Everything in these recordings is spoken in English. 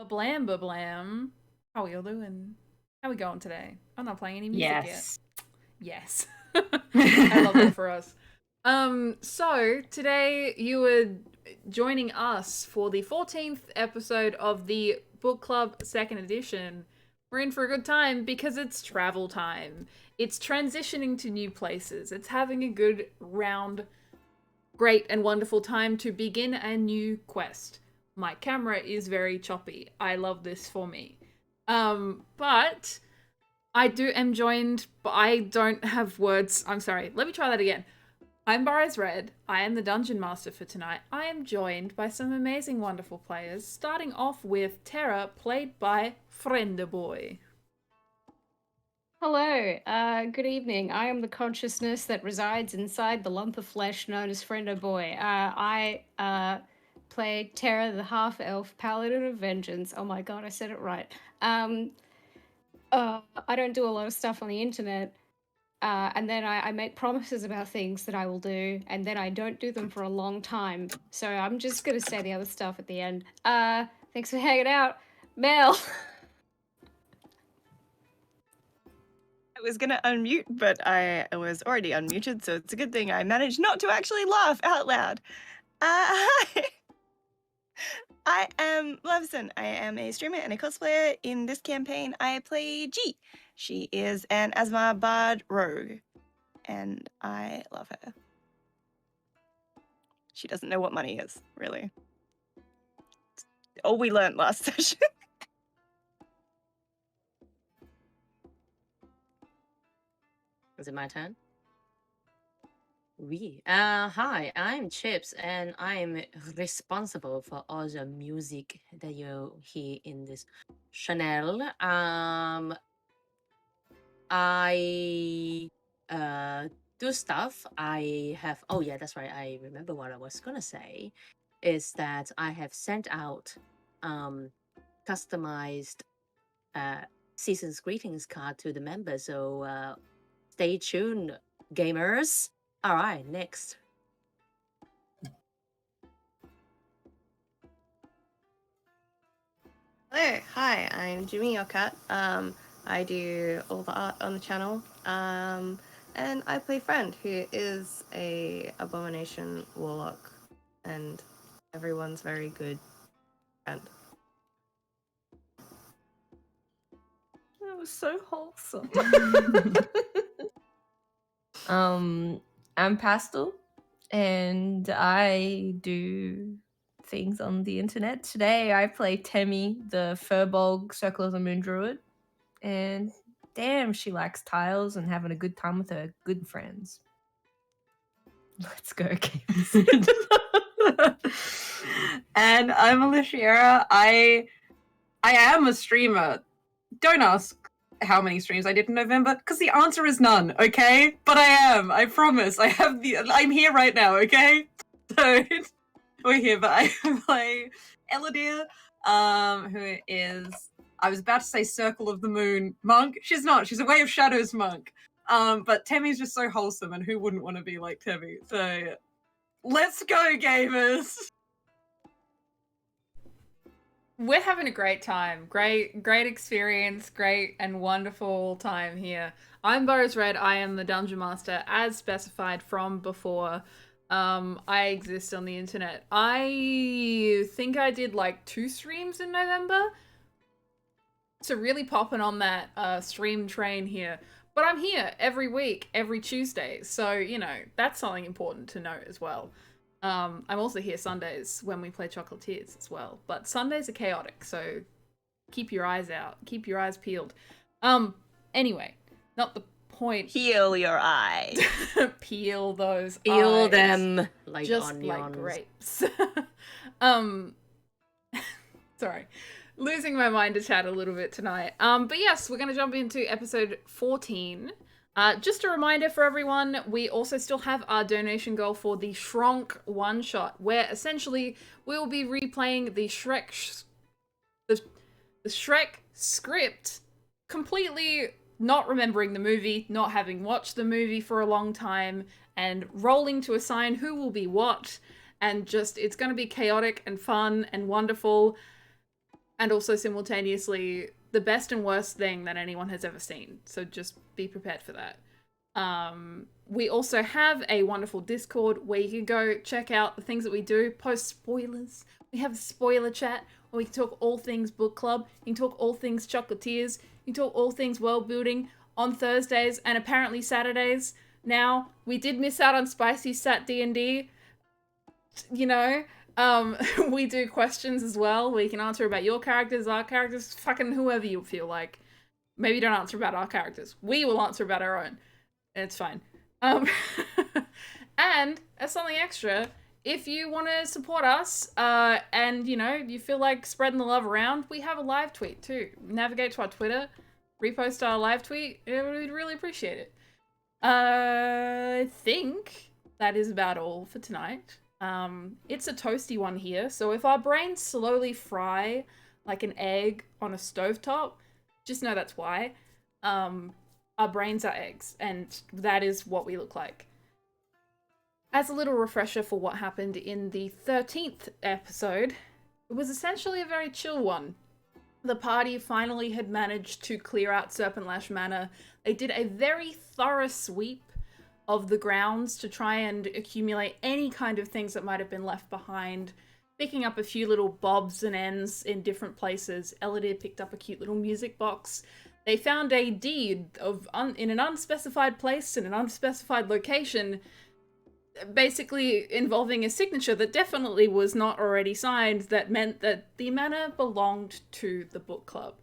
Blam blam. How we all doing? How we going today? I'm not playing any music Yes. yet. Yes. I love that for us. So today you were joining us for the 14th episode of the Book Club second edition. We're in for a good time because it's travel time. It's transitioning to new places. It's having a good round, great and wonderful time to begin a new quest. My camera is very choppy. I love this for me. But am joined, but I don't have words. I'm sorry. Let me try that again. I'm BurrowsRed. I am the Dungeon Master for tonight. I am joined by some amazing, wonderful players, starting off with Terra, played by Friendoboi. Hello, good evening. I am the consciousness that resides inside the lump of flesh known as Friendoboi. I play Terra, the half-elf paladin of vengeance. Oh my god, I said it right. I don't do a lot of stuff on the internet, and then I make promises about things that I will do, and then I don't do them for a long time. So I'm just gonna say the other stuff at the end. Thanks for hanging out, Mel. I was gonna unmute, but I was already unmuted, so it's a good thing I managed not to actually laugh out loud. Hi. I am Levison. I am a streamer and a cosplayer. In this campaign, I play G. She is an Asmar Bard rogue, and I love her. She doesn't know what money is, really. All we learned last session. Is it my turn? Hi, I'm Chips, and I'm responsible for all the music that you hear in this channel. I do stuff. I have. Oh yeah, that's right. I remember what I was gonna say. Is that I have sent out customized season's greetings card to the members. So stay tuned, gamers. All right, next. Hello, hi, I'm Jimmy, your cat. I do all the art on the channel. And I play Friend, who is a abomination warlock, and everyone's very good friend. That was so wholesome. I'm Pastel, and I do things on the internet. Today I play Temi, the Furbolg Circle of the Moon Druid, and damn, she likes tiles and having a good time with her good friends. Let's go, games. And I'm Alishiera. I am a streamer. Don't ask how many streams I did in November, because the answer is none, okay? But I am, I promise. I'm here right now, okay? So we're here, but I play Eludere, who is, I was about to say Circle of the Moon monk. She's not, she's a Way of Shadows monk. But Temi's just so wholesome, and who wouldn't want to be like Temi? So let's go, gamers! We're having a great time. Great experience. Great and wonderful time here. I'm BurrowsRed. I am the Dungeon Master, as specified from before. I exist on the internet. I think I did like 2 streams in November. So really popping on that stream train here. But I'm here every week, every Tuesday. So, you know, that's something important to note as well. I'm also here Sundays when we play Chocolatiers as well. But Sundays are chaotic, so keep your eyes out. Keep your eyes peeled. Anyway, not the point. Peel your eyes. Peel those Peel eyes. them like just onions. like grapes. Sorry. Losing my mind to chat a little bit tonight. But yes, we're going to jump into episode 14. Just a reminder for everyone, we also still have our donation goal for the Shrunk one-shot, where essentially we will be replaying the the Shrek script, completely not remembering the movie, not having watched the movie for a long time, and rolling to assign who will be what, and just, it's going to be chaotic and fun and wonderful. and also simultaneously the best and worst thing that anyone has ever seen. So just be prepared for that. We also have a wonderful Discord where you can go check out the things that we do, post spoilers. We have a spoiler chat where we can talk all things book club. You can talk all things chocolatiers. You can talk all things world building on Thursdays and apparently Saturdays. Now, we did miss out on Spicy Sat D&D. You know, we do questions as well where you can answer about your characters, our characters, fucking whoever you feel like. Maybe don't answer about our characters. We will answer about our own. It's fine. And as something extra, if you want to support us, and you know, you feel like spreading the love around, we have a live tweet too. Navigate to our Twitter, repost our live tweet. We'd really appreciate it. I think that is about all for tonight. It's a toasty one here, so if our brains slowly fry like an egg on a stovetop, just know that's why. Our brains are eggs, and that is what we look like. As a little refresher for what happened in the 13th episode, it was essentially a very chill one. The party finally had managed to clear out Serpent Lash Manor. They did a very thorough sweep of the grounds to try and accumulate any kind of things that might have been left behind, picking up a few little bobs and ends in different places. Eludere picked up a cute little music box. They found a deed in an unspecified place in an unspecified location, basically involving a signature that definitely was not already signed, that meant that the manor belonged to the book club.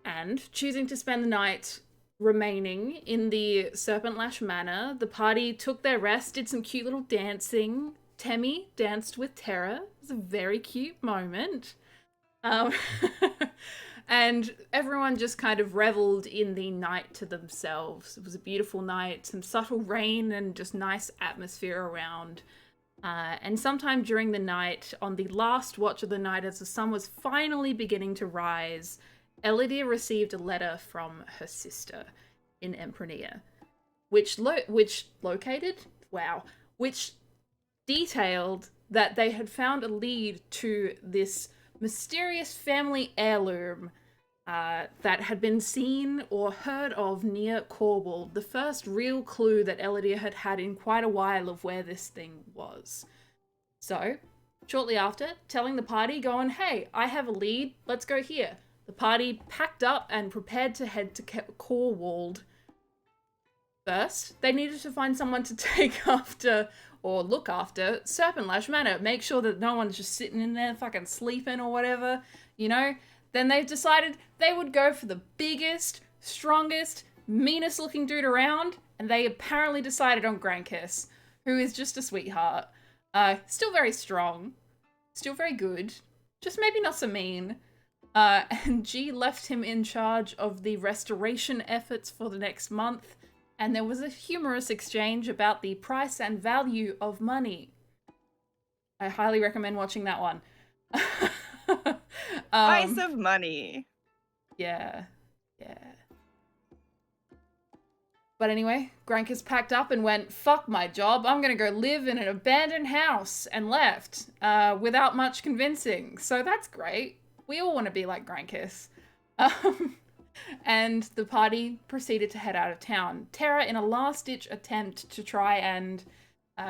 And choosing to spend the night remaining in the Serpent Lash Manor, the party took their rest, did some cute little dancing. Temi danced with Terra. It was a very cute moment. And everyone just kind of reveled in the night to themselves. It was a beautiful night, some subtle rain and just nice atmosphere around. And sometime during the night, on the last watch of the night as the sun was finally beginning to rise, Eludere received a letter from her sister in Empernia, which detailed that they had found a lead to this mysterious family heirloom that had been seen or heard of near Corwall, the first real clue that Eludere had had in quite a while of where this thing was. So, shortly after, telling the party, going, hey, I have a lead, let's go here. The party packed up and prepared to head to Corwall. First, they needed to find someone to take after or look after Serpent Lash Manor. Make sure that no one's just sitting in there fucking sleeping or whatever, you know? Then they decided they would go for the biggest, strongest, meanest looking dude around, and they apparently decided on Grankiss, who is just a sweetheart. Still very strong, still very good, just maybe not so mean. And G left him in charge of the restoration efforts for the next month, and there was a humorous exchange about the price and value of money. I highly recommend watching that one. Price of money. Yeah. But anyway, Grankus packed up and went, fuck my job, I'm gonna go live in an abandoned house, and left, without much convincing. So that's great. We all want to be like Grankus. And the party proceeded to head out of town. Terra, in a last-ditch attempt to try and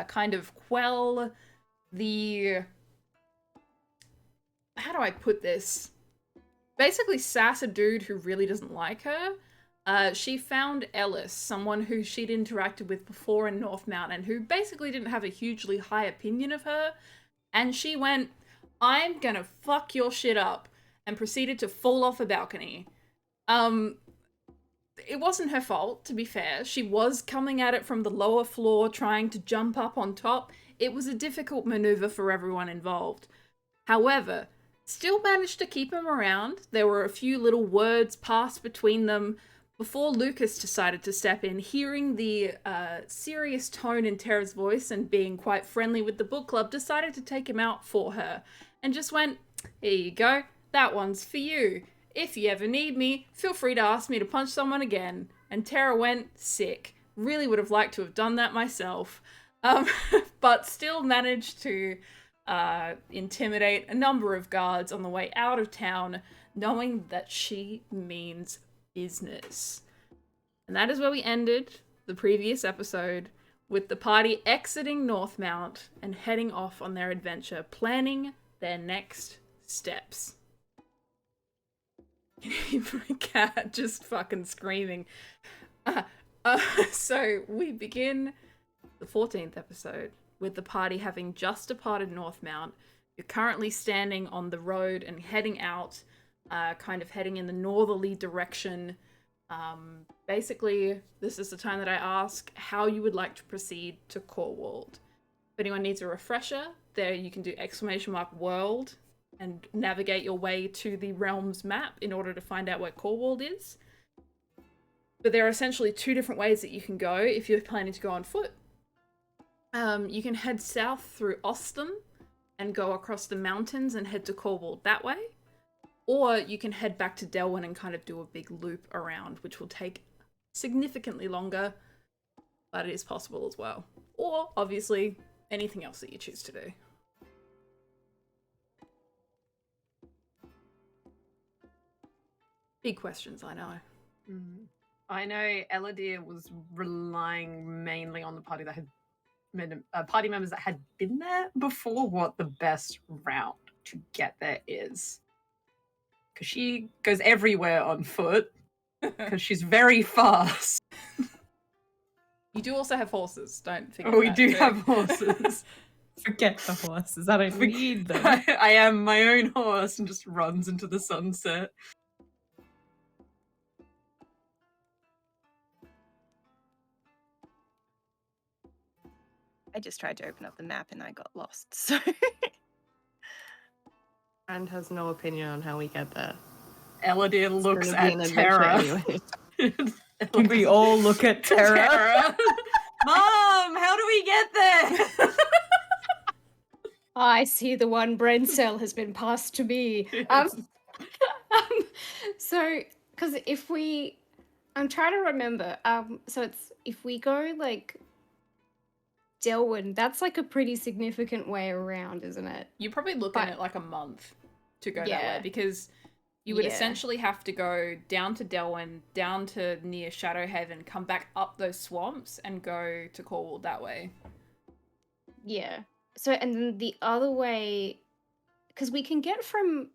kind of quell the... How do I put this? Basically sass a dude who really doesn't like her. She found Ellis, someone who she'd interacted with before in Northmount and who basically didn't have a hugely high opinion of her. And she went, I'm gonna fuck your shit up, and proceeded to fall off a balcony. It wasn't her fault, to be fair. She was coming at it from the lower floor, trying to jump up on top. It was a difficult maneuver for everyone involved. However, still managed to keep him around. There were a few little words passed between them before Lucas decided to step in, hearing the serious tone in Terra's voice and being quite friendly with the book club, decided to take him out for her and just went, here you go, that one's for you. If you ever need me, feel free to ask me to punch someone again. And Terra went, sick. Really would have liked to have done that myself. But still managed to intimidate a number of guards on the way out of town, knowing that she means business. And that is where we ended the previous episode, with the party exiting Northmount and heading off on their adventure, planning their next steps. My cat just fucking screaming. So we begin the 14th episode with the party having just departed Northmount. You're currently standing on the road and heading out, kind of heading in the northerly direction. Basically, this is the time that I ask how you would like to proceed to Corwald. If anyone needs a refresher, there you can do !world and navigate your way to the realm's map in order to find out where Corwald is. But there are essentially two different ways that you can go if you're planning to go on foot. You can head south through Ostum and go across the mountains and head to Corwald that way. Or you can head back to Delwyn and kind of do a big loop around, which will take significantly longer, but it is possible as well. Or, obviously, anything else that you choose to do. Big questions, I know. I know Eludere was relying mainly on the party that had party members that had been there before what the best route to get there is. Because she goes everywhere on foot, because she's very fast. You do also have horses, don't forget Oh, we that do too. have horses. Forget the horses. I don't need them. I am my own horse and just runs into the sunset. I just tried to open up the map and I got lost, so... And has no opinion on how we get there. Eludere looks It's gonna be at an adventure Terra. anyway. We all look at Terra. Mom, how do we get there? I see the one brain cell has been passed to me. So, because if we, I'm trying to remember. So it's if we go like Delwyn, that's like a pretty significant way around, isn't it? You're probably looking But- at like a month to go that Yeah. way, because you would Yeah. essentially have to go down to Delwyn, down to near Shadowhaven, come back up those swamps, and go to Corwald that way. Yeah. So, and then the other way, because we can get from,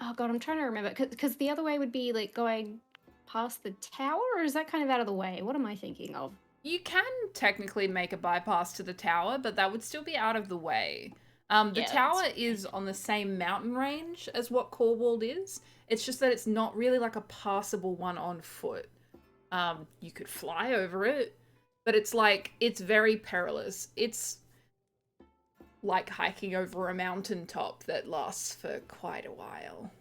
oh god, I'm trying to remember, because the other way would be like going past the tower, or is that kind of out of the way? What am I thinking of? You can technically make a bypass to the tower, but that would still be out of the way. The Yeah, tower that's- is on the same mountain range as what Corwald is. It's just that it's not really like a passable one on foot. You could fly over it, but it's like, it's very perilous. It's like hiking over a mountaintop that lasts for quite a while.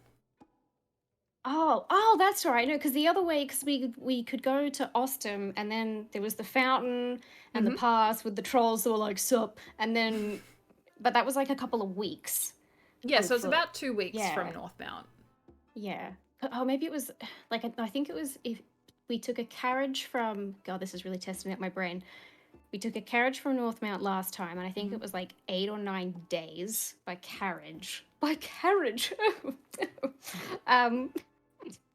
Oh, that's right. No, because the other way, because we could go to Ostum, and then there was the fountain and the Mhm. pass with the trolls that were like sup, and then, but that was like a couple of weeks. Yeah, On so it's foot. about 2 weeks from Yeah. Northmount. Yeah. Oh, maybe it was like I think it was if we took a carriage from. God, this is really testing out my brain. We took a carriage from Northmount last time, and I think it was like 8 or 9 days by carriage. By carriage.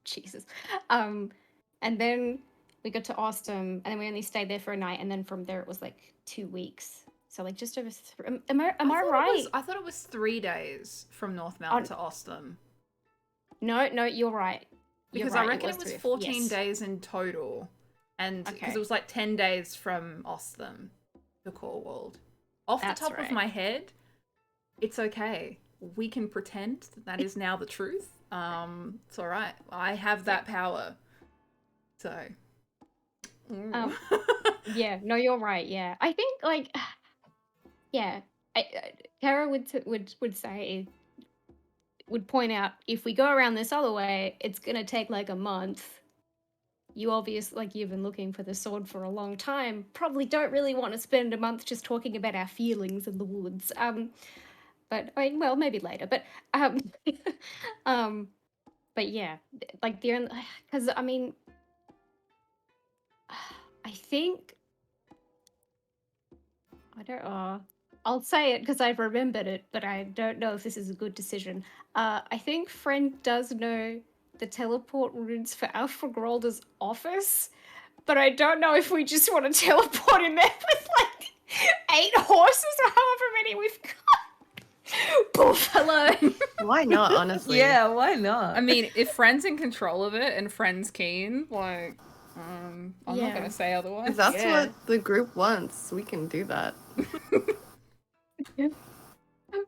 Jesus. And then we got to Ostum, and then we only stayed there for a night, and then from there it was like 2 weeks. So like just over. Am I thought it right? was- I thought it was 3 days from Northmount On- to Ostum. No, you're right. You're Because right, I reckon it was 3 14 yes. days in total. And because Okay. it was like 10 days from Ostum to Corwald. Off That's the top of right. my head, it's okay. We can pretend that is now the truth. It's alright. I have that power. So. Um, Yeah, no, you're right. Yeah, I think like, yeah, Terra would say, would point out if we go around this other way, it's gonna take like a month. You obviously, like, you've been looking for the sword for a long time. Probably don't really want to spend a month just talking about our feelings in the woods. But I mean, well, maybe later. But but yeah, like the only, because I mean, I think I don't. I'll say it because I've remembered it, but I don't know if this is a good decision. I think Friend does know the teleport routes for Alfregrolda's office, but I don't know if we just want to teleport in there with like 8 horses or however many we've got. Poof. Hello. Why not, honestly? Yeah, why not? I mean, if Friend's in control of it and Friend's keen, like, I'm not Yeah. gonna say otherwise. If that's Yeah. what the group wants, we can do that.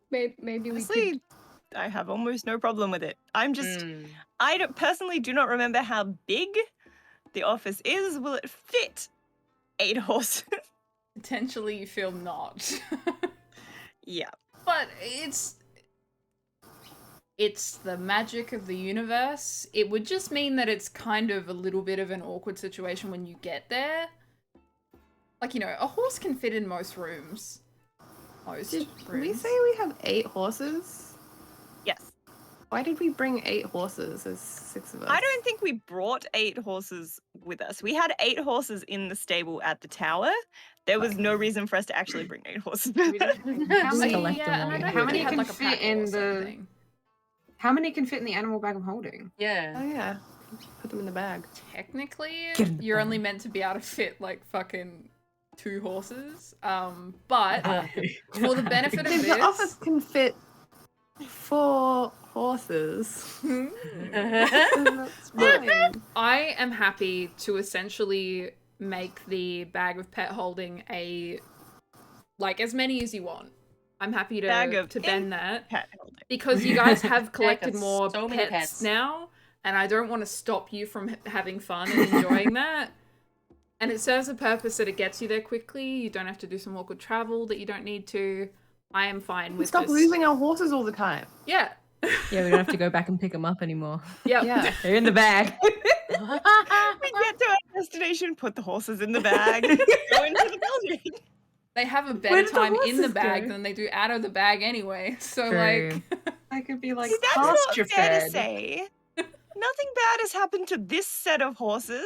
Maybe we Honestly, I have almost no problem with it. I'm just, I don't, personally do not remember how big the office is. Will it fit 8 horses? Potentially you feel not. Yeah. But it's the magic of the universe. It would just mean that it's kind of a little bit of an awkward situation when you get there. Like, you know, a horse can fit in most rooms. Most Did rooms. we say we have 8 horses? Yes. Why did we bring 8 horses? There's 6 of us. I don't think we brought 8 horses with us. We had 8 horses in the stable at the tower. There was no reason for us to actually bring 8 horses We with us. didn't- How many- collect yeah, them and I all. don't How think many we had can like a fit pack in horse or the- anything. How many can fit in the animal bag I'm holding? Yeah. Oh yeah. Put them in the bag. Technically, Get in the you're only bag. meant to be able to fit like fucking 2 horses. But for the benefit of If the office this, can fit 4 horses, then that's fine. I am happy to essentially make the bag of pet holding like as many as you want. I'm happy Bag to of bend that Pet holding. because you guys have collected got more so many pets pets. now, and I don't want to stop you from having fun and enjoying that. And it serves a purpose that it gets you there quickly. You don't have to do some awkward travel that you don't need to. I am fine with Stop just... losing our horses all the time. Yeah. Yeah, we don't have to go back and pick them up anymore. Yep. Yeah. They're in the bag. We get to our destination, put the horses in the bag, go into the building. They have a Where better did the time in the horses bag go? than they do out of the bag anyway. So, True. like... I could be like See, that's not pasture fair to fed. say. Nothing bad has happened to this set of horses.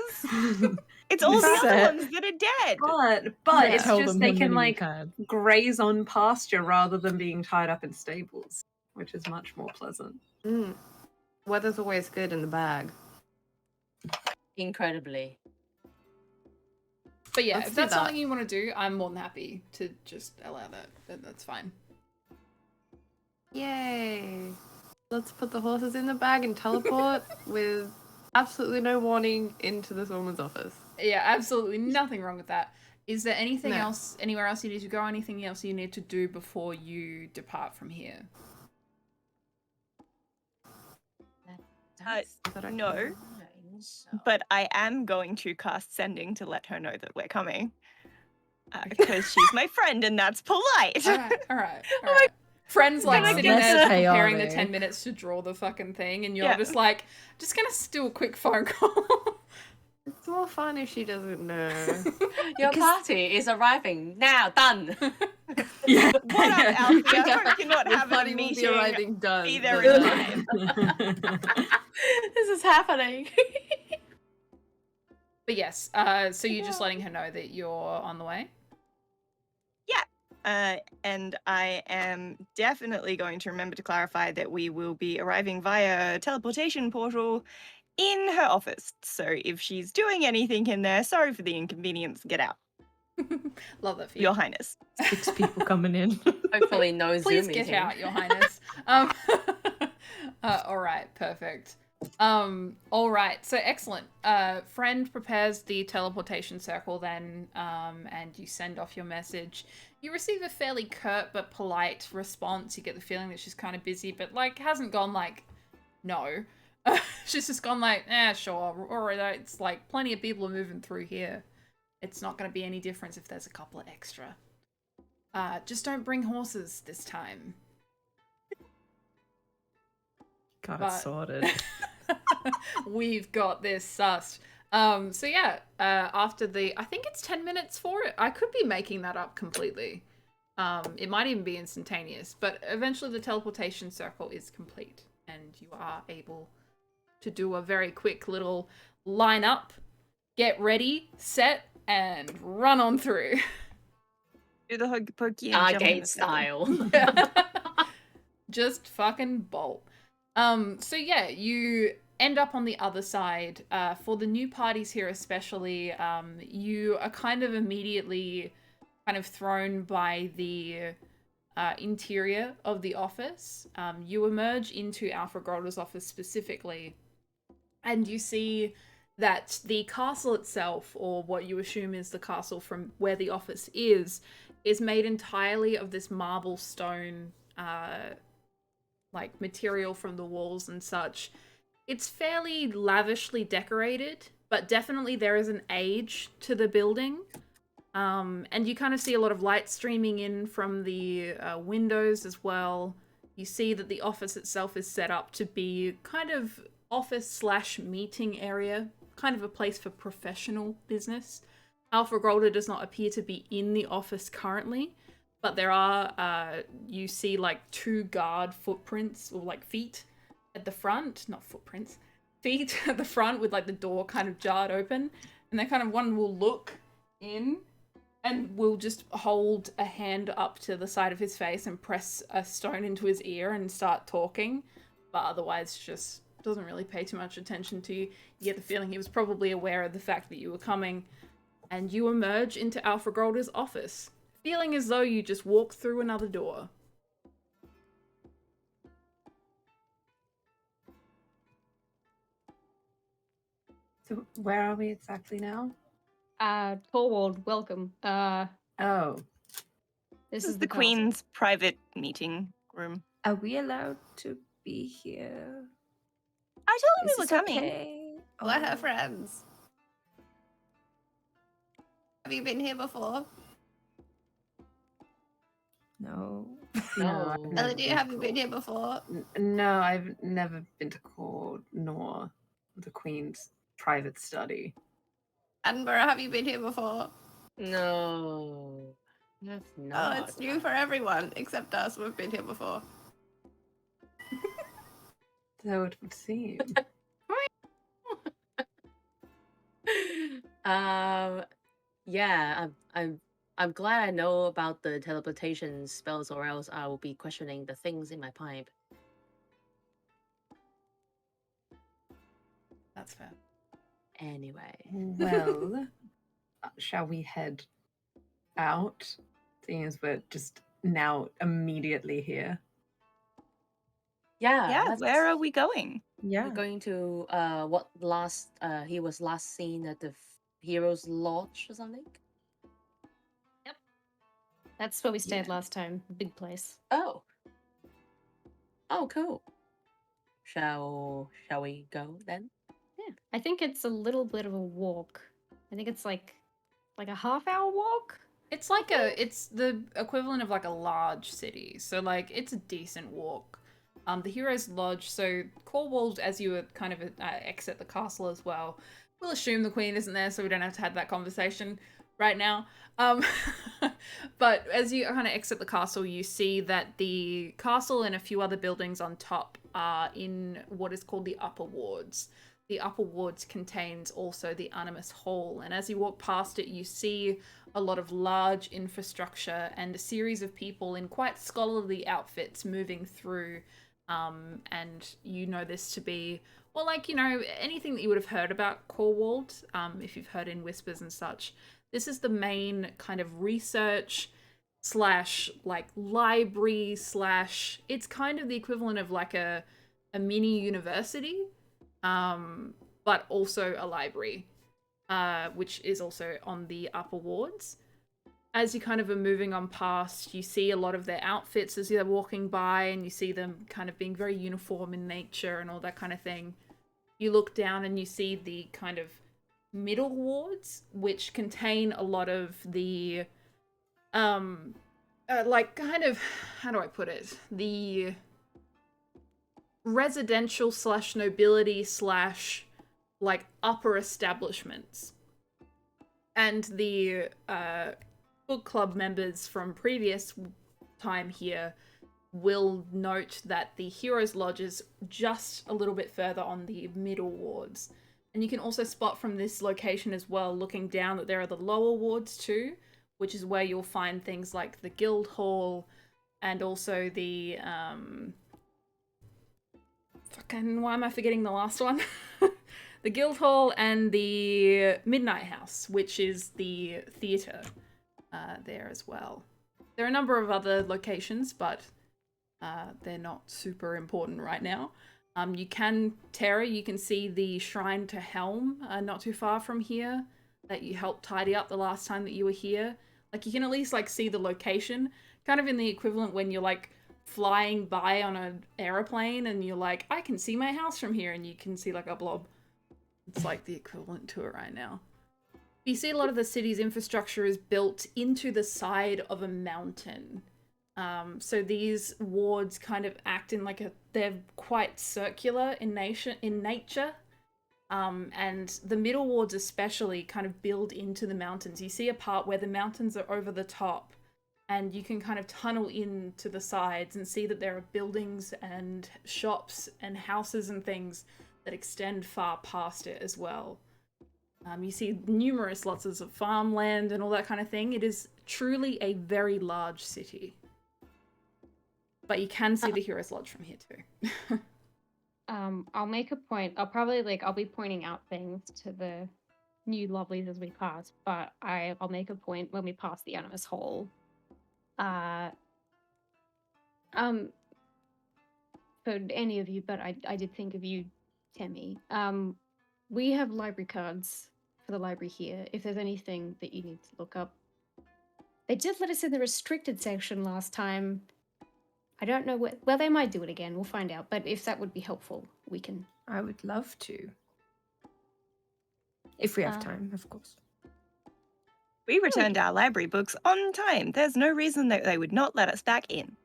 It's all the This other set. ones that are dead. But Yeah. it's Tell just them they how can many we like had. graze on pasture rather than being tied up in stables, which is much more pleasant. Mm. Weather's always good in the bag. Incredibly. But yeah, Let's if do that's that. something you want to do, I'm more than happy to just allow that. That's fine. Yay! Let's put the horses in the bag and teleport with absolutely no warning into this woman's office. Yeah, absolutely nothing wrong with that. Is there anything No. else, anywhere else you need to go, anything else you need to do before you depart from here? Is that okay? No, but I am going to cast Sending to let her know that we're coming. Because she's my friend and that's polite. Alright. Friends like gonna sitting get there this preparing the chaotic. 10 minutes to draw the fucking thing, and you're Yeah. just like, just gonna do a quick phone call. It's more fun if she doesn't know. Your party is arriving now. Done. Yeah. What up, Alfie? I hope you're not having a meeting. done. Be there in time. This is happening. But yes, so you're just letting her know that you're on the way? And I am definitely going to remember to clarify that we will be arriving via teleportation portal in her office. So if she's doing anything in there, sorry for the inconvenience. Get out, Love that for you. Your Highness. 6 people coming in. Hopefully no Please Zoom get meeting. out, Your Highness. All right, perfect. All right, so excellent. Friend prepares the teleportation circle then, and you send off your message. You receive a fairly curt but polite response. You get the feeling that she's kind of busy, but like hasn't gone like, no. She's just gone like, sure. Or it's like plenty of people are moving through here. It's not going to be any difference if there's a couple of extra. Just don't bring horses this time. Got But- it sorted. We've got this sussed. So yeah, after I think it's 10 minutes for it. I could be making that up completely. It might even be instantaneous, but eventually the teleportation circle is complete and you are able to do a very quick little line up, get ready, set, and run on through. Do the hug pokey and jump in Arcade the circle. style. Just fucking bolt. So yeah, you end up on the other side. For the new parties here especially, you are kind of immediately kind of thrown by the interior of the office. You emerge into Alfred Grolder's office specifically, and you see that the castle itself, or what you assume is the castle from where the office is made entirely of this marble stone, like material from the walls and such. It's fairly lavishly decorated, but definitely there is an age to the building. And you kind of see a lot of light streaming in from the windows as well. You see that the office itself is set up to be kind of office/meeting area, kind of a place for professional business. Alfred Grolder does not appear to be in the office currently, but there are, you see like 2 guard footprints, or like feet at the front, not footprints, feet at the front with like the door kind of jarred open. And then kind of one will look in and will just hold a hand up to the side of his face and press a stone into his ear and start talking, but otherwise just doesn't really pay too much attention to you. You get the feeling he was probably aware of the fact that you were coming, and you emerge into Alfred Grolder's office, feeling as though you just walked through another door. So where are we exactly now? Torwald, welcome. Oh, This This is the Queen's private meeting room. Are we allowed to be here? I told him Is we were this coming. okay? We're her friends. Have you been here before? No. no. I've No. never Elodere, been have you to been here before? No, I've never been to court nor the Queen's private study. Attenborough, have you been here before? No. That's Oh, not. it's new for everyone except us. We've been here before. So it would seem. Yeah, I'm glad I know about the teleportation spells, or else I will be questioning the things in my pipe. That's fair. Anyway. Well, shall we head out? Seeing as we're just now immediately here. Yeah, let's- where are we going? Yeah. We're going to he was last seen at the Heroes Lodge or something. That's where we stayed last time. Big place. Oh, cool. Shall we go then? Yeah. I think it's a little bit of a walk. I think it's like a half-hour walk. It's like it's the equivalent of like a large city, so like it's a decent walk. The Heroes Lodge, so Corwald, as you would kind of exit the castle as well, we'll assume the Queen isn't there, so we don't have to have that conversation right now. But as you kind of exit the castle, you see that the castle and a few other buildings on top are in what is called the Upper Wards. The Upper Wards contains also the Animus Hall, and as you walk past it, you see a lot of large infrastructure and a series of people in quite scholarly outfits moving through. And you know this to be, well, like, you know, anything that you would have heard about Corwald, if you've heard in whispers and such. This is the main kind of research slash like library slash, it's kind of the equivalent of like a mini university, but also a library, which is also on the Upper Wards. As you kind of are moving on past, you see a lot of their outfits as they're walking by, and you see them kind of being very uniform in nature and all that kind of thing. You look down and you see the kind of middle wards, which contain a lot of the, like kind of, how do I put it? The residential slash nobility slash like upper establishments. And the, book club members from previous time here will note that the Heroes Lodge is just a little bit further on the middle wards. And you can also spot from this location as well, looking down, that there are the lower wards too, which is where you'll find things like the guild hall and also the why am I forgetting the last one? The guild hall and the midnight house, which is the theater there as well. There are a number of other locations, but they're not super important right now. Terra, you can see the shrine to Helm not too far from here that you helped tidy up the last time that you were here. Like, you can at least like see the location, kind of in the equivalent when you're like flying by on an aeroplane and you're like, I can see my house from here, and you can see like a blob. It's like the equivalent to it right now. You see a lot of the city's infrastructure is built into the side of a mountain. So these wards kind of act in like they're quite circular in nature. And the middle wards especially kind of build into the mountains. You see a part where the mountains are over the top and you can kind of tunnel into the sides and see that there are buildings and shops and houses and things that extend far past it as well. You see numerous lots of farmland and all that kind of thing. It is truly a very large city. But you can see the Hero's Lodge from here too. I'll make a point. I'll be pointing out things to the new lovelies as we pass, but I'll make a point when we pass the Animus Hall. For any of you, but I did think of you, Temi. We have library cards for the library here. If there's anything that you need to look up. They did let us in the restricted section last time. I don't know well, they might do it again. We'll find out. But if that would be helpful, we can. I would love to. If we have time, of course. We returned our library books on time. There's no reason that they would not let us back in.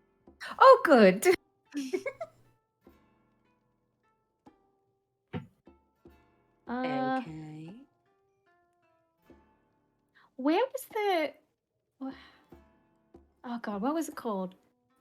Oh, good. Okay. Where was the... Oh god, what was it called?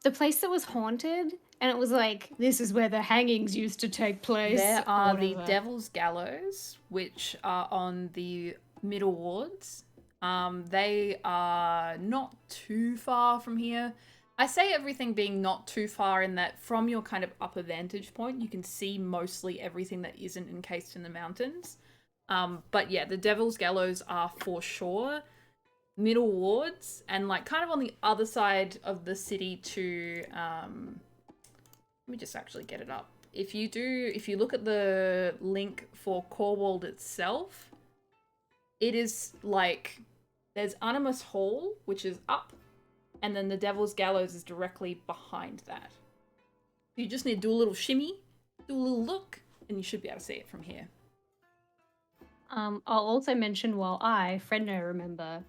The place that was haunted, and it was like, this is where the hangings used to take place. There are the whatever. Devil's Gallows, which are on the middle wards. They are not too far from here. I say everything being not too far in that from your kind of upper vantage point, you can see mostly everything that isn't encased in the mountains. But yeah, the Devil's Gallows are for sure middle wards and like kind of on the other side of the city to, let me just actually get it up. If you look at the link for Corwald itself, it is like, there's Animus Hall, which is up, and then the Devil's Gallows is directly behind that. You just need to do a little shimmy, do a little look, and you should be able to see it from here. I'll also mention while Friendo, remember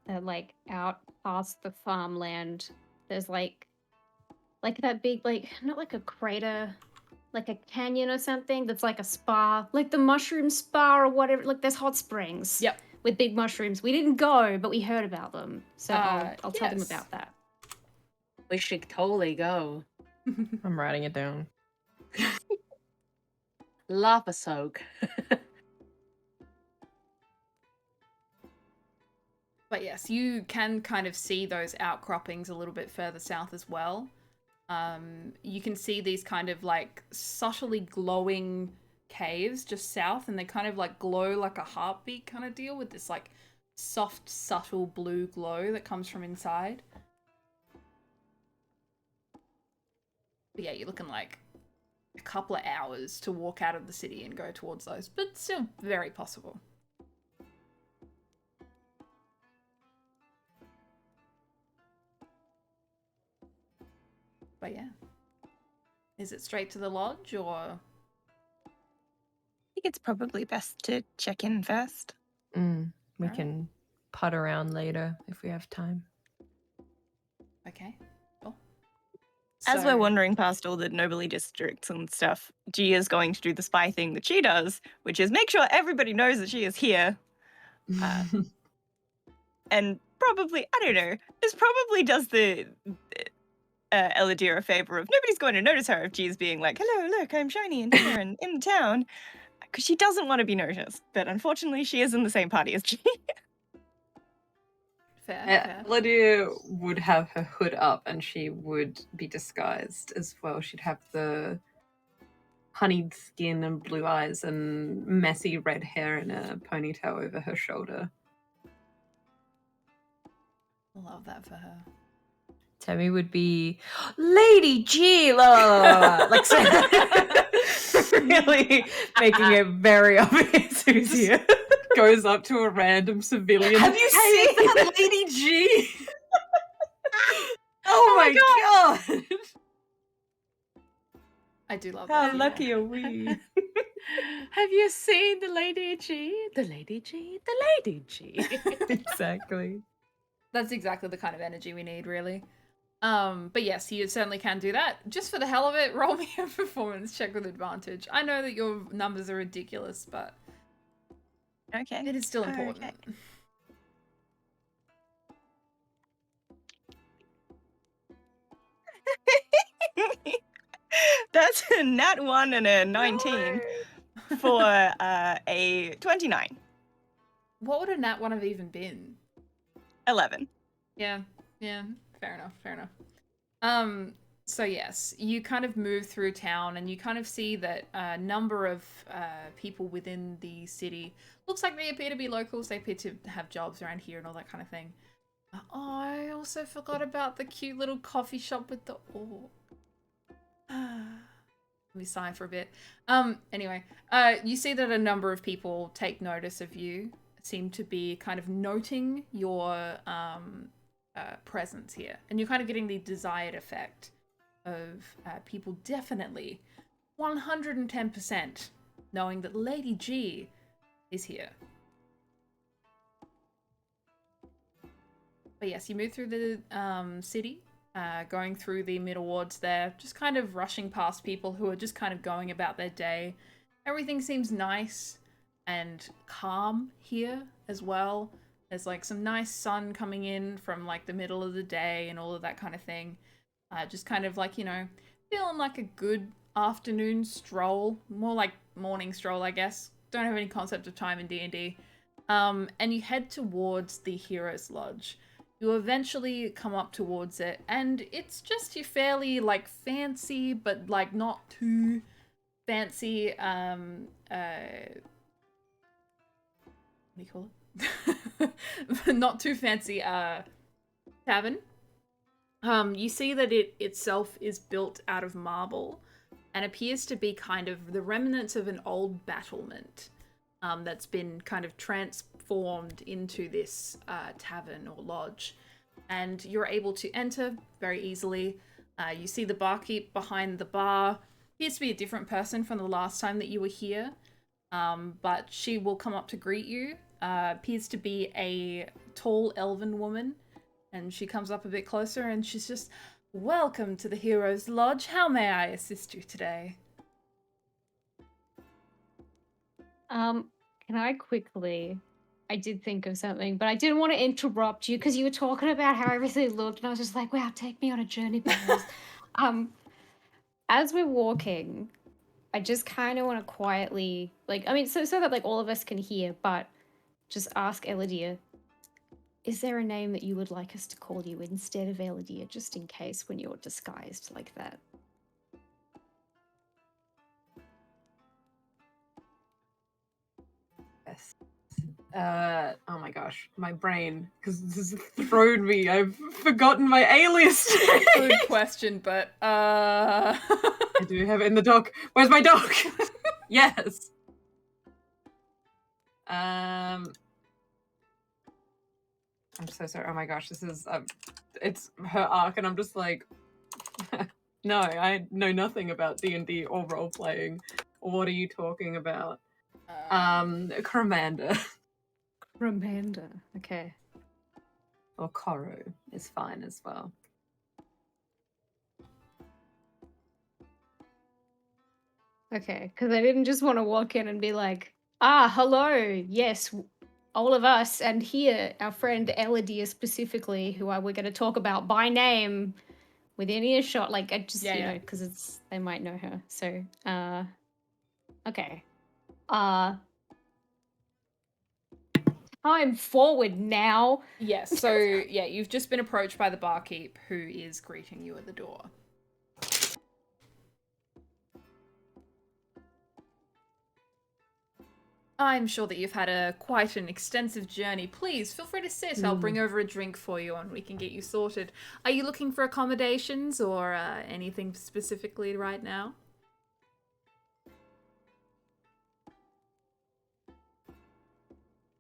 that like out past the farmland, there's like that big, like, not like a crater, like a canyon or something that's like a spa, like the mushroom spa or whatever. Like there's hot springs. Yep. With big mushrooms. We didn't go, but we heard about them. So I'll tell them yes. about that. We should totally go. I'm writing it down. Lava soak. But yes, you can kind of see those outcroppings a little bit further south as well. You can see these kind of like subtly glowing caves just south, and they kind of like glow like a heartbeat kind of deal with this like soft, subtle blue glow that comes from inside. But yeah, you're looking like a couple of hours to walk out of the city and go towards those, but still very possible. But yeah. Is it straight to the lodge or? I think it's probably best to check in first. We can putt around later if we have time. Okay. Cool. As So- we're wandering past all the nobly districts and stuff, Gia's going to do the spy thing that she does, which is make sure everybody knows that she is here. And probably, I don't know, this probably does the Eludere a favor of nobody's going to notice her if Gia's being like, hello, look, I'm shiny and here and in town. Because she doesn't want to be noticed, but unfortunately she is in the same party as Gia. Fair. Eludere would have her hood up and she would be disguised as well. She'd have the honeyed skin and blue eyes and messy red hair and a ponytail over her shoulder. Love that for her. Temi would be Lady G, la, la, la, la, la. Like so, really making it very obvious who's here. Goes up to a random civilian. Have you seen that Lady G? Oh my god! I do love How that. lucky are we? Have you seen the Lady G? The Lady G? The Lady G? Exactly. That's exactly the kind of energy we need, really. But yes, you certainly can do that. Just for the hell of it, roll me a performance check with advantage. I know that your numbers are ridiculous, but Okay. it is still important. That's a nat 1 and a 19 for a 29. What would a nat 1 have even been? 11. Yeah, fair enough. So yes, you kind of move through town and you kind of see that a number of people within the city, looks like they appear to be locals, they appear to have jobs around here and all that kind of thing. Oh, I also forgot about the cute little coffee shop with the orc. Let me sigh for a bit. Anyway, you see that a number of people take notice of you, seem to be kind of noting your presence here. And you're kind of getting the desired effect of people definitely 110% knowing that Lady G is here. But yes, you move through the city, going through the middle wards there, just kind of rushing past people who are just kind of going about their day. Everything seems nice and calm here as well. There's like some nice sun coming in from like the middle of the day and all of that kind of thing. Just kind of like, you know, feeling like a good afternoon stroll, more like morning stroll, I guess. Don't have any concept of time in D&D. And you head towards the Hero's Lodge. You eventually come up towards it, and it's just your fairly like fancy, but like not too fancy, what do you call it? Not too fancy tavern. You see that it itself is built out of marble and appears to be kind of the remnants of an old battlement that's been kind of transformed into this tavern or lodge. And you're able to enter very easily. You see the barkeep behind the bar. Appears to be a different person from the last time that you were here. But she will come up to greet you. Appears to be a tall elven woman. And she comes up a bit closer and she's just, "Welcome to the Hero's Lodge. How may I assist you today?" Can I quickly... I did think of something, but I didn't want to interrupt you because you were talking about how everything looked, and I was just like, wow, take me on a journey, Barrows. As we're walking, I just kind of want to quietly, like, I mean, so that like all of us can hear, but just ask Eludere, is there a name that you would like us to call you instead of Eludere, just in case when you're disguised like that? Yes. Oh my gosh, my brain, because this has thrown me. I've forgotten my alias. Good question, but I do have it in the doc. Where's my doc? Yes. I'm so sorry. Oh my gosh, this is it's her arc, and I'm just like, no, I know nothing about D&D or role playing. What are you talking about? Commander. Commander. Okay. Or Coro is fine as well. Okay, because I didn't just want to walk in and be like, hello, yes, all of us, and here, our friend Eludere specifically, who we're going to talk about by name within earshot, like, I just, you know, because they might know her, so, okay. I'm forward now. Yes, so yeah, you've just been approached by the barkeep who is greeting you at the door. I'm sure that you've had quite an extensive journey. Please, feel free to sit. I'll bring over a drink for you and we can get you sorted. Are you looking for accommodations or anything specifically right now?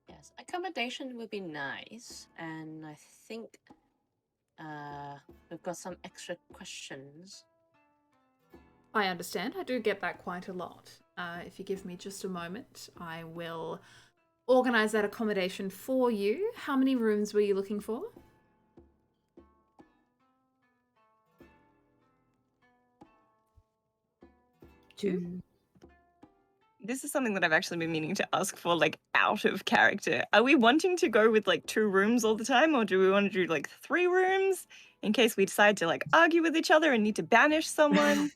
Yes, accommodation would be nice, and I think we've got some extra questions. I understand. I do get that quite a lot. If you give me just a moment, I will organize that accommodation for you. How many rooms were you looking for? 2. This is something that I've actually been meaning to ask for, like, out of character. Are we wanting to go with, like, 2 rooms all the time, or do we want to do, like, 3 rooms in case we decide to, like, argue with each other and need to banish someone?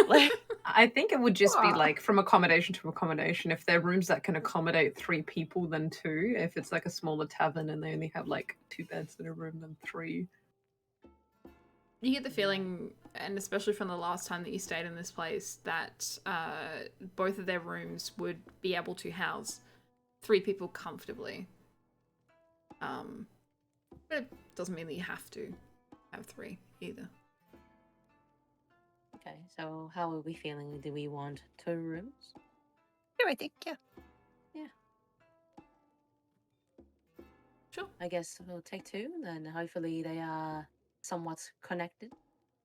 Like, I think it would just be like from accommodation to accommodation. If there are rooms that can accommodate 3 people, then 2. If it's like a smaller tavern and they only have like 2 beds in a room, then 3. You get the feeling, and especially from the last time that you stayed in this place, that both of their rooms would be able to house 3 people comfortably. But it doesn't mean that you have to have 3 either. Okay, so how are we feeling? Do we want 2 rooms? yeah, I think, yeah. Sure. I guess we'll take 2, then hopefully they are somewhat connected.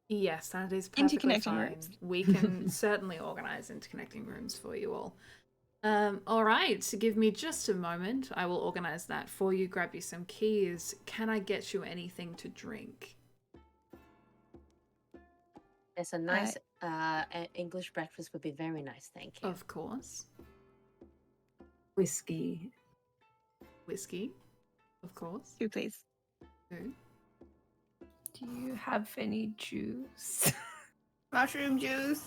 Yes, that is perfectly Interconnecting fine. rooms. We can certainly organize interconnecting rooms for you all. All right, so give me just a moment. I will organize that for you, grab you some keys. Can I get you anything to drink? It's a nice English breakfast would be very nice, thank you. Of course. Whiskey. Whiskey, of course. 2, please. Good. Do you have any juice? Mushroom juice.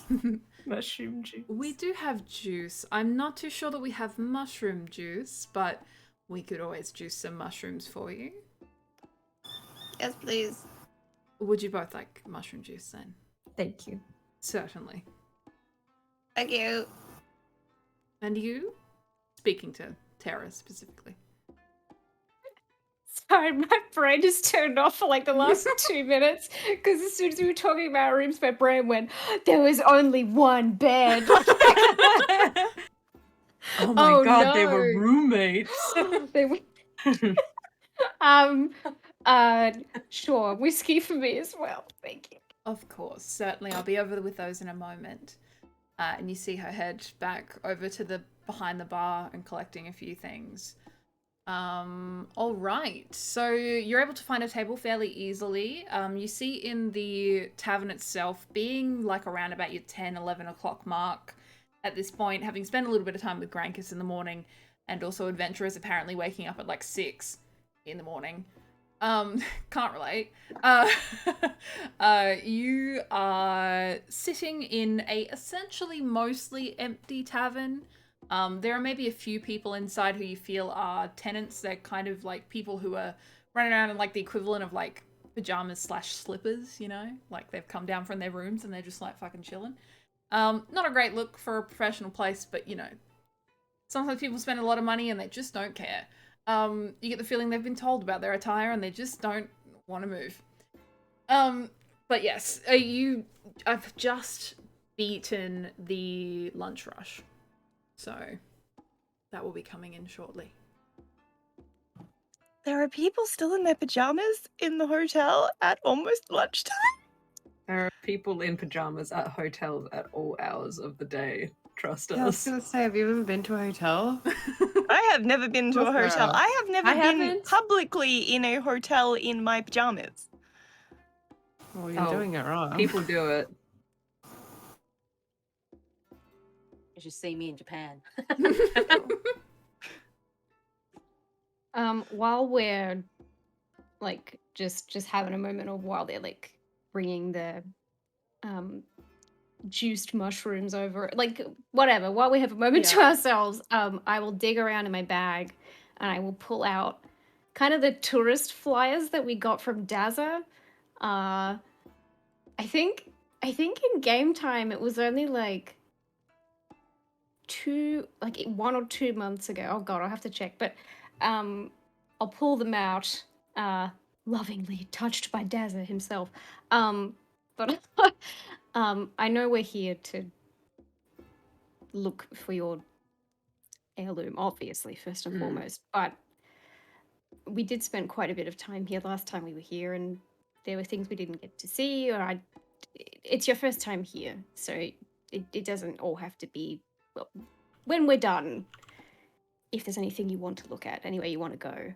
Mushroom juice. We do have juice. I'm not too sure that we have mushroom juice, but we could always juice some mushrooms for you. Yes, please. Would you both like mushroom juice then? Thank you. Certainly. Thank you. And you? Speaking to Terra specifically. Sorry, my brain just turned off for like the last 2 minutes because as soon as we were talking about rooms, my brain went, there was only 1 bed. Oh my Oh, god, they no. were roommates. They were- sure, whiskey for me as well. Thank you. Of course, certainly. I'll be over with those in a moment. And you see her head back over to the behind the bar and collecting a few things. All right. So you're able to find a table fairly easily. You see in the tavern itself being like around about your 10, 11 o'clock mark at this point, having spent a little bit of time with Grankus in the morning, and also adventurers apparently waking up at like 6 in the morning. Can't relate. You are sitting in a essentially mostly empty tavern. There are maybe a few people inside who you feel are tenants. They're kind of like people who are running around in like the equivalent of like pajamas / slippers, you know? Like they've come down from their rooms and they're just like fucking chilling. Not a great look for a professional place, but you know, sometimes people spend a lot of money and they just don't care. You get the feeling they've been told about their attire and they just don't want to move. But yes, I've just beaten the lunch rush. So that will be coming in shortly. There are people still in their pajamas in the hotel at almost lunchtime? There are people in pajamas at hotels at all hours of the day. Trust Yeah, I was us. gonna say, have you ever been to a hotel? I have never been to a Well, hotel. I have never I been haven't. publicly in a hotel in my pajamas. Well, you're Oh, doing it wrong. People do it. You should see me in Japan. While we're like just having a moment, or while they're like bringing the juiced mushrooms over, like whatever, while we have a moment to Yeah. ourselves, I will dig around in my bag and I will pull out kind of the tourist flyers that we got from Dazza. I think in game time it was only like 1 or 2 months ago. Oh god, I'll have to check. But I'll pull them out, lovingly touched by Dazza himself. But I know we're here to look for your heirloom, obviously, first and foremost. But we did spend quite a bit of time here last time we were here, and there were things we didn't get to see, or it's your first time here, so it doesn't all have to be, well, when we're done, if there's anything you want to look at, anywhere you want to go.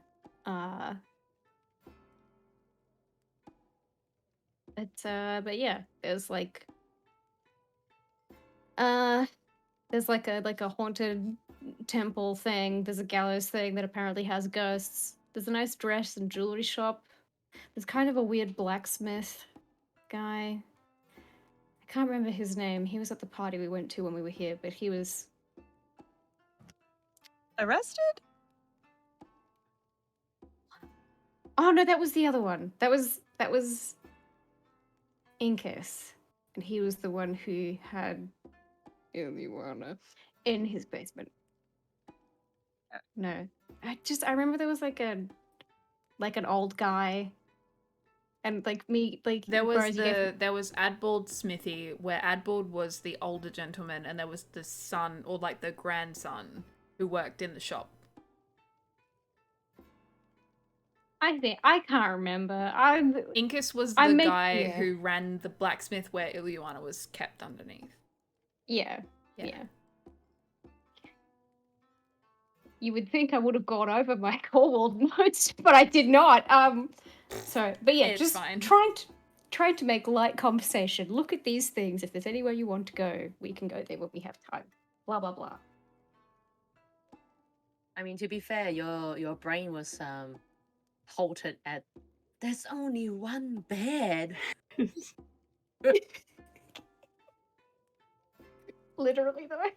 But yeah, there's like a haunted temple thing. There's a gallows thing that apparently has ghosts. There's a nice dress and jewelry shop. There's kind of a weird blacksmith guy. I can't remember his name. He was at the party we went to when we were here, but he was Arrested? Oh no, that was the other one. That was Incus, and he was the one who had Iluana in his basement. No, I remember there was like an old guy, and like me, like There was Burrows, there was Adbald Smithy, where Adbald was the older gentleman, and there was the son, or like the grandson, who worked in the shop. I can't remember. Incus was the guy who ran the blacksmith where Iluana was kept underneath. Yeah. You would think I would have gone over my Cornwall notes, but I did not. But yeah, It's just fine. trying to make light conversation. Look at these things. If there's anywhere you want to go, we can go there when we have time. Blah blah blah. I mean, to be fair, your brain was halted at there's only one bed. Literally though.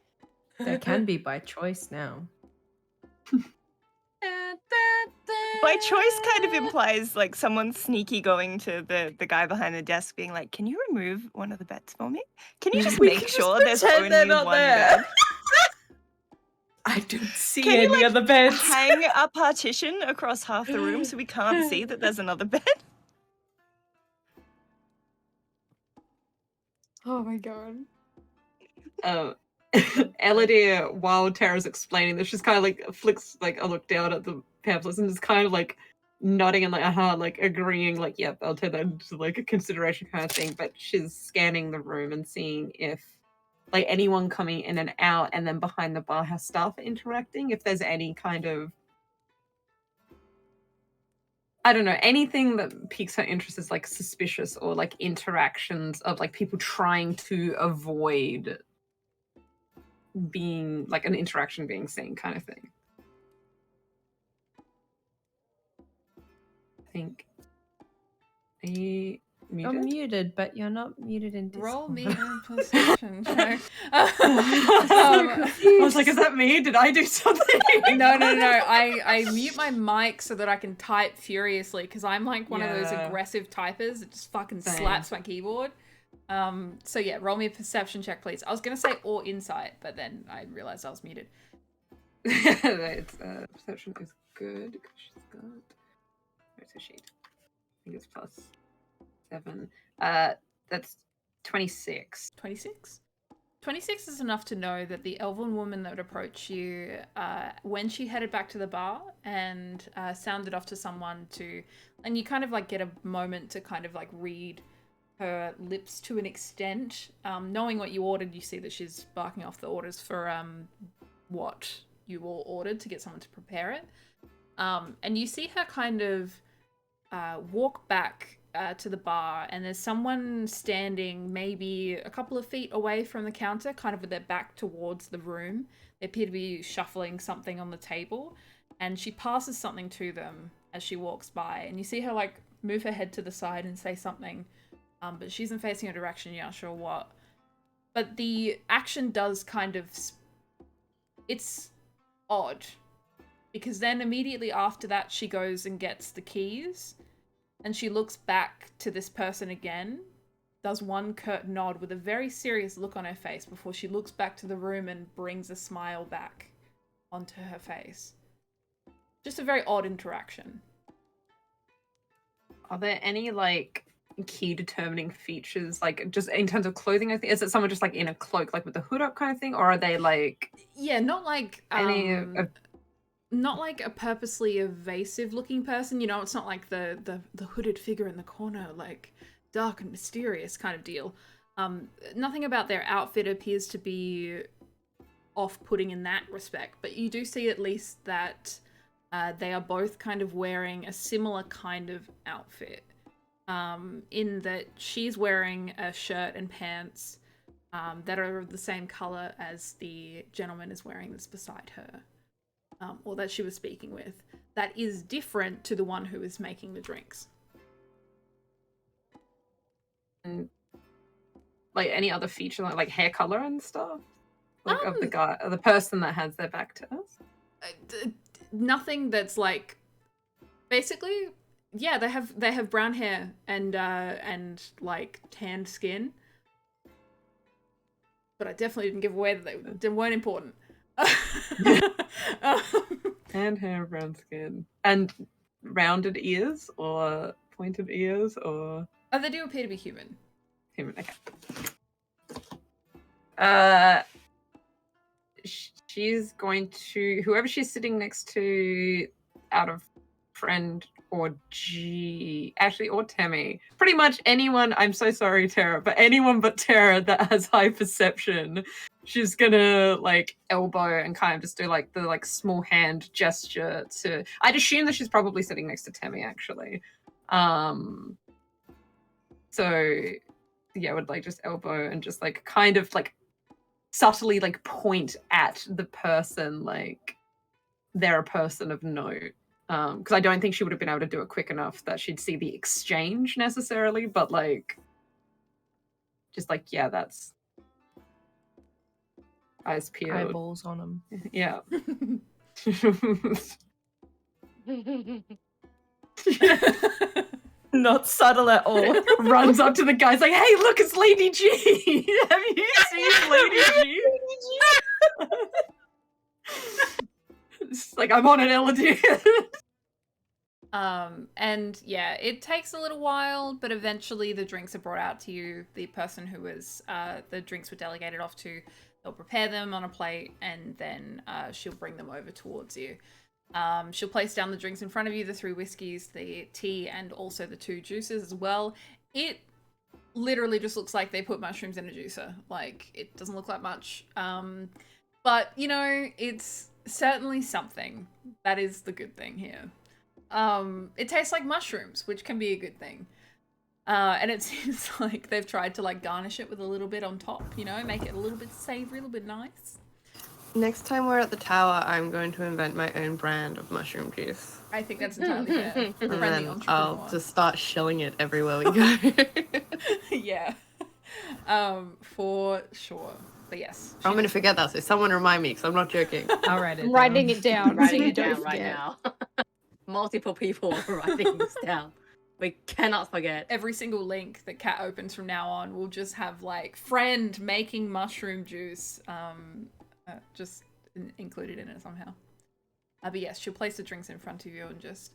There can be by choice now. By choice kind of implies like someone sneaky going to the guy behind the desk being like, can you remove one of the beds for me? Can you just make sure there's only one bed? I don't see Can you, any other beds. Hang a partition across half the room so we can't see that there's another bed? Oh my god. Eludere, while Terra's explaining this, just kind of like flicks like a look down at the pamphlets and is kind of like nodding and like like agreeing, like, yep, I'll take that into like a consideration kind of thing. But she's scanning the room and seeing if like anyone coming in and out, and then behind the bar has staff interacting, if there's any kind of, I don't know, anything that piques her interest is like suspicious, or like interactions of like people trying to avoid being like an interaction being seen kind of thing. I think You're muted, but you're not muted in Discord. Roll me a perception check. I was like, is that me? Did I do something? No. I mute my mic so that I can type furiously, because I'm like one of those aggressive typers that just fucking slaps my keyboard. So yeah, roll me a perception check, please. I was gonna say or insight, but then I realized I was muted. It's, perception is good because she's got. Where's her sheet? I think it's +7. That's 26. 26? 26 is enough to know that the elven woman that would approach you, when she headed back to the bar and sounded off to someone to, and you kind of like get a moment to kind of like read her lips to an extent. Knowing what you ordered, you see that she's barking off the orders for what you all ordered to get someone to prepare it. And you see her kind of walk back to the bar, and there's someone standing maybe a couple of feet away from the counter, kind of with their back towards the room. They appear to be shuffling something on the table, and she passes something to them as she walks by, and you see her like move her head to the side and say something. But she isn't facing a direction, you're not sure what. But the action does kind of... It's odd. because then immediately after that she goes and gets the keys, and she looks back to this person again, does one curt nod with a very serious look on her face before she looks back to the room and brings a smile back onto her face. Just a very odd interaction. Are there any, like, key determining features, like, just in terms of clothing? I think is it someone just like in a cloak, like with the hood up kind of thing, or are they like not like any not like a purposely evasive looking person, you know? It's not like the hooded figure in the corner, like dark and mysterious kind of deal. Nothing about their outfit appears to be off-putting in that respect, but you do see at least that they are both kind of wearing a similar kind of outfit. In that she's wearing a shirt and pants that are the same color as the gentleman is wearing that's beside her, or that she was speaking with. That is different to the one who is making the drinks. and, like any other feature, like hair color and stuff, like of the person that has their back to us? Nothing that's like, basically, yeah, they have brown hair and like tanned skin, but I definitely didn't give away that they weren't important. And hair, brown skin, and rounded ears or pointed ears, or They do appear to be human. human. Okay. She's going to, whoever she's sitting next to, out of friend or or Temi, pretty much anyone. I'm so sorry, Terra, but anyone but Terra that has high perception, she's gonna like elbow and kind of just do like the like small hand gesture to. I'd assume that she's probably sitting next to Temi, actually. So yeah, I would like just elbow and just like kind of like subtly like point at the person, like they're a person of note. Because I don't think she would have been able to do it quick enough that she'd see the exchange necessarily, but like just like, yeah, that's eyes peeled. Eyeballs on them. Yeah. Not subtle at all. Runs up to the guys like, hey, look, it's Lady G. Have you seen Lady G? It's like, I'm on an Eludere. And yeah, it takes a little while, but eventually the drinks are brought out to you. The person who was the drinks were delegated off to, they'll prepare them on a plate, and then she'll bring them over towards you. She'll place down the drinks in front of you, the 3 whiskeys, the tea, and also the 2 juices as well. It literally just looks like they put mushrooms in a juicer. Like, it doesn't look like much. But, you know, it's certainly something. That is the good thing here. It tastes like mushrooms, which can be a good thing. And it seems like they've tried to like garnish it with a little bit on top, you know, make it a little bit savory, a little bit nice. Next time we're at the tower, I'm going to invent my own brand of mushroom juice. I think that's entirely fair. And Friendly then I'll entrepreneur. just start shelling it everywhere we go. Yeah. For sure. But yes. I'm going to forget that, so someone remind me, because I'm not joking. I'll write it. I'm writing it down. so Writing you it don't down right forget. now. Multiple people are writing this down. We cannot forget. Every single link that Cat opens from now on will just have like friend making mushroom juice just included in it somehow. But yes, she'll place the drinks in front of you and just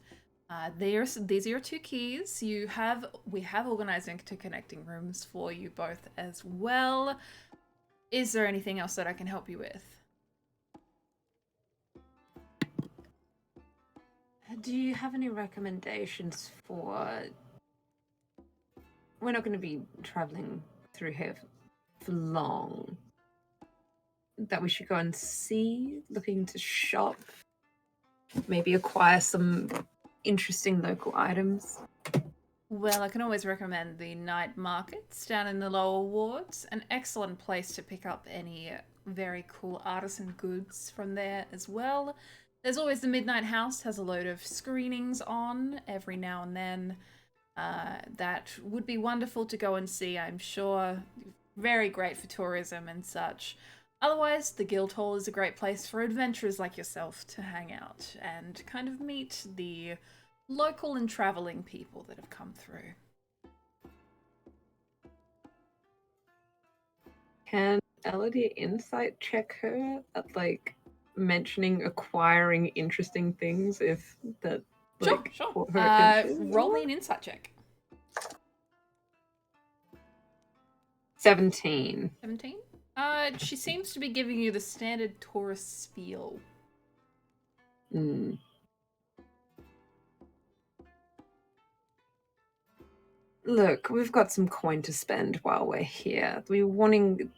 these are your 2 keys. We have organized interconnecting rooms for you both as well. Is there anything else that I can help you with? Do you have any recommendations for... We're not going to be traveling through here for long. That we should go and see, looking to shop, maybe acquire some interesting local items. Well, I can always recommend the night markets down in the lower wards. An excellent place to pick up any very cool artisan goods from there as well. There's always the Midnight House, has a load of screenings on every now and then. That would be wonderful to go and see, I'm sure. Very great for tourism and such. Otherwise, the Guildhall is a great place for adventurers like yourself to hang out and kind of meet the local and travelling people that have come through. Can Elodie insight check her at, like, mentioning acquiring interesting things if that, like, Sure. caught her attention? Roll me an insight check. 17. 17? She seems to be giving you the standard tourist spiel. Mm. Look, we've got some coin to spend while we're here. We're wanting, if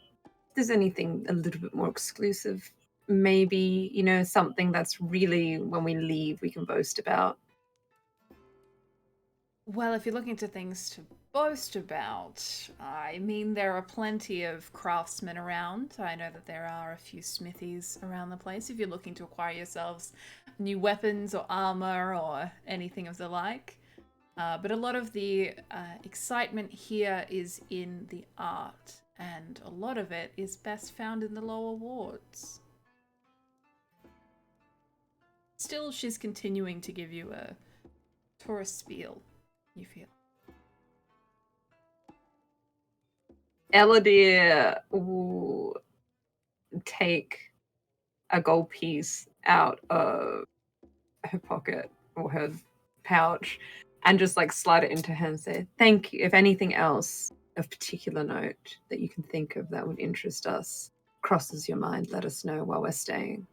there's anything a little bit more exclusive, maybe, you know, something that's really, when we leave, we can boast about. Well, if you're looking to things to boast about, I mean, there are plenty of craftsmen around. I know that there are a few smithies around the place if you're looking to acquire yourselves new weapons or armor or anything of the like. But a lot of the excitement here is in the art, and a lot of it is best found in the lower wards. Still, she's continuing to give you a tourist spiel, you feel. Eludere will take a gold piece out of her pocket or her pouch and just, like, slide it into her and say, thank you. If anything else of particular note that you can think of that would interest us crosses your mind, let us know while we're staying.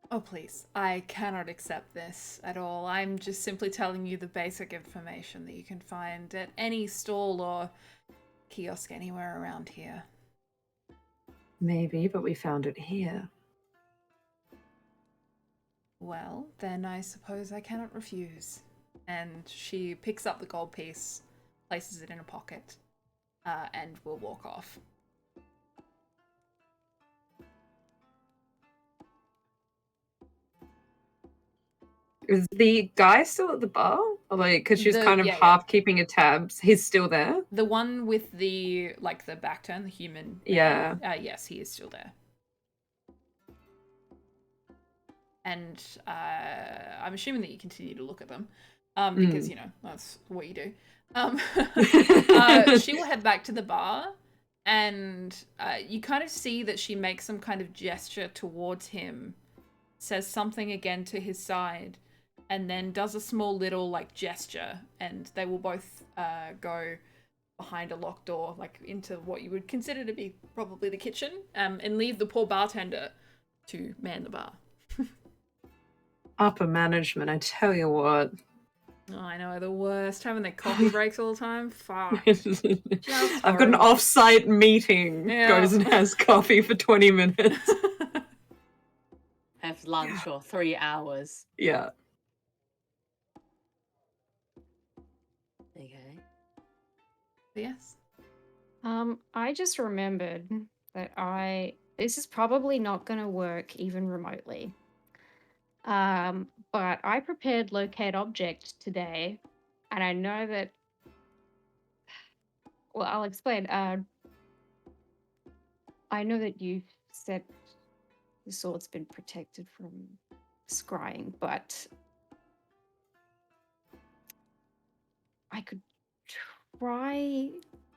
Oh, please. I cannot accept this at all. I'm just simply telling you the basic information that you can find at any stall or kiosk anywhere around here. Maybe, but we found it here. Well, then I suppose I cannot refuse. And she picks up the gold piece, places it in a pocket, and will walk off. Is the guy still at the bar? Or, like, because she's The- kind of yeah, half keeping a tabs. He's still there? The one with the, like, the back turn, the human. Yeah. Yes, he is still there. And I'm assuming that you continue to look at them, because, you know, that's what you do. She will head back to the bar, and you kind of see that she makes some kind of gesture towards him, says something again to his side, and then does a small little, like, gesture, and they will both go behind a locked door, like, into what you would consider to be probably the kitchen, and leave the poor bartender to man the bar. Upper management, I tell you what. Oh, I know, the worst. Having their coffee breaks all the time. Fuck. I've got an off-site meeting. Yeah. Goes and has coffee for 20 minutes. Have lunch for 3 hours. Yeah. Okay. Yes. I just remembered that this is probably not going to work even remotely. But I prepared locate object today, and I know that, well, I'll explain. I know that you said the sword's been protected from scrying, but I could try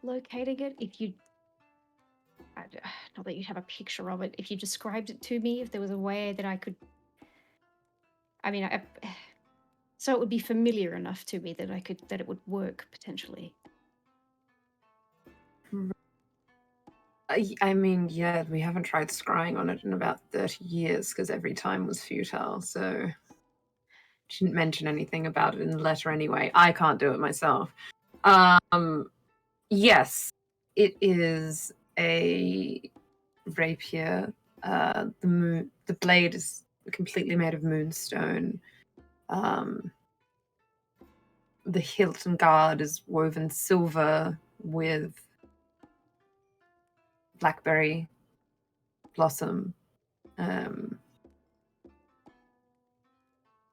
locating it if you, not that you have a picture of it, if you described it to me, if there was a way that I could, I mean, so it would be familiar enough to me that that it would work potentially. I mean, yeah, we haven't tried scrying on it in about 30 years because every time was futile, so she didn't mention anything about it in the letter anyway. I can't do it myself. Yes, it is a rapier. The blade is completely made of moonstone. The hilt and guard is woven silver with blackberry blossom.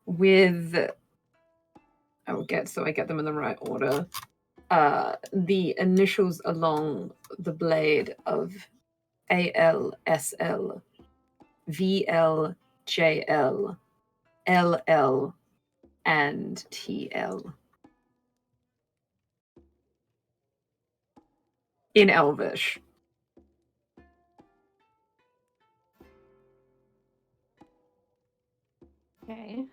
With I get them in the right order. The initials along the blade of ALSL, VLJL, LL, and TL. In Elvish. Okay.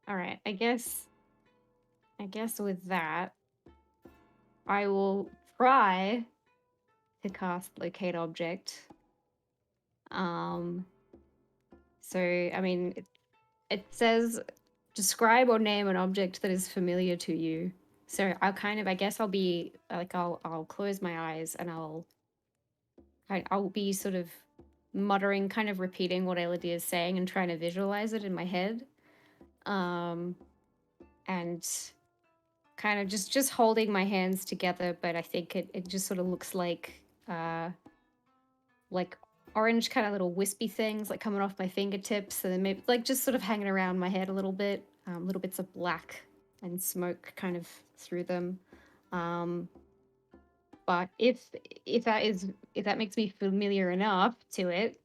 All right. I guess with that, I will try to cast locate object. So I mean, it says describe or name an object that is familiar to you. So I guess I'll be like I'll close my eyes and I'll be sort of muttering, kind of repeating what Eludere is saying and trying to visualize it in my head. And kind of just holding my hands together, but I think it just sort of looks like orange kind of little wispy things like coming off my fingertips, and then maybe like just sort of hanging around my head a little bit, little bits of black and smoke kind of through them. But if that makes me familiar enough to it,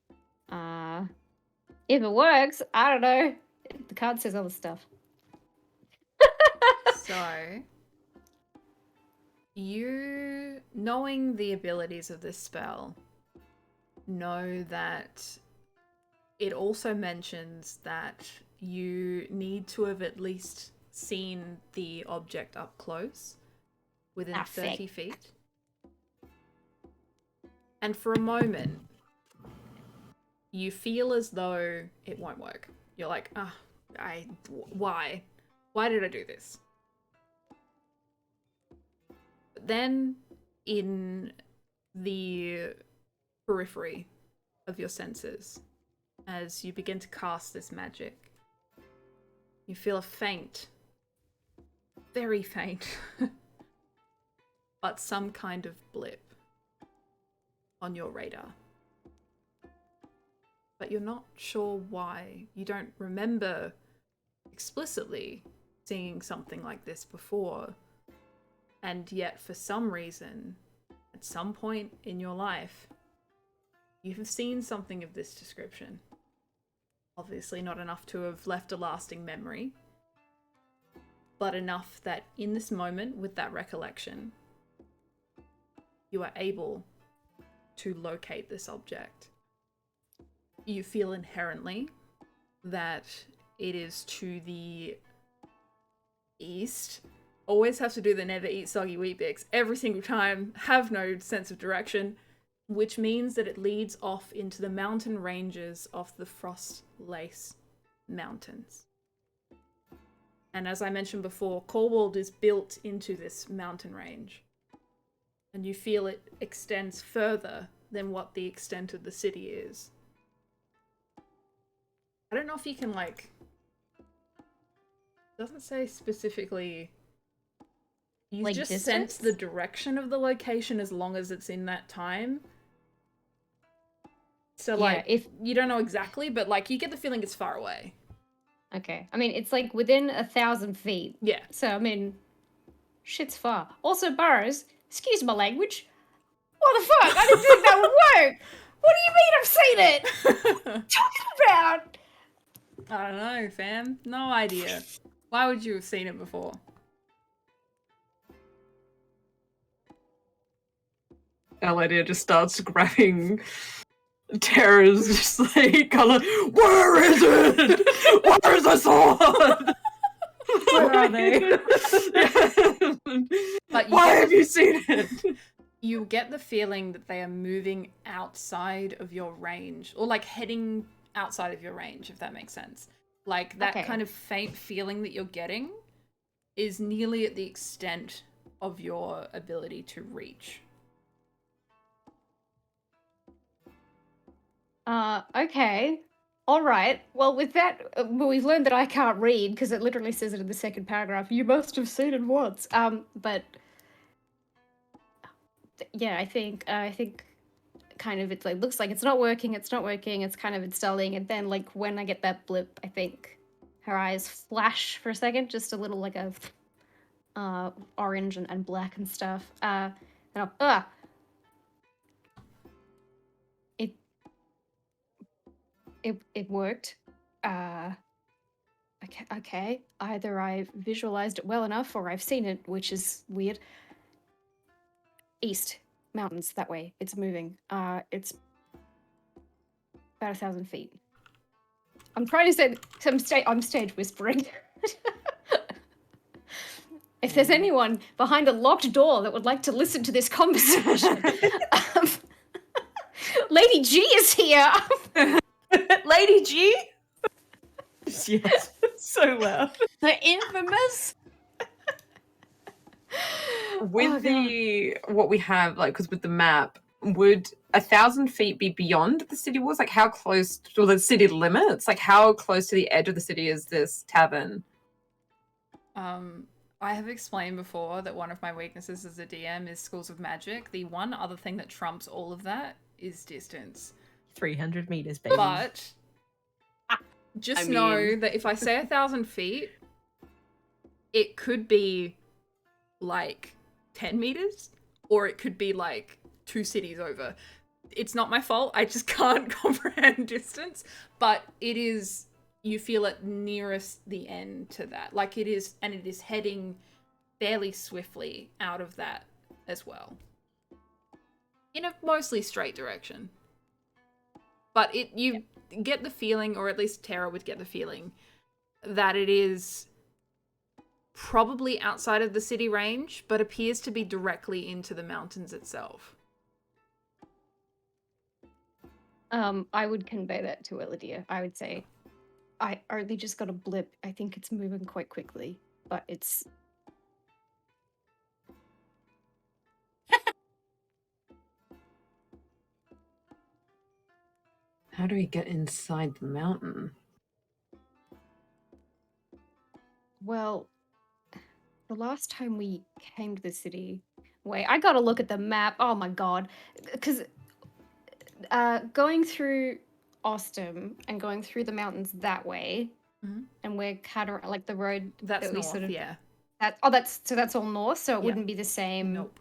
if it works, I don't know. The card says other stuff. So, you, knowing the abilities of this spell, know that it also mentions that you need to have at least seen the object up close within 30 feet. And for a moment, you feel as though it won't work. You're like, why? Why did I do this? But then, in the periphery of your senses, as you begin to cast this magic, you feel a faint, very faint, but some kind of blip on your radar. But you're not sure why. You don't remember explicitly seeing something like this before. And yet, for some reason, at some point in your life, you have seen something of this description. Obviously not enough to have left a lasting memory, but enough that in this moment, with that recollection, you are able to locate this object. You feel inherently that it is to the east. Always have to do the never eat soggy Weet-Bix every single time, have no sense of direction, which means that it leads off into the mountain ranges of the Frost Lace Mountains. And as I mentioned before, Corwald is built into this mountain range, and you feel it extends further than what the extent of the city is. I don't know if you can, like, it doesn't say specifically. You like just distance? sense the direction of the location as long as it's in that time. So, like, if you don't know exactly, but, like, you get the feeling it's far away. okay, I mean it's like within 1,000 feet. Yeah. So I mean, shit's far. Also, Burrows, excuse my language. What the fuck? I didn't think that would work. What do you mean I've seen it? What are you talking about? I don't know, fam. No idea. Why would you have seen it before? Eludere just starts grabbing Terra's just like, color, where is it? Where is the sword? Where are they? But why have you seen it? You get the feeling that they are moving outside of your range, or like heading outside of your range, if that makes sense. Like that Okay. kind of faint feeling that you're getting is nearly at the extent of your ability to reach. Okay. All right. Well, with that, we've learned that I can't read because it literally says it in the second paragraph. You must have seen it once. But yeah, I think kind of it's like looks like it's not working. It's not working. It's kind of installing, and then like when I get that blip, I think her eyes flash for a second, just a little like a orange and black and stuff. And I'll, it worked. Okay. Either I've visualized it well enough or I've seen it, which is weird. East mountains that way. It's moving. It's about 1,000 feet. I'm trying to say I'm stage whispering. If there's anyone behind a locked door that would like to listen to this conversation, Lady G is here. Lady G? Yes, so loud. The infamous. With what we have, like, because with the map, would 1,000 feet be beyond the city walls? Like, how close to the city limits? Like, how close to the edge of the city is this tavern? I have explained before that one of my weaknesses as a DM is schools of magic. The one other thing that trumps all of that is distance. 300 meters, baby. But just know that if I say 1,000 feet, it could be like 10 meters, or it could be like 2 cities over. It's not my fault. I just can't comprehend distance, but it is. You feel it nearest the end to that. Like it is, and it is heading fairly swiftly out of that as well. In a mostly straight direction. But you get the feeling, or at least Terra would get the feeling, that it is probably outside of the city range, but appears to be directly into the mountains itself. I would convey that to Eludere. I would say, I only just got a blip. I think it's moving quite quickly, but it's... How do we get inside the mountain? Well, the last time we came to the city... Wait, I gotta look at the map. Oh my god. Because going through Ostum and going through the mountains that way, and where CatRoulette, like the road That's that we north, sort of... yeah. That's all north, so it Yeah. wouldn't be the same... Nope.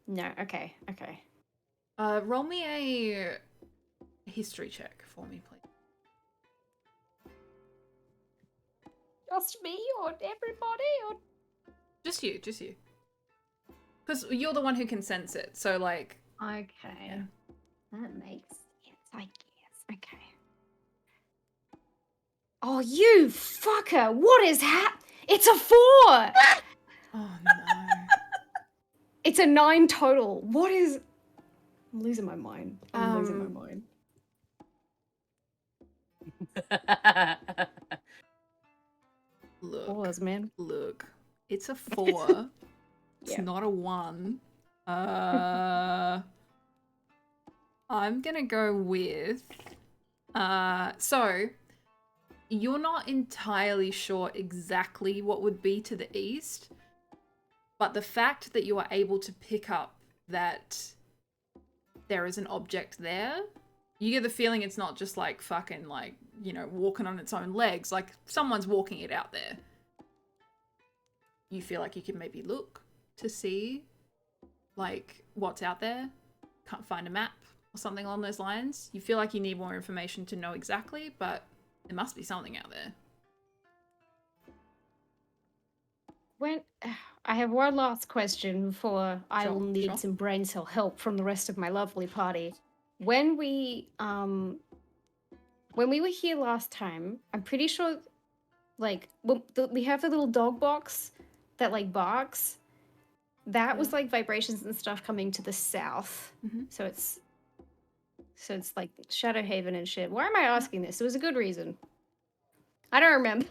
No, okay. Roll me a history check for me, please. Just me or everybody or... Just you. Because you're the one who can sense it, so like... Okay. Yeah. That makes sense, I guess. Okay. Oh, you fucker! What is It's a 4! Oh no. It's a 9 total. What is... I'm losing my mind. I'm losing my mind. Look. 4s, man. Look. It's a 4. It's Yeah. not a 1. I'm gonna go with... So, you're not entirely sure exactly what would be to the east, but the fact that you are able to pick up that there is an object there, you get the feeling it's not just like fucking like, you know, walking on its own legs, like someone's walking it out there. You feel like you can maybe look to see like what's out there, can't find a map or something along those lines. You feel like you need more information to know exactly, but there must be something out there. When... I have one last question before I will need Sure. some brain cell help from the rest of my lovely party. When we were here last time, I'm pretty sure, like, we have the little dog box that like barks. That was like vibrations and stuff coming to the south. So it's like Shadow Haven and shit. Why am I asking this? It was a good reason. I don't remember.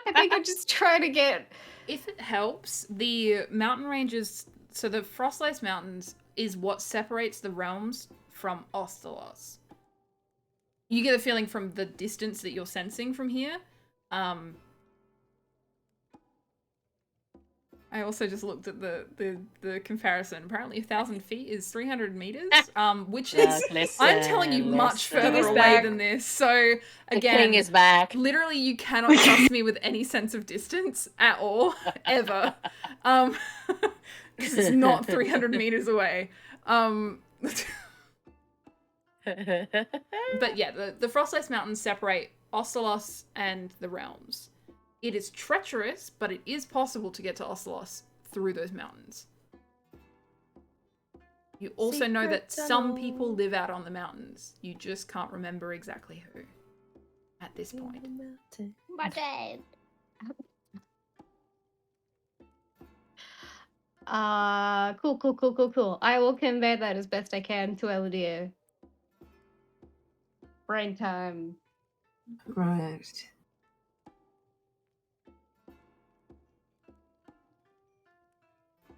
I think I'm just trying to get... If it helps, the mountain ranges, so the Frostlace Mountains is what separates the realms from Ostelos. You get a feeling from the distance that you're sensing from here. I also just looked at the comparison. Apparently 1,000 feet is 300 meters, which is, I'm telling you, much further away than this. So, again, the king is back. Literally, you cannot trust me with any sense of distance at all, ever. Because it's not 300 meters away. But yeah, the Frostlace Mountains separate Ostelos and the realms. It is treacherous, but it is possible to get to Ostelos through those mountains. You also know that some people live out on the mountains. You just can't remember exactly who at this point. My dad. Cool. I will convey that as best I can to Eludere. Brain time. Right.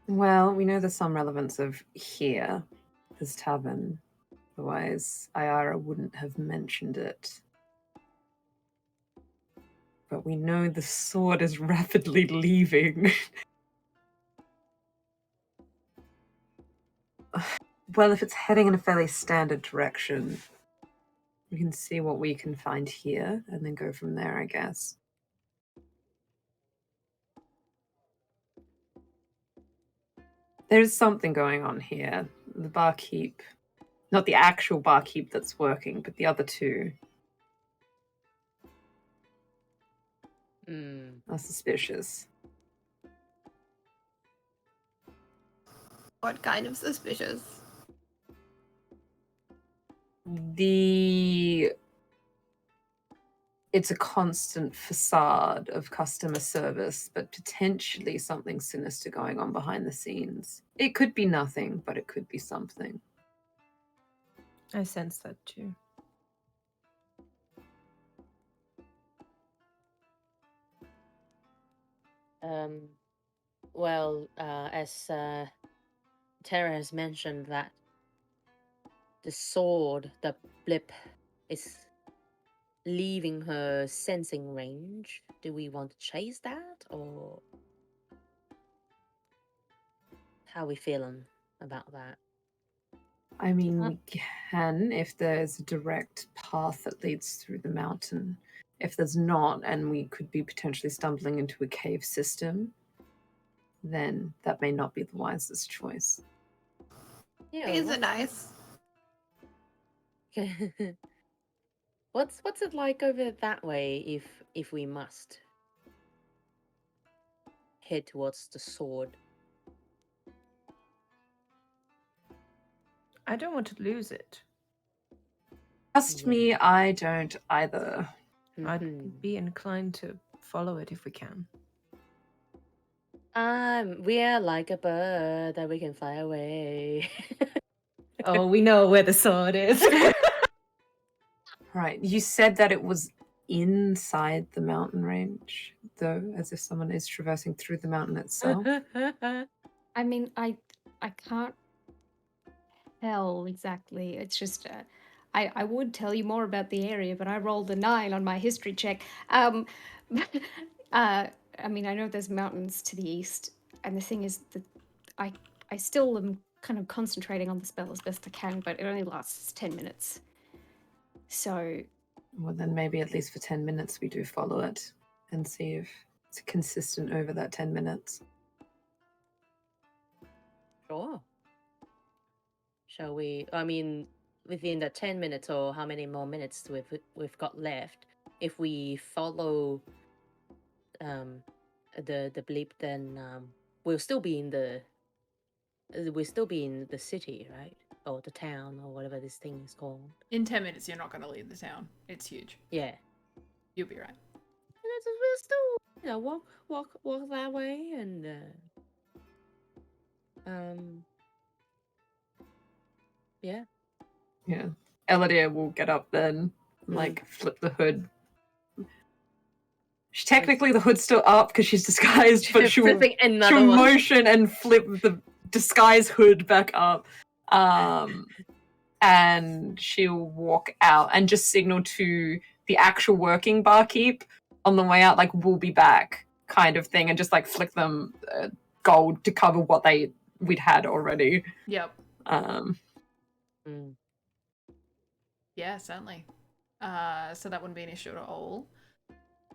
Well, we know there's some relevance of here, this tavern. Otherwise, Ayara wouldn't have mentioned it. But we know the sword is rapidly leaving. Well, if it's heading in a fairly standard direction, we can see what we can find here and then go from there, I guess. There's something going on here. The barkeep, not the actual barkeep that's working, but the other two are suspicious. What kind of suspicious? It's a constant facade of customer service, but potentially something sinister going on behind the scenes. It could be nothing, but it could be something. I sense that too. Well, as Terra has mentioned that the sword, the blip, is leaving her sensing range. Do we want to chase that, or how are we feeling about that? I mean, we can if there's a direct path that leads through the mountain. If there's not, and we could be potentially stumbling into a cave system, then that may not be the wisest choice. Yeah. Is it nice? What's it like over that way if we must head towards the sword? I don't want to lose it. Trust me, I don't either. I'd be inclined to follow it if we can. We are like a bird that we can fly away. Oh, we know where the sword is. Right, you said that it was inside the mountain range, though, as if someone is traversing through the mountain itself. I mean, I can't tell exactly. It's just, I would tell you more about the area, but I rolled a 9 on my history check. I mean, I know there's mountains to the east, and the thing is that I still am kind of concentrating on the spell as best I can, but it only lasts 10 minutes. So... Well, then maybe at least for 10 minutes we do follow it and see if it's consistent over that 10 minutes. Sure. Shall we? I mean, within the 10 minutes or how many more minutes we've got left, if we follow the bleep, then we'll still be in the city, right? Or the town, or whatever this thing is called. In 10 minutes, you're not going to leave the town. It's huge. Yeah. You'll be right. And we'll still, walk that way, and yeah. Yeah. Eludere will get up then, and, flip the hood. Technically, the hood's still up because she's disguised, but she'll motion and flip the disguise hood back up. And she'll walk out and just signal to the actual working barkeep on the way out, like, we'll be back, kind of thing, and just, like, flick them gold to cover what we'd had already. Yep. Yeah, certainly. So that wouldn't be an issue at all.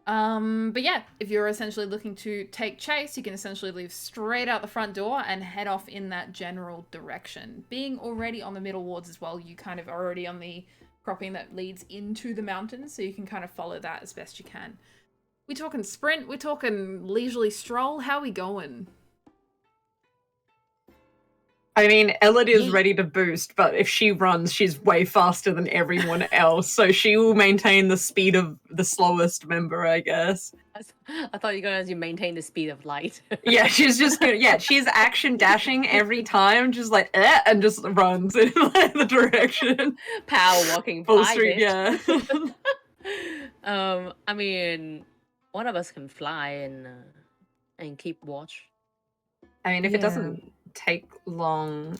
But yeah, if you're essentially looking to take chase, you can essentially leave straight out the front door and head off in that general direction. Being already on the middle wards as well, you kind of are already on the cropping that leads into the mountains, so you can kind of follow that as best you can. We talking sprint? We're talking leisurely stroll? How we going? I mean, Eludere is Yeet. ready to boost, but if she runs, she's way faster than everyone else, so she will maintain the speed of the slowest member, I guess. I thought you were going to maintain the speed of light. Yeah, she's just gonna, yeah, she's action dashing every time, just like, and just runs in like, the direction. Power walking Full by street, it. yeah. I mean, one of us can fly and keep watch. I mean, if it Yeah. doesn't take long,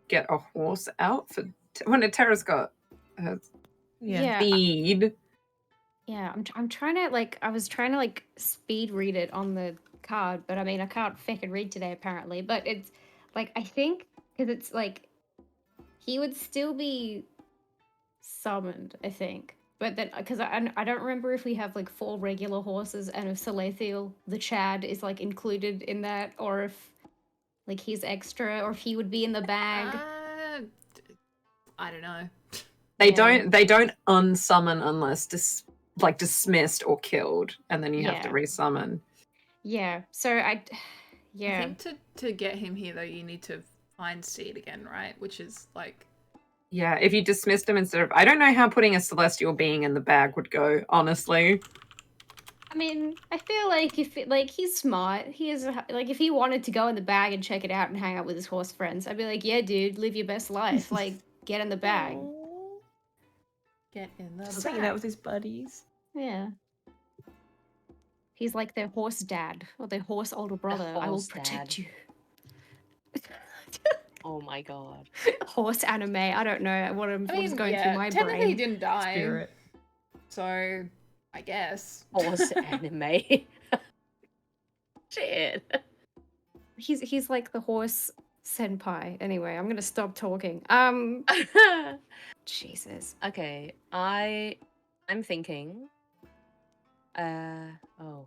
get a horse out for when Terra's got her Yeah. speed. Yeah, I'm trying to like I was trying to like speed read it on the card, but I mean I can't fucking read today apparently. But it's like I think because it's like he would still be summoned, I think. But then because I don't remember if we have like 4 regular horses and if Salathiel the Chad is like included in that, or if like he's extra, or if he would be in the bag. I don't know. They Yeah. don't unsummon unless dismissed or killed, and then you have to Yeah. resummon. Yeah. So I yeah. think to get him here though, you need to find seed again, right? Which is like, Yeah, if you dismissed him instead of, I don't know how putting a celestial being in the bag would go, honestly. I mean, I feel like he's smart. He is like if he wanted to go in the bag and check it out and hang out with his horse friends, I'd be like, yeah, dude, live your best life. Like, get in the bag. get in the Just hanging bag. out with his buddies. Yeah. He's like their horse dad or their horse older brother. I will horse protect dad. you. Oh my god. Horse anime. I don't know what was going yeah, through my technically he brain. didn't die, Spirit. so I guess. Horse anime. Shit. He's like the horse senpai. Anyway, I'm gonna stop talking. Jesus. Okay, I'm thinking. Oh.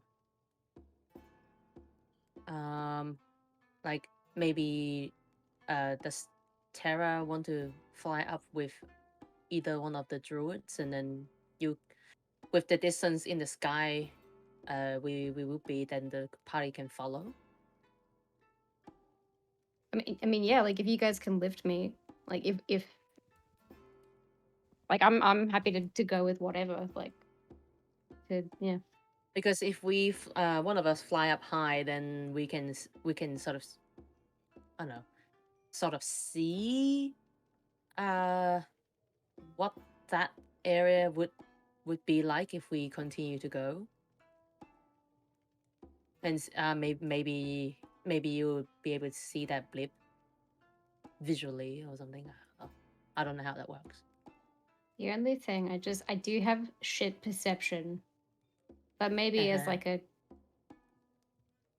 Like maybe does Terra want to fly up with either one of the druids, and then you, with the distance in the sky, we will be, then the party can follow. I mean, yeah. Like if you guys can lift me, like if like I'm happy to go with whatever. Like, yeah. Because if we one of us fly up high, then we can sort of, I don't know, sort of see what that area would be like if we continue to go. And maybe you would be able to see that blip visually or something. I don't know how that works. The only thing I do have shit perception, but maybe as like a.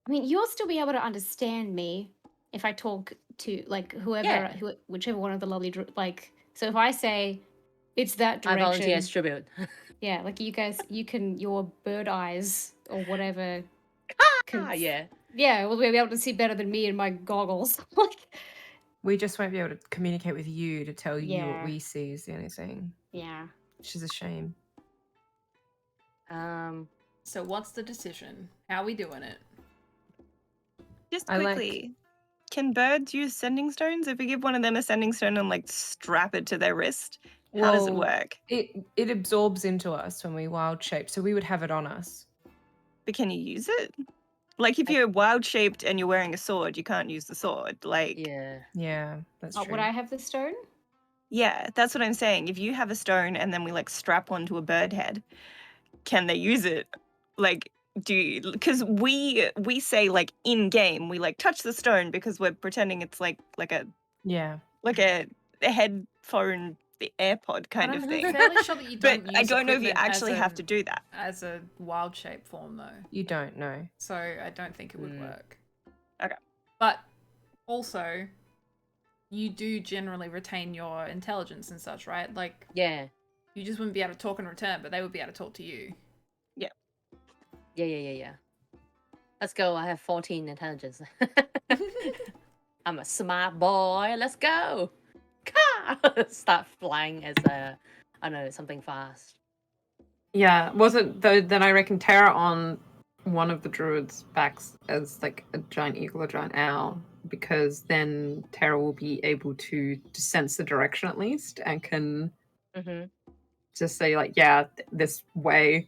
I mean, you'll still be able to understand me if I talk to like whoever, whichever one of the lovely like. So if I say, it's that direction. I volunteer as tribute. Yeah, like you guys, you can your bird eyes or whatever. Yeah, we'll be able to see better than me in my goggles. Like, We just won't be able to communicate with you to tell you Yeah. what we see is the only thing, yeah. which is a shame. So what's the decision? How are we doing it? Just I like- quickly, can birds use sending stones? If we give one of them a sending stone and like strap it to their wrist, how does it Well, work? It absorbs into us when we wild shape, so we would have it on us. But can you use it? Like if you're wild shaped and you're wearing a sword, you can't use the sword. Like Yeah, that's true. Would I have the stone? yeah, that's what I'm saying. If you have a stone and then we like strap one to a bird head, can they use it? Like, because we say like in game we like touch the stone because we're pretending it's like a headphone, the AirPod kind of thing. I'm fairly sure that you But don't I use don't know if you equipment actually as have a- to do that. as a wild shape form though. You don't know. So I don't think it would work. Okay. But also, you do generally retain your intelligence and such, right? Like, Yeah. you just wouldn't be able to talk in return, but they would be able to talk to you. Yeah. Let's go. I have 14 intelligence. I'm a smart boy. Let's go. Start flying as I don't know, something fast. Yeah, wasn't though? Then I reckon Terra on one of the druids' backs as like a giant eagle or giant owl, because then Terra will be able to sense the direction at least and can Mm-hmm. just say like, yeah, this way.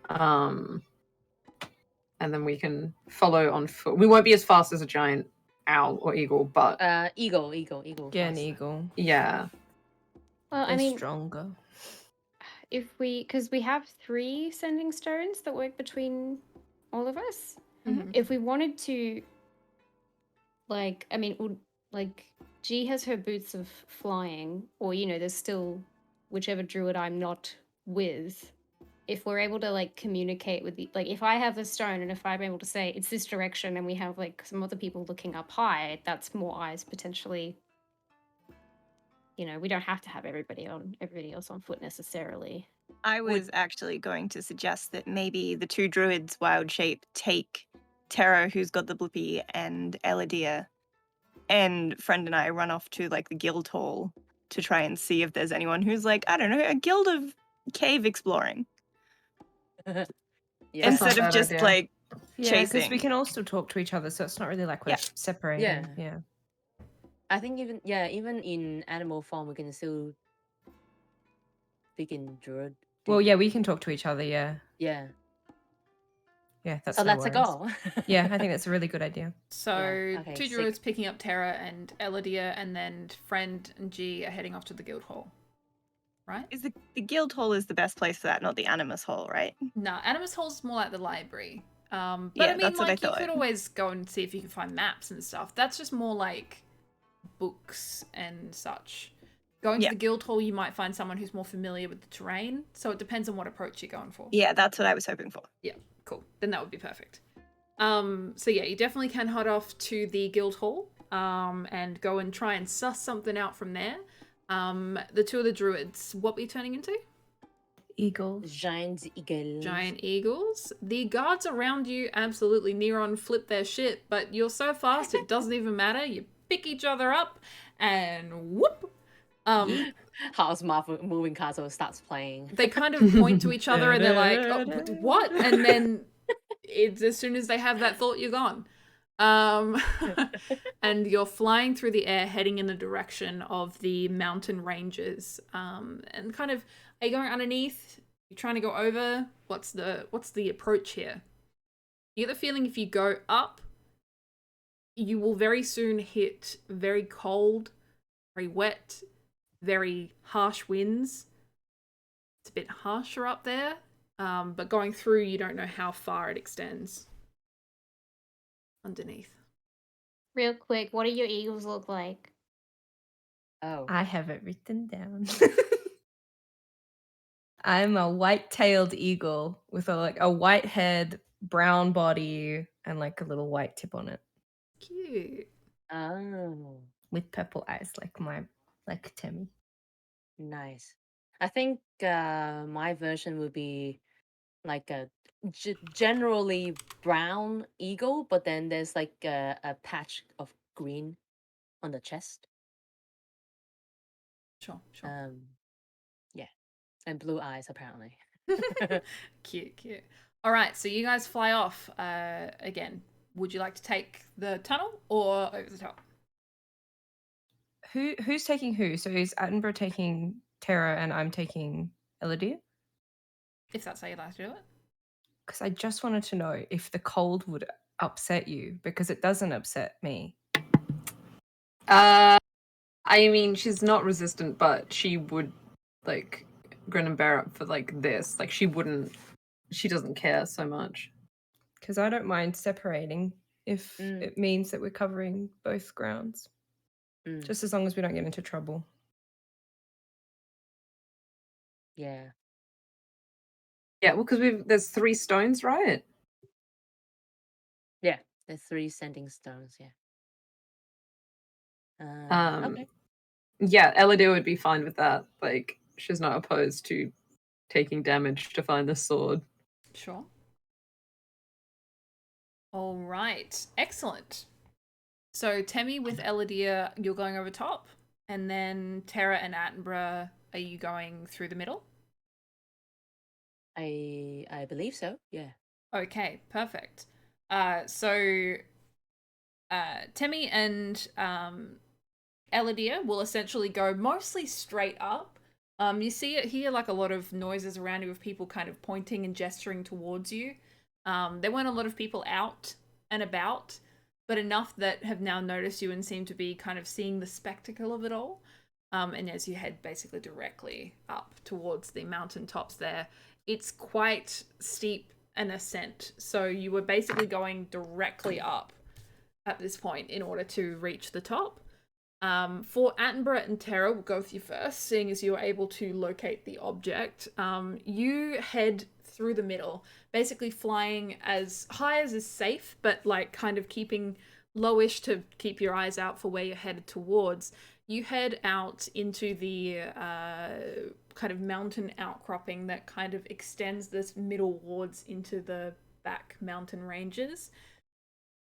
And then we can follow on foot. We won't be as fast as a giant owl or eagle, but Eagle. Yeah, an faster. eagle. yeah. Well, They're I mean, stronger. because we have 3 sending stones that work between all of us. Mhm. If we wanted to, like, I mean, like, G has her boots of flying, or there's still whichever druid I'm not with. If we're able to like communicate with like if I have a stone and if I'm able to say it's this direction and we have like some other people looking up high, that's more eyes potentially. We don't have to have everybody else on foot necessarily. I was actually going to suggest that maybe the 2 druids wild shape take Terra, who's got the blippy, and Eludere, and Friend and I run off to like the guild hall to try and see if there's anyone who's like, I don't know, a guild of cave exploring. Yeah. Instead of bad just idea. like Yeah, because we chasing. can all still talk to each other, so it's not really like we're Yeah. separating. Yeah. I think even in animal form we can still speak in druid. Well, yeah, we can talk to each other. Yeah. Yeah. Yeah, that's So no let's worries. go. Yeah, I think that's a really good idea. So Yeah, okay, 2 sick. druids picking up Terra and Eludere, and then Friend and G are heading off to the guild hall. Right? Is the guild hall is the best place for that, not the Animus hall, right? No, Animus Hall's more like the library. But Yeah, I mean, that's what I like, you thought. could always go and see if you can find maps and stuff. That's just more like books and such. Going to Yeah. the guild hall, you might find someone who's more familiar with the terrain. So it depends on what approach you're going for. Yeah, that's what I was hoping for. Yeah, cool. Then that would be perfect. So yeah, you definitely can head off to the guild hall and go and try and suss something out from there. The 2 of the druids, what were you turning into? Eagles. Giant eagle. Giant eagles. The guards around you absolutely near on flip their shit, but you're so fast it doesn't even matter. You pick each other up and whoop. House moving castle starts playing. They kind of point to each other and they're like, oh, what? And then it's as soon as they have that thought, you're gone. And you're flying through the air heading in the direction of the mountain ranges. And kind of, are you going underneath? You're trying to go over? What's the approach here? You get the feeling if you go up, you will very soon hit very cold, very wet, very harsh winds. It's a bit harsher up there, but going through, you don't know how far it extends underneath. Real quick, what do your eagles look like? Oh. I have it written down. I'm a white-tailed eagle with a white head, brown body, and like a little white tip on it, Cute. Oh. with purple eyes, like Temi. Nice. I think my version would be like a generally brown eagle, but then there's like a patch of green on the chest. Sure. Yeah, and blue eyes apparently. Cute. All right, so you guys fly off. Again, would you like to take the tunnel or over the top? Who's taking who? So is Attenborough taking Terra and I'm taking Eludere? If that's how you'd like to do it. Because I just wanted to know if the cold would upset you, because it doesn't upset me. I mean, she's not resistant, but she would like grin and bear up for like this. Like she doesn't care so much. Because I don't mind separating if it means that we're covering both grounds. Just as long as we don't get into trouble. Yeah. Yeah, well, because there's 3 stones, right? Yeah, there's 3 sending stones. Yeah. Okay. Yeah, Eludere would be fine with that. Like, she's not opposed to taking damage to find the sword. Sure. All right, excellent. So Temi with Eludere, you're going over top, and then Terra and Attenborough, are you going through the middle? I believe so. Yeah. Okay, perfect. So Temi and Eludere will essentially go mostly straight up. You see it here, like a lot of noises around you of people kind of pointing and gesturing towards you. There weren't a lot of people out and about, but enough that have now noticed you and seem to be kind of seeing the spectacle of it all. And as you head basically directly up towards the mountain tops there, it's quite steep an ascent. So you were basically going directly up at this point in order to reach the top. For Attenborough and Terra, we'll go with you first, seeing as you were able to locate the object. You head through the middle, basically flying as high as is safe, but like kind of keeping lowish to keep your eyes out for where you're headed towards. You head out into the kind of mountain outcropping that kind of extends this middle wards into the back mountain ranges.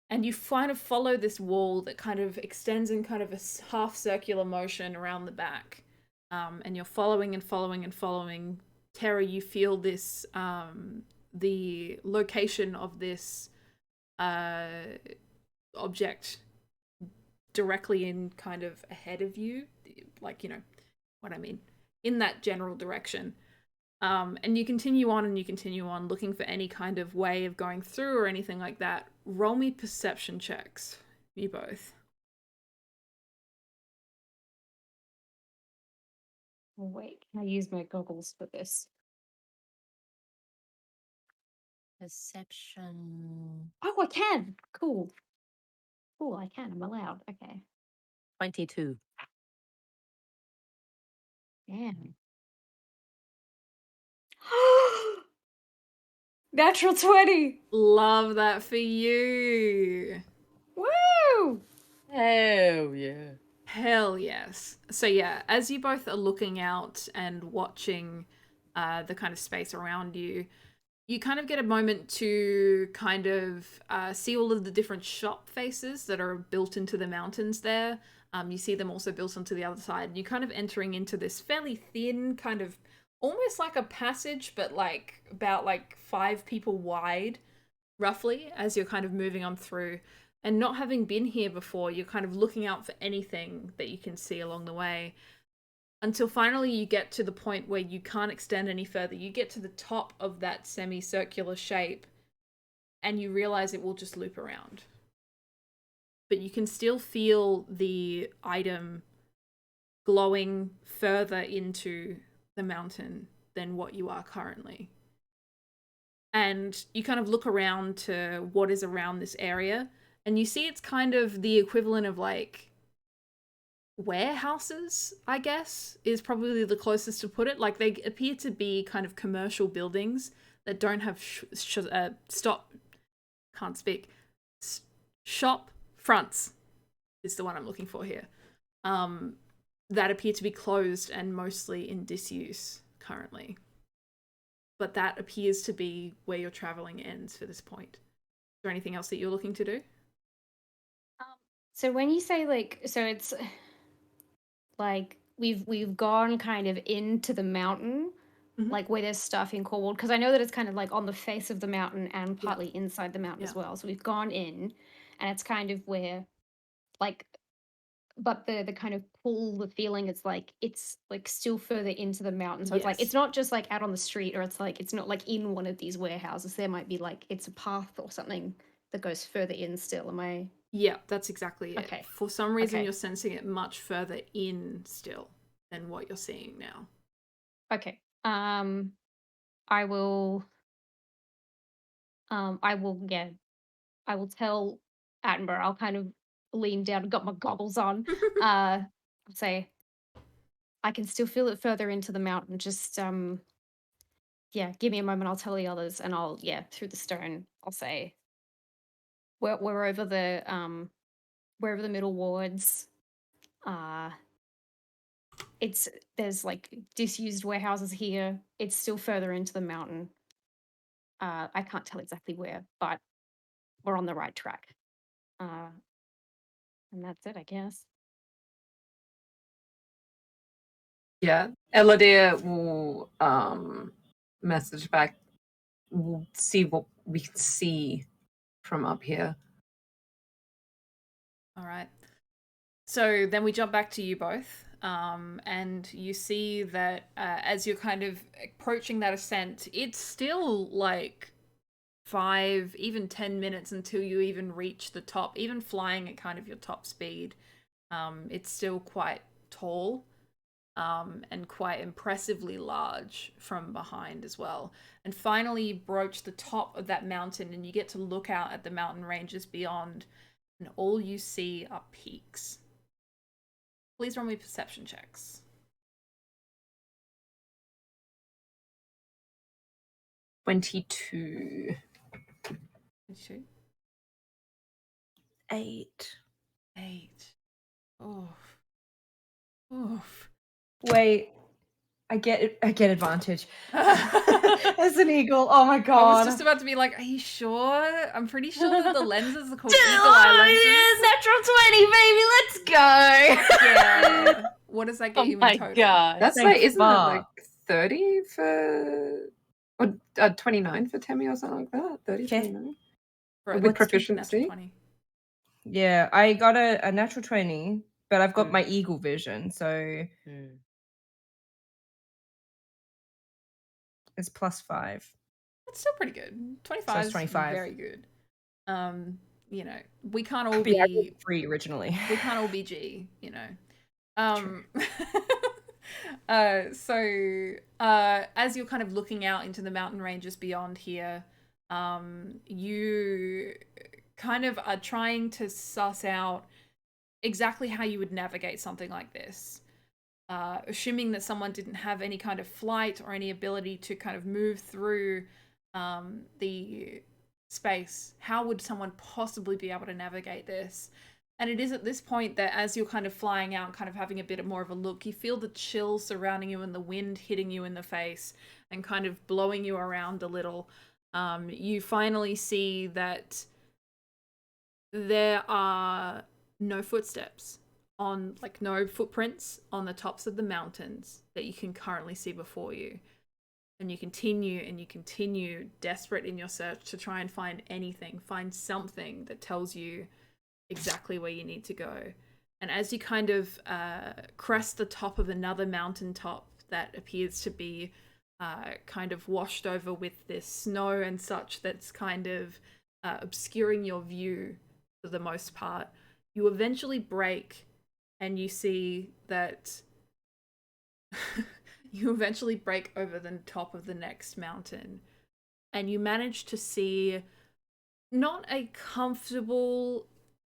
And you kind of follow this wall that kind of extends in kind of a half circular motion around the back. And you're following and following and following. Terra, you feel this, the location of this object directly in kind of ahead of you. Like, you know what I mean. In that general direction. And you continue on and you continue on looking for any kind of way of going through or anything like that. Roll me perception checks, you both. Oh, wait, can I use my goggles for this? Perception. Oh, I can. Cool. Cool, I can. I'm allowed. Okay. 22. Damn. Natural 20. Love that for you. Woo! Oh yeah. Hell yes. So yeah, as you both are looking out and watching the kind of space around you, you kind of get a moment to kind of see all of the different shop faces that are built into the mountains there. You see them also built onto the other side. You're kind of entering into this fairly thin kind of almost like a passage, but like about like 5 people wide, roughly, as you're kind of moving on through. And not having been here before, you're kind of looking out for anything that you can see along the way. Until finally you get to the point where you can't extend any further. You get to the top of that semicircular shape and you realize it will just loop around. But you can still feel the item glowing further into the mountain than what you are currently. And you kind of look around to what is around this area, and you see it's kind of the equivalent of like warehouses, I guess, is probably the closest to put it. Like they appear to be kind of commercial buildings that don't have shop fronts is the one I'm looking for here. That appear to be closed and mostly in disuse currently. But that appears to be where your traveling ends for this point. Is there anything else that you're looking to do? So when you say like, so it's like we've gone kind of into the mountain, Mhm. like where there's stuff in Cornwall, because I know that it's kind of like on the face of the mountain and Yeah. partly inside the mountain as Yeah. well. So we've gone in, and it's kind of where, like, but the kind of pull, the feeling, it's like still further into the mountain. So it's like Yes. it's not just like out on the street, or it's like it's not like in one of these warehouses. There might be like it's a path or something that goes further in still. Am I? Yeah, that's exactly it. Okay. For some reason, Okay. you're sensing it much further in still than what you're seeing now. Okay. I will. I will. Yeah. I will tell Attenborough. I'll kind of lean down, got my goggles on. I'll say, I can still feel it further into the mountain. Just yeah, give me a moment. I'll tell the others, and I'll through the stone. I'll say, we're over the middle wards. It's there's like disused warehouses here. It's still further into the mountain. I can't tell exactly where, but we're on the right track. And that's it, I guess. Yeah, Eludere will message back. We'll see what we can see from up here. All right. So then we jump back to you both, and you see that as you're kind of approaching that ascent, it's still like 5, even 10 minutes until you even reach the top. Even flying at kind of your top speed, it's still quite tall. And quite impressively large from behind as well. And finally, you broach the top of that mountain and you get to look out at the mountain ranges beyond, and all you see are peaks. Please roll me perception checks. 22. 22. 8. 8. Oof. Oof. Wait, I get advantage as an eagle. Oh my god! I was just about to be like, are you sure? I'm pretty sure that the lenses are called eagle eye lenses. Natural 20, baby. Let's go. Yeah. What does that get you in total? That's Thank like, isn't it fuck. like 30 for, or 29 for Temi or something like that? 30, Okay. 29? For With what's proficiency? natural 20? Yeah, I got a natural 20, but I've got my eagle vision, so it's +5. That's still pretty good. 25 it's is 25. very good. You know, we can't all But yeah, I be rolled 3 originally. we can't all be G, you know. True. So as you're kind of looking out into the mountain ranges beyond here, you kind of are trying to suss out exactly how you would navigate something like this. Assuming that someone didn't have any kind of flight or any ability to kind of move through the space, how would someone possibly be able to navigate this? And it is at this point that as you're kind of flying out, kind of having a bit more of a look, you feel the chill surrounding you and the wind hitting you in the face and kind of blowing you around a little. You finally see that there are no footsteps on, like, no footprints on the tops of the mountains that you can currently see before you. And you continue desperate in your search to try and find anything, find something that tells you exactly where you need to go. And as you kind of crest the top of another mountaintop that appears to be kind of washed over with this snow and such that's kind of obscuring your view for the most part, you eventually break and you see that you eventually break over the top of the next mountain and you manage to see not a comfortable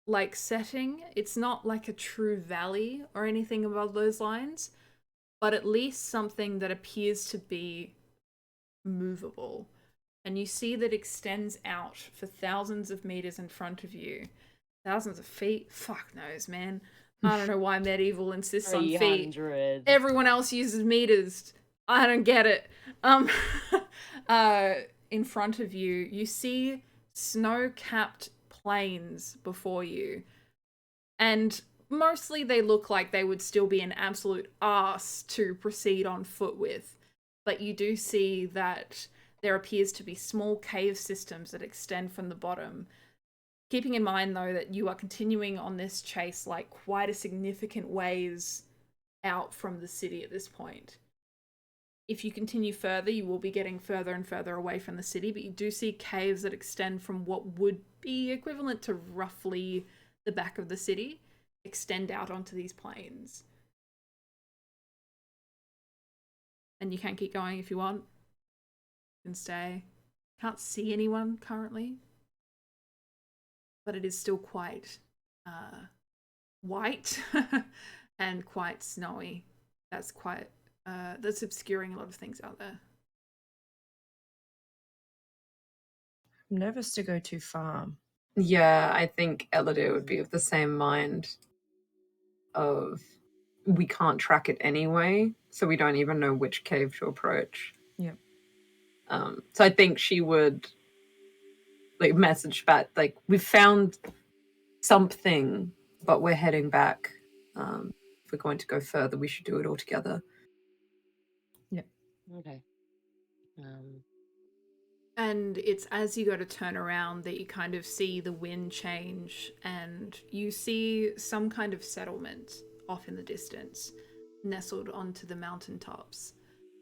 like setting. It's not like a true valley or anything above those lines, but at least something that appears to be movable. And you see that extends out for thousands of meters in front of you. Thousands of feet? Fuck knows, man. I don't know why medieval insists on feet. 300. Everyone else uses meters. I don't get it. In front of you, you see snow-capped plains before you. And mostly they look like they would still be an absolute arse to proceed on foot with. But you do see that there appears to be small cave systems that extend from the bottom. Keeping in mind, though, that you are continuing on this chase like quite a significant ways out from the city at this point. If you continue further, you will be getting further and further away from the city, but you do see caves that extend from what would be equivalent to roughly the back of the city, extend out onto these plains. And you can keep going if you want. You can stay. Can't see anyone currently. But it is still quite white and quite snowy. That's quite that's obscuring a lot of things out there. I'm nervous to go too far. Yeah, I think Eludere would be of the same mind of we can't track it anyway, so we don't even know which cave to approach. Yep. So I think she would like message back, like we've found something, but we're heading back. If we're going to go further, we should do it all together. Okay. And it's as you go to turn around that you kind of see the wind change, and you see some kind of settlement off in the distance, nestled onto the mountaintops,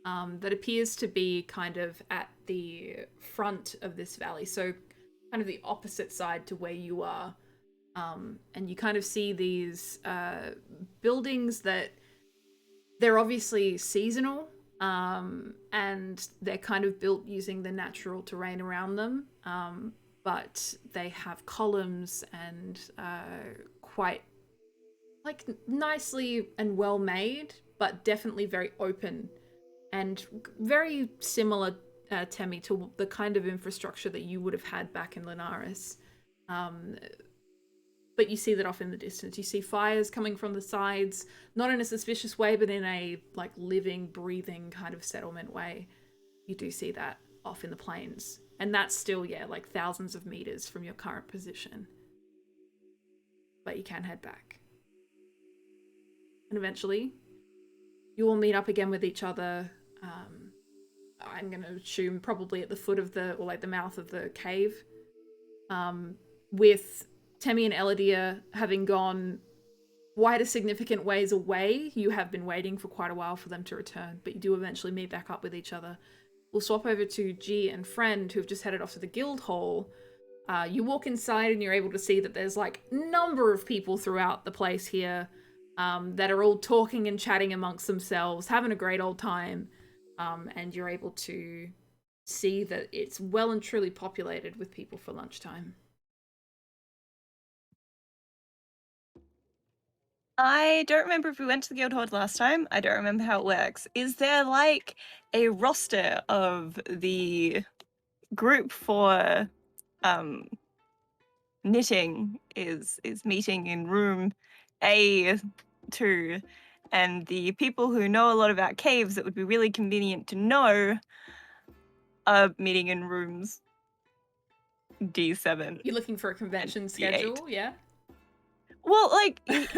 that appears to be kind of at the front of this valley, so kind of the opposite side to where you are. And you kind of see these buildings that they're obviously seasonal, and they're kind of built using the natural terrain around them, but they have columns and quite like nicely and well made, but definitely very open and very similar, Temi, to the kind of infrastructure that you would have had back in Linares. But you see that off in the distance. You see fires coming from the sides, not in a suspicious way, but in a like living, breathing kind of settlement way. You do see that off in the plains. And that's still, yeah, like thousands of meters from your current position. But you can head back. And eventually, you will meet up again with each other. I'm going to assume probably at the foot of the, or like the mouth of the cave. With Temi and Eludere having gone quite a significant ways away. You have been waiting for quite a while for them to return, but you do eventually meet back up with each other. We'll swap over to G and Friend, who have just headed off to the guild hall. You walk inside and you're able to see that there's like a number of people throughout the place here, that are all talking and chatting amongst themselves, having a great old time. And you're able to see that it's well and truly populated with people for lunchtime. I don't remember if we went to the guild hall last time. I don't remember how it works. Is there like a roster of the group for knitting is meeting in room A2, and the people who know a lot about caves that would be really convenient to know are meeting in rooms D7. You're looking for a convention schedule, yeah? Well, like, if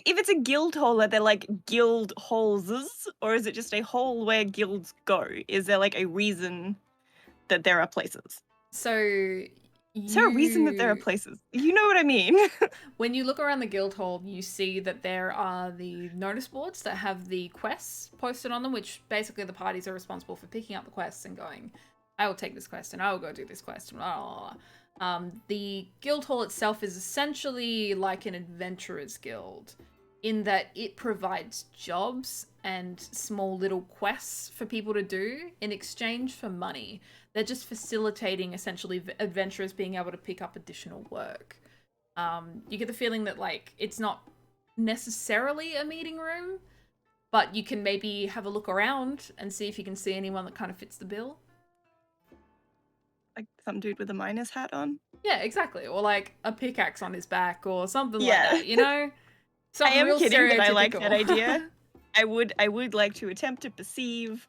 it's a guild hall, are there like guild halls, or is it just a hall where guilds go? Is there like a reason that there are places? So Is there a reason that there are places? You know what I mean? When you look around the guild hall, you see that there are the notice boards that have the quests posted on them, which basically the parties are responsible for picking up the quests and going, I will take this quest and I will go do this quest. And blah, blah, blah. The guild hall itself is essentially like an adventurer's guild in that it provides jobs and small little quests for people to do in exchange for money. They're just facilitating essentially adventurers being able to pick up additional work. You get the feeling that like it's not necessarily a meeting room, but you can maybe have a look around and see if you can see anyone that kind of fits the bill. Like some dude with a miner's hat on? Yeah, exactly. Or like a pickaxe on his back or something like that, you know? I am real kidding, but I like that stereotypical. idea. I would like to attempt to perceive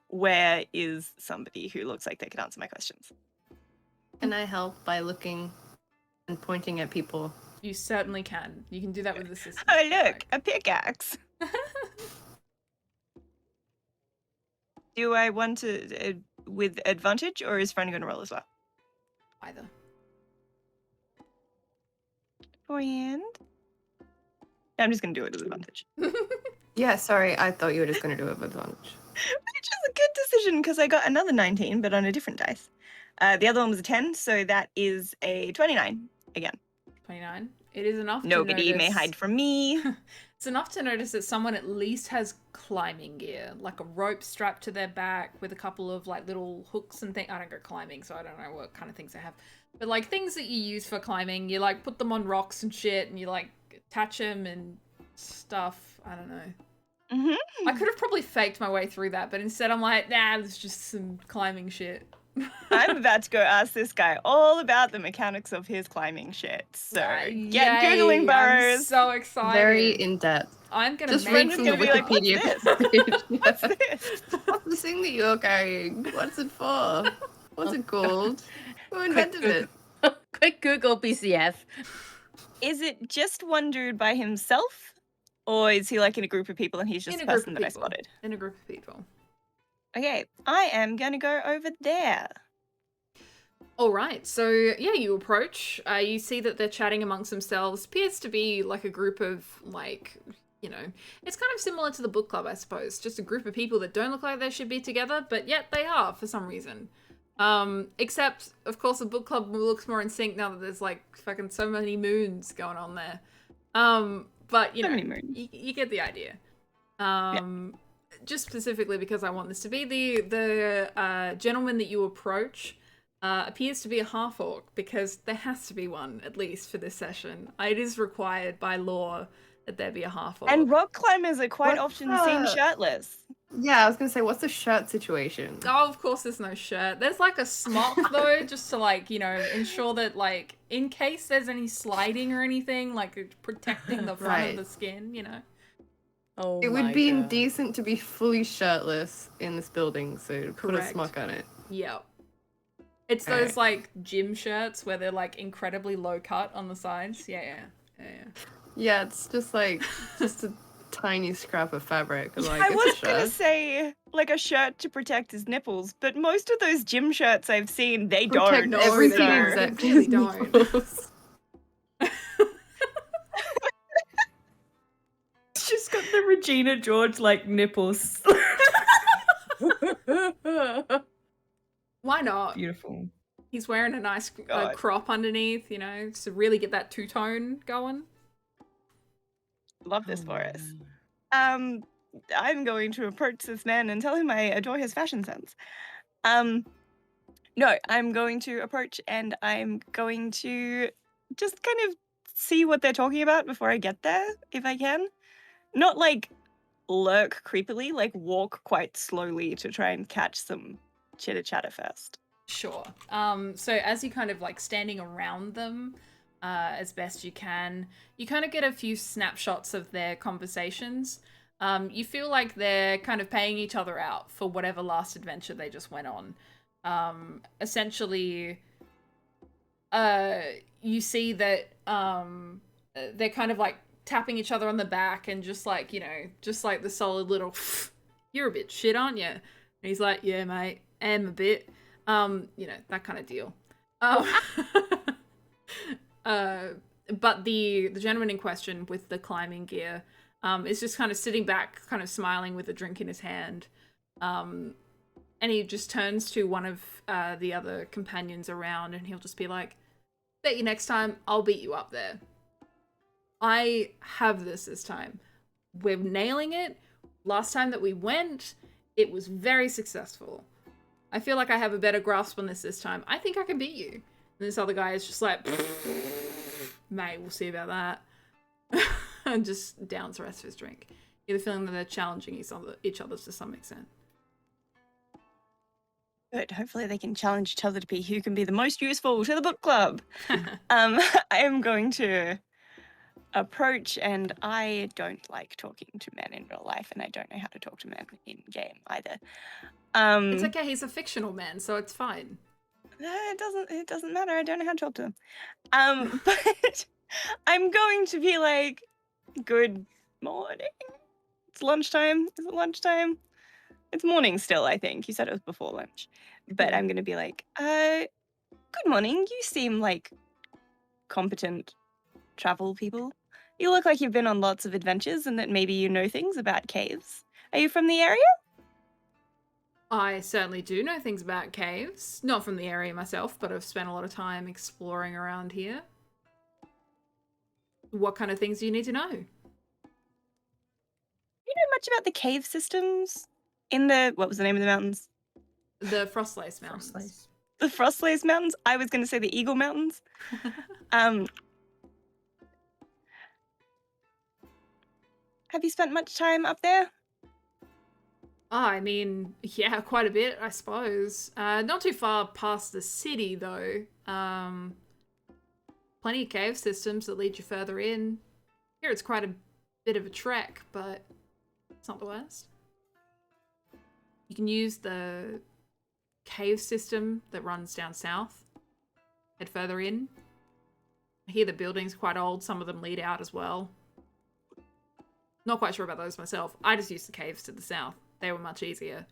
where is somebody who looks like they could answer my questions. Can I help by looking and pointing at people? You certainly can. You can do that with the system. Oh, look, a pickaxe. Do I want to with advantage, or is Friend going to roll as well? Either. Friend? I'm just going to do it with advantage. Yeah, sorry, I thought you were just going to do it with advantage. Which is a good decision, because I got another 19, but on a different dice. The other one was a 10, so that is a 29 again. 29. It is enough Nobody to notice... may hide from me. It's enough to notice that someone at least has climbing gear, like a rope strapped to their back with a couple of like little hooks and things. I don't go climbing, so I don't know what kind of things they have. But like things that you use for climbing, you like put them on rocks and shit, and you like attach them and stuff. I don't know. Mm-hmm. I could have probably faked my way through that, but instead I'm like, nah, there's just some climbing shit. I'm about to go ask this guy all about the mechanics of his climbing shit. So get Googling, Burrows. I'm so excited. Very in-depth. I'm gonna Just make read from the gonna be like, Wikipedia "What's page. What's this? What's the thing that you're carrying? What's it for? What's it called? Who invented it? Quick Google BCF. Is it just one dude by himself? Or is he like in a group of people and he's just In the a group person of that I people. spotted? In a group of people. Okay, I am gonna go over there. All right, so yeah, you approach. You see that they're chatting amongst themselves. Appears to be like a group of like, you know, it's kind of similar to the book club, I suppose. Just a group of people that don't look like they should be together, but yet they are for some reason. Except, of course, the book club looks more in sync now that there's like fucking so many moons going on there. But you So know, many moons. you get the idea. Just specifically because I want this to be the gentleman that you approach appears to be a half-orc, because there has to be one, at least for this session. It is required by law that there be a half-orc. And rock climbers are quite What's often seen that? shirtless. Yeah, I was gonna say, what's the shirt situation? Oh, of course there's no shirt. There's like a smock though, just to like, you know, ensure that like, in case there's any sliding or anything, like protecting the front Right. of the skin, you know. Oh, It would my be God. indecent to be fully shirtless in this building, so put a Correct. smock on it. Yep. It's those like gym shirts where they're like incredibly low cut on the sides. Yeah. Yeah, it's just like just a tiny scrap of fabric. Like, I it's was a gonna shirt. say like a shirt to protect his nipples, but most of those gym shirts I've seen, they Protect don't. everything they don't. except They really his don't. nipples. She's got the Regina George like nipples. Why not? Beautiful. He's wearing a nice God. crop underneath, you know, to really get that two-tone going. Love this Oh, for us. no. I'm going to approach this man and tell him I adore his fashion sense. No, I'm going to approach and I'm going to just kind of see what they're talking about before I get there, if I can. Not like lurk creepily, like walk quite slowly to try and catch some chitter chatter first. Sure. So as you kind of like standing around them, as best you can, you kind of get a few snapshots of their conversations. You feel like they're kind of paying each other out for whatever last adventure they just went on. Essentially, you see that they're kind of like tapping each other on the back and just like, you know, just like the solid little, you're a bit shit, aren't you? And he's like, yeah, mate, am a bit. You know, that kind of deal. But the gentleman in question with the climbing gear is just kind of sitting back, kind of smiling with a drink in his hand. And he just turns to one of the other companions around and he'll just be like, bet you next time I'll beat you up there. I have this time. We're nailing it. Last time that we went, it was very successful. I feel like I have a better grasp on this time. I think I can beat you. And this other guy is just like, mate, we'll see about that. And just downs the rest of his drink. You get the feeling that they're challenging each other to some extent. Good. Hopefully they can challenge each other to be who can be the most useful to the book club. I am going to approach, and I don't like talking to men in real life, and I don't know how to talk to men in game either. It's okay, he's a fictional man, so it's fine. It doesn't matter. I don't know how to talk to them. But I'm going to be like, good morning. It's lunchtime. Is it lunchtime? It's morning still, I think. You said it was before lunch. But I'm going to be like, good morning. You seem like competent travel people. You look like you've been on lots of adventures and that maybe you know things about caves. Are you from the area? I certainly do know things about caves. Not from the area myself, but I've spent a lot of time exploring around here. What kind of things do you need to know? Do you know much about the cave systems in the, what was the name of the mountains? The Frostlace Mountains. Frostlace. The Frostlace Mountains? I was going to say the Eagle Mountains. Have you spent much time up there? I mean, yeah, quite a bit, I suppose. Not too far past the city, though. Plenty of cave systems that lead you further in. Here it's quite a bit of a trek, but it's not the worst. You can use the cave system that runs down south. head further in. I hear the building's quite old. Some of them lead out as well. Not quite sure about those myself. I just used the caves to the south. They were much easier.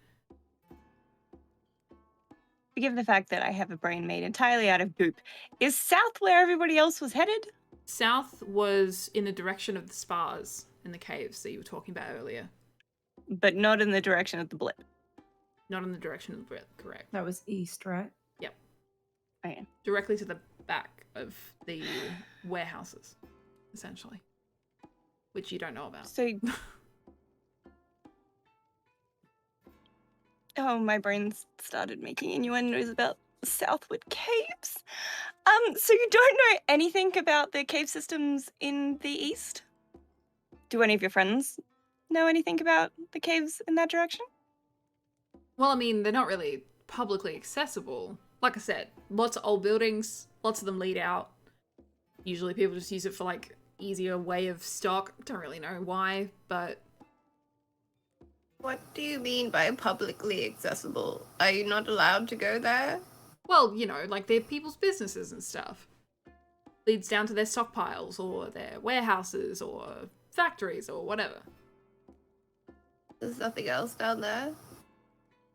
Given the fact that I have a brain made entirely out of goop, is south where everybody else was headed? South was in the direction of the spars in the caves that you were talking about earlier. But not in the direction of the blip. Not in the direction of the blip, correct. That was east, right? Yep. Okay. Directly to the back of the warehouses, essentially. Which you don't know about. So... Oh, my brain's started making innuendos about Southwood Caves. So you don't know anything about the cave systems in the east? Do any of your friends know anything about the caves in that direction? Well, I mean, they're not really publicly accessible. Like I said, lots of old buildings, lots of them lead out. Usually people just use it for, like, easier way of stock. Don't really know why, but... What do you mean by publicly accessible? Are you not allowed to go there? Well, you know, like they're people's businesses and stuff. Leads down to their stockpiles or their warehouses or factories or whatever. There's nothing else down there?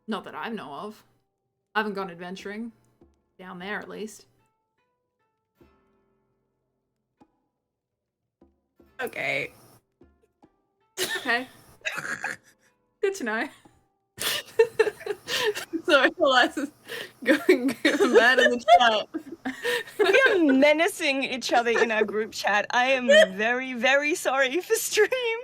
Not that I know of. I haven't gone adventuring. Down there, at least. Okay. Okay. Good to know. Sorry, Eliza's going mad in the chat. We are menacing each other in our group chat. I am very, very sorry for stream.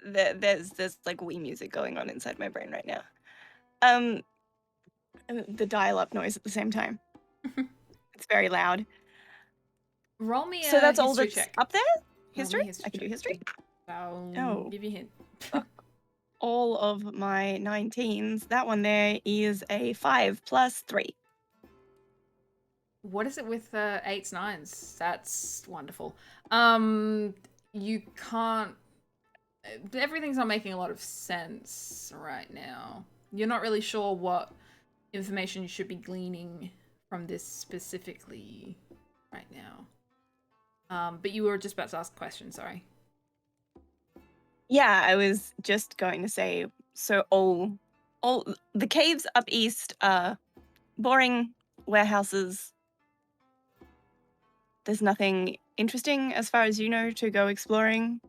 There's like Wii music going on inside my brain right now. The dial-up noise at the same time. It's very loud. Roll me a So that's all history that's check. up there? Roll me a History? history I can do check. history. I'll Oh. give you a hint. All of my 19s. That one there is a 5 plus 3. What is it with 8s, 9s? That's wonderful. You can't... Everything's not making a lot of sense right now. You're not really sure what information you should be gleaning from this specifically right now. But you were just about to ask a question, sorry. Yeah, I was just going to say, so all the caves up east are boring warehouses. There's nothing interesting as far as you know to go exploring.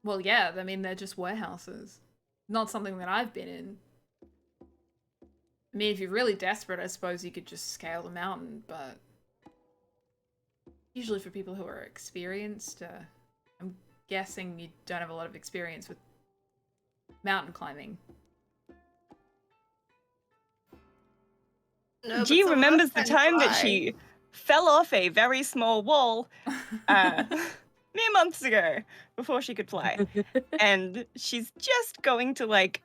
Well, yeah, I mean, they're just warehouses. Not something that I've been in. I mean, if you're really desperate, I suppose you could just scale the mountain, but... Usually for people who are experienced, I'm guessing you don't have a lot of experience with mountain climbing. No, but G some of us remembers the can time that fly. she fell off a very small wall mere months ago before she could fly. And she's just going to like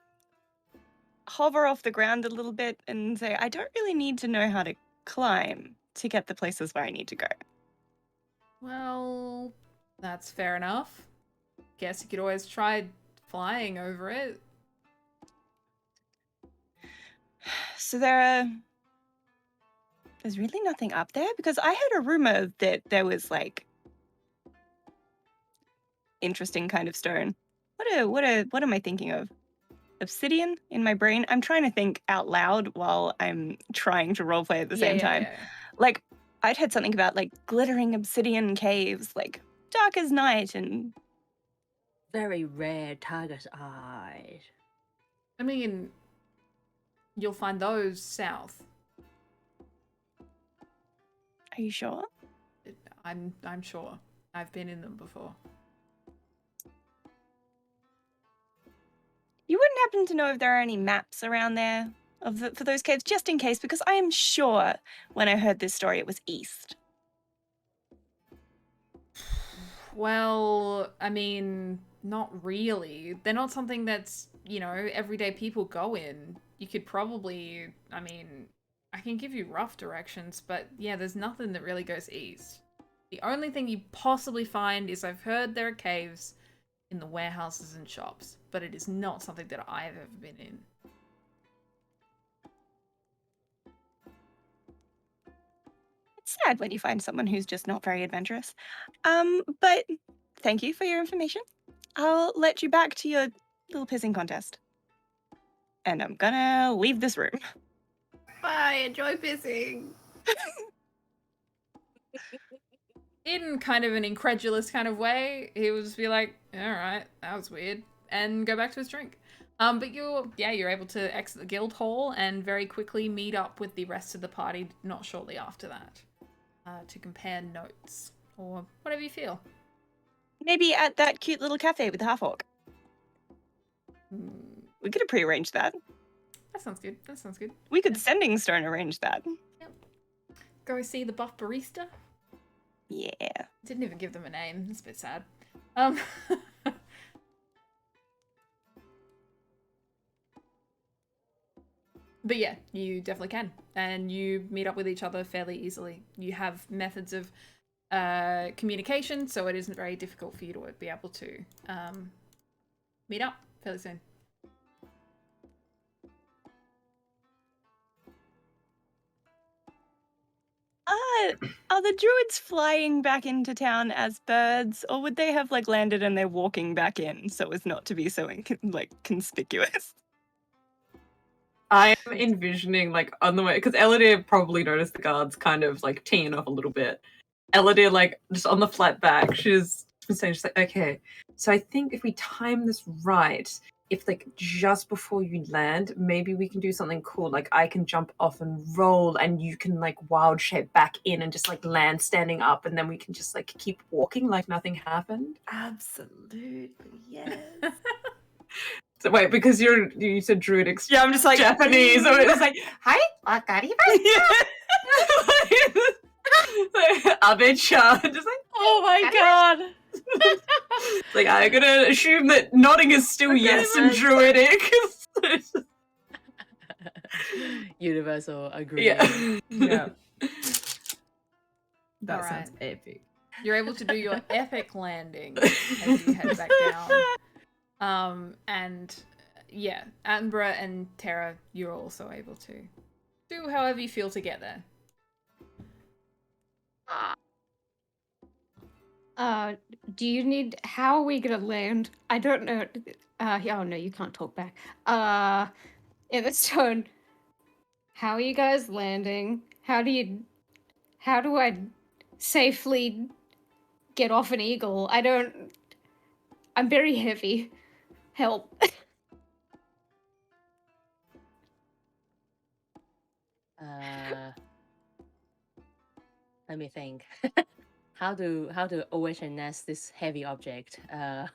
hover off the ground a little bit and say, I don't really need to know how to climb to get the places where I need to go. Well, that's fair enough. Guess you could always try flying over it. So there's really nothing up there because I heard a rumor that there was like interesting kind of stone. What am I thinking of? Obsidian in my brain. I'm trying to think out loud while I'm trying to roleplay at the same time. Yeah. Like I'd heard something about like glittering obsidian caves, like dark as night and Very rare tiger's eyes. I mean, you'll find those south. Are you sure? I'm sure. I've been in them before. You wouldn't happen to know if there are any maps around there for those caves, just in case, because I am sure when I heard this story it was east. Well, I mean, not really. They're not something that's, you know, everyday people go in. You could probably, I mean, I can give you rough directions, but yeah, there's nothing that really goes east. The only thing you possibly find is I've heard there are caves in the warehouses and shops, but it is not something that I have ever been in. It's sad when you find someone who's just not very adventurous. But thank you for your information. I'll let you back to your little pissing contest. And I'm gonna leave this room. Bye, enjoy pissing. In kind of an incredulous kind of way, he will just be like, alright, that was weird, and go back to his drink. But you're able to exit the guild hall and very quickly meet up with the rest of the party not shortly after that. To compare notes, or whatever you feel. Maybe at that cute little cafe with the half-orc. We could have prearranged that. That sounds good. That sounds good. We could Sending Stone arrange that. Yep. Go see the buff barista. Yeah. Didn't even give them a name. That's a bit sad. But yeah, you definitely can. And you meet up with each other fairly easily. You have methods of communication, so it isn't very difficult for you to be able to meet up fairly soon. Are the druids flying back into town as birds, or would they have like landed and they're walking back in so as not to be so conspicuous? I'm envisioning like on the way, because Eludere probably noticed the guards kind of like teeing off a little bit. Eludere like just on the flat back, she's saying, she's like, okay, so I think if we time this right, if like just before you land, maybe we can do something cool. Like I can jump off and roll, and you can like wild shape back in and just like land standing up, and then we can just like keep walking like nothing happened. Absolutely, yes. So wait, because you said druidic Yeah, I'm just like Japanese, or it's like, hi, wakari Abe-chan, just like, Oh my god. it's like I'm gonna assume that nodding is still yes in druidic. Universal agreement. Yeah. Yeah. That Alright. sounds epic. You're able to do your epic landing as you head back down. And yeah, Attenborough and Terra, you're also able to do however you feel to get there. Do you need? How are we gonna land? I don't know. Oh no, you can't talk back. In this tone, how are you guys landing? How do I safely get off an eagle? I'm very heavy. Help. Let me think. How to OHS this heavy object? I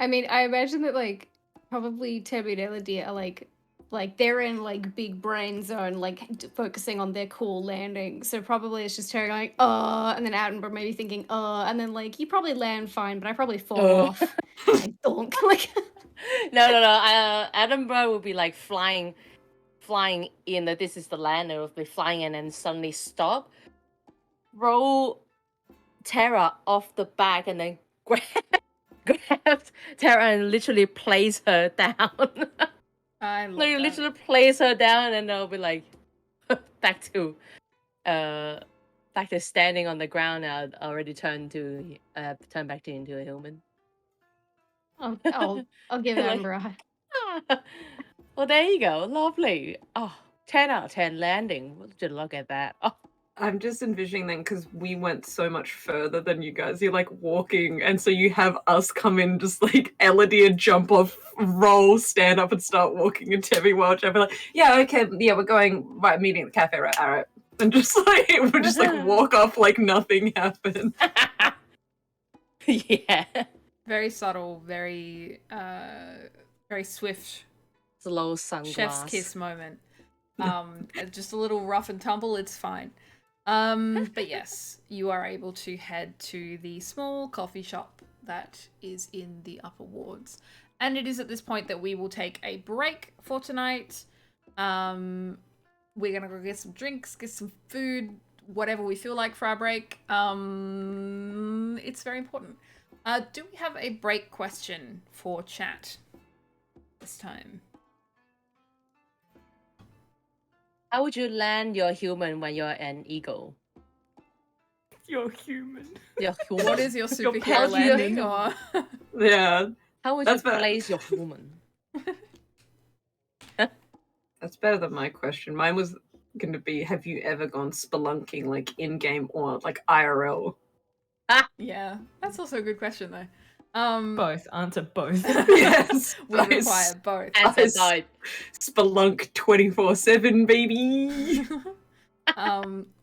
mean, I imagine that like probably Temi and Eludere are like they're in like big brain zone, like focusing on their cool landing. So probably it's just Terry going, and then Attenborough maybe thinking, and then like you probably land fine, but I probably fall off. And donk. Like No. Attenborough will be like flying in. That this is the land. It will be flying in and suddenly stop. Roll Terra off the back and then grab Terra and literally place her down. I love Like that. literally place her down, and they'll be like back to standing on the ground now. Already turned back into a human. I'll give Like- Attenborough a high. Well, there you go. Lovely. Oh, 10 out of 10 landing. Would you look at that? Oh, I'm just envisioning then, because we went so much further than you guys. You're like walking, and so you have us come in, just like Eludere jump off, roll, stand up, and start walking, and Temi watch. I'd be like, yeah, okay, yeah, we're going right, meeting at the cafe, right? All right, and just like we'll just like walk off like nothing happened. yeah. Very subtle, very swift Slow sunglass. chef's kiss moment. Just a little rough and tumble, it's fine. But yes, you are able to head to the small coffee shop that is in the upper wards. And it is at this point that we will take a break for tonight. We're gonna go get some drinks, get some food, whatever we feel like for our break. It's very important. Do we have a break question for chat this time? How would you land your human when you're an eagle? You're human. Your human. What is your Your superhero pet landing? human. Or Yeah, How would you That's better. place your human? that's better than my question. Mine was going to be, have you ever gone spelunking, like, in-game or, like, IRL? yeah, that's also a good question though. Both. Answer both. Yes. We I require both. Answer s- type. Spelunk 24/7, baby!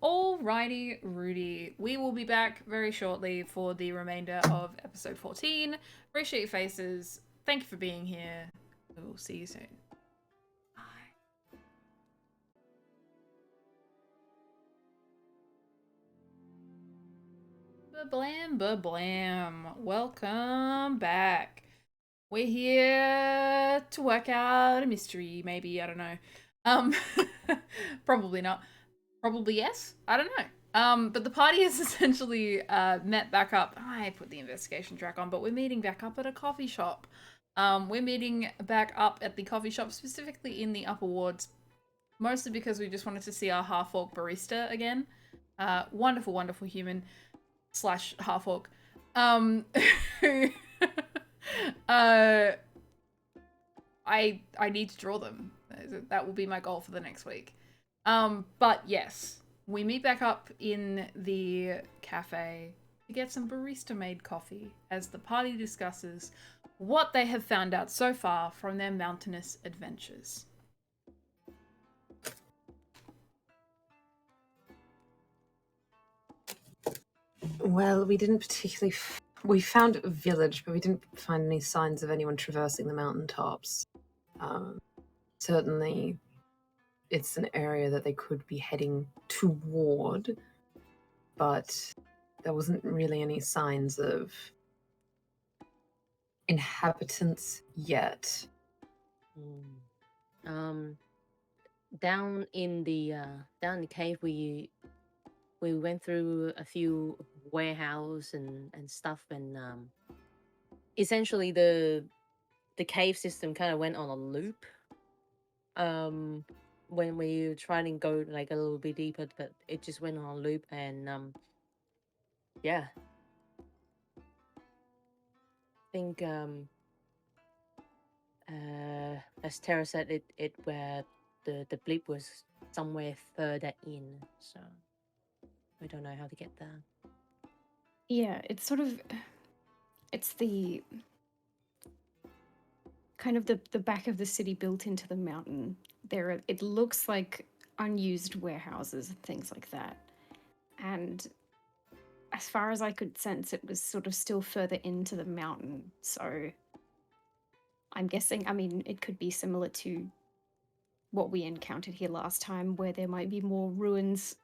Alrighty, Rudy. We will be back very shortly for the remainder of episode 14. Appreciate your faces. Thank you for being here. We will see you soon. Bye. Ba-blam, ba-blam. Welcome back. We're here to work out a mystery, maybe, I don't know. Probably not. Probably yes. I don't know. But the party is essentially met back up. I put the investigation track on, but we're meeting back up at a coffee shop. We're meeting back up at the coffee shop, specifically in the upper wards, mostly because we just wanted to see our half-orc barista again. Wonderful, wonderful human / half-orc. Who I need to draw them. That will be my goal for the next week. But yes, we meet back up in the cafe to get some barista-made coffee as the party discusses what they have found out so far from their mountainous adventures. Well, we didn't particularly... we found a village, but we didn't find any signs of anyone traversing the mountaintops. Certainly, it's an area that they could be heading toward, but there wasn't really any signs of inhabitants yet. Down in the cave, we went through a few warehouse and stuff, and essentially the cave system kind of went on a loop. When we tried to go like a little bit deeper, but it just went on a loop, and yeah. I think as Terra said, it where the blip was somewhere further in, so we don't know how to get there. Yeah, it's sort of, it's the kind of the back of the city built into the mountain. It looks like unused warehouses and things like that. And as far as I could sense, it was sort of still further into the mountain. So I'm guessing, I mean, it could be similar to what we encountered here last time, where there might be more ruins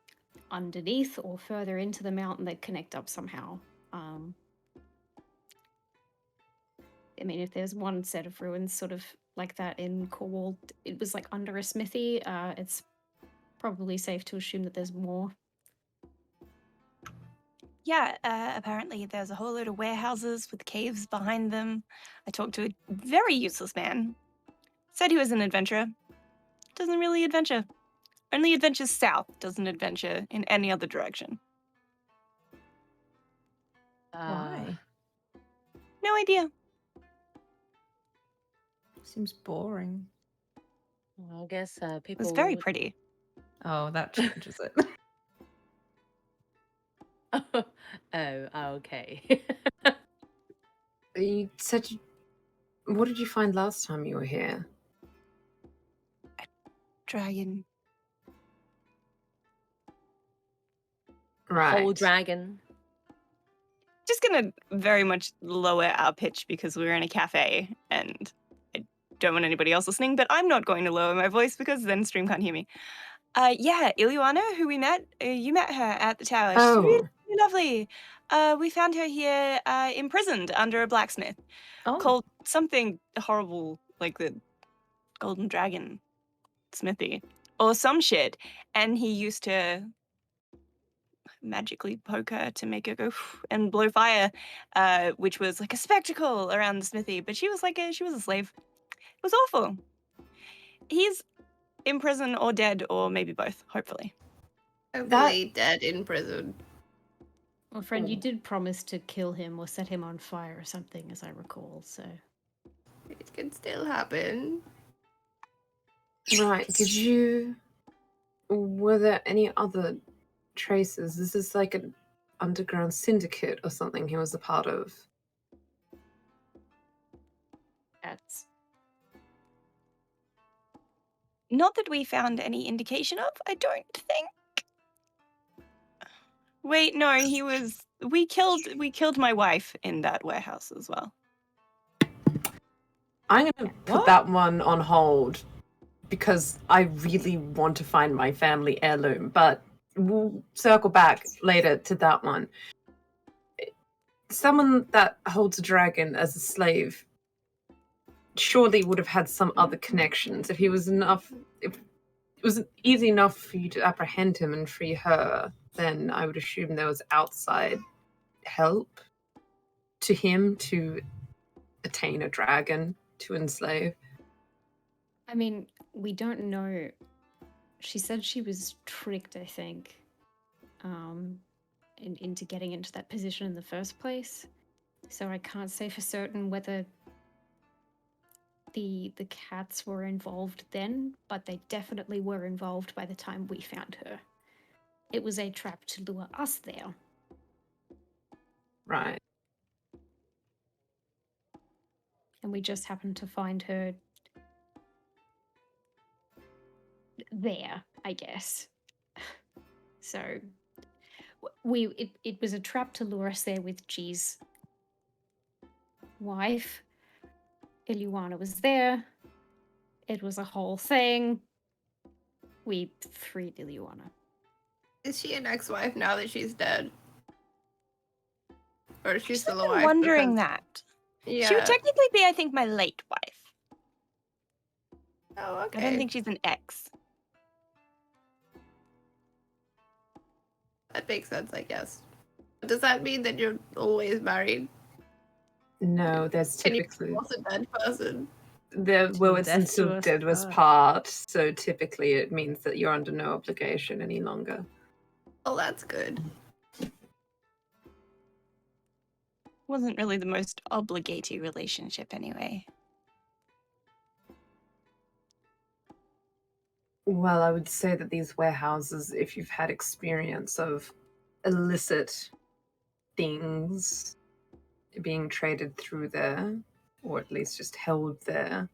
underneath or further into the mountain that connect up somehow. I mean, if there's one set of ruins sort of like that in Cornwall, it was like under a smithy, it's probably safe to assume that there's more. Yeah, apparently there's a whole load of warehouses with caves behind them. I talked to a very useless man. Said he was an adventurer. Doesn't really adventure. Only adventures south, doesn't adventure in any other direction. Why? No idea. Seems boring. Well, I guess It people was very pretty. Oh, that changes it. Oh, okay. You said... what did you find last time you were here? Dragon. Right. Whole dragon. Just gonna very much lower our pitch because we're in a cafe and I don't want anybody else listening, but I'm not going to lower my voice because then stream can't hear me. Yeah, Iluana, who we met, you met her at the tower. She's really, really lovely. We found her here imprisoned under a blacksmith called something horrible like the Golden Dragon Smithy or some shit. And he used to magically poke her to make her go and blow fire, which was like a spectacle around the smithy. But she was she was a slave. It was awful. He's in prison or dead or maybe both, hopefully. Hopefully dead in prison. Well, friend, you did promise to kill him or set him on fire or something, as I recall, so... It can still happen. Right, were there any other traces? This is like an underground syndicate or something he was a part of. That's... Not that we found any indication of, I don't think. Wait, no, he was... We killed my wife in that warehouse as well. I'm going to put that one on hold because I really want to find my family heirloom, but we'll circle back later to that one. Someone that holds a dragon as a slave surely would have had some other connections. If it was easy enough for you to apprehend him and free her, then I would assume there was outside help to him to attain a dragon to enslave. I mean, we don't know. She said she was tricked, I think, into getting into that position in the first place. So I can't say for certain whether the cats were involved then, but they definitely were involved by the time we found her. It was a trap to lure us there. Right. And we just happened to find her there, I guess. So it was a trap to lure us there with G's wife. Iluana was there. It was a whole thing. We freed Iluana. Is she an ex-wife now that she's dead? Or is she still a I'm wife? wondering because- that. Yeah. She would technically be, I think, my late wife. Oh, okay. I don't think she's an ex. That makes sense, I guess. Does that mean that you're always married? No, there's Can you typically divorce a dead person? it's death until do us dead was part. part, so typically it means that you're under no obligation any longer. Oh, that's good. Wasn't really the most obligatory relationship anyway. Well, I would say that these warehouses, if you've had experience of illicit things being traded through there, or at least just held there,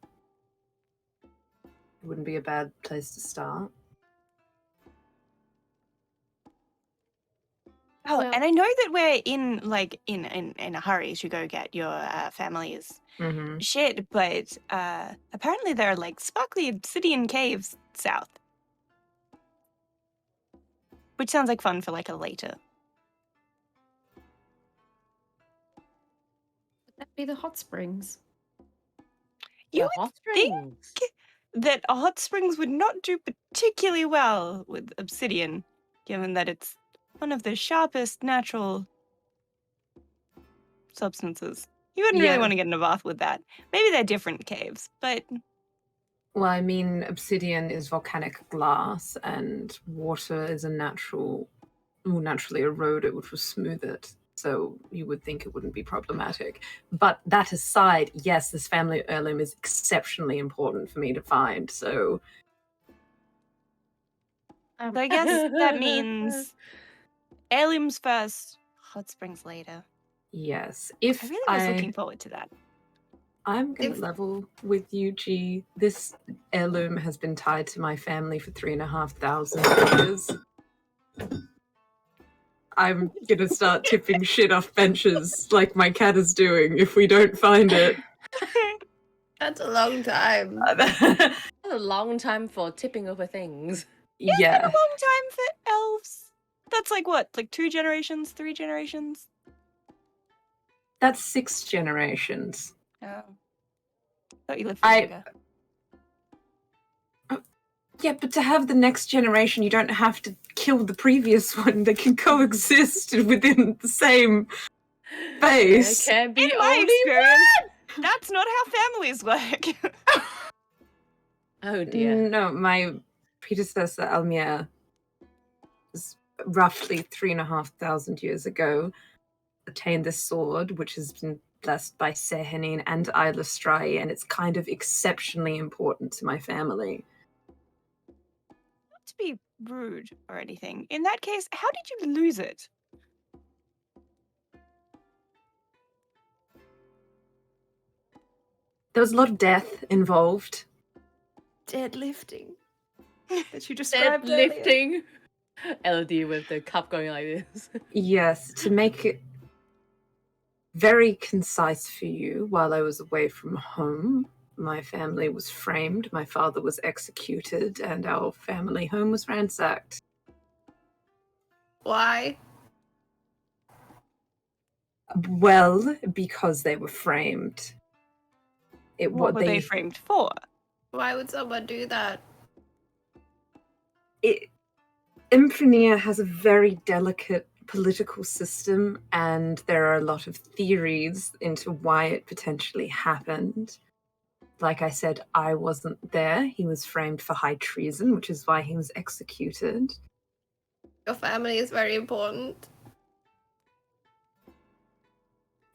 it wouldn't be a bad place to start. Oh, Well- and I know that we're in a hurry to go get your family's Mm-hmm. shit, but apparently there are like sparkly obsidian caves south. Which sounds like fun for like a later. Would that be the hot springs? You The would hot think springs. that hot springs would not do particularly well with obsidian, given that it's one of the sharpest natural substances. You wouldn't really Yeah. want to get in a bath with that. Maybe they're different caves, but Well, I mean, obsidian is volcanic glass, and water is will naturally erode it, which will smooth it. So you would think it wouldn't be problematic. But that aside, yes, this family heirloom is exceptionally important for me to find. So I guess that means heirlooms first, hot springs later. yes, I if really was looking forward to that. I'm going to If- level with you, G. This heirloom has been tied to my family for 3,500 years. I'm going to start tipping shit off benches like my cat is doing if we don't find it. That's a long time. A long time for tipping over things. It's been a Yeah, long time for elves. That's like what? Like 2 generations, 3 generations? that's 6 generations. Oh. Thought you lived for I- longer. Yeah, but to have the next generation, you don't have to kill the previous one. They can coexist within the same space. There can be In my only experience, that's not how families work. Oh dear. No, my predecessor, Almir, was roughly 3,500 years ago, attained this sword, which has been blessed by Sehenin and Alishiera, and it's kind of exceptionally important to my family. Not to be rude or anything. In that case, how did you lose it? There was a lot of death involved. Deadlifting. That you described earlier. Deadlifting. Elodie with the cup going like this. Yes, to make it very concise for you, while I was away from home, my family was framed, my father was executed, and our family home was ransacked. Why? Well, because they were framed. What were they framed for? Why would someone do that? Imprenia has a very delicate political system, and there are a lot of theories into why it potentially happened. Like I said, I wasn't there. He was framed for high treason, which is why he was executed. Your family is very important.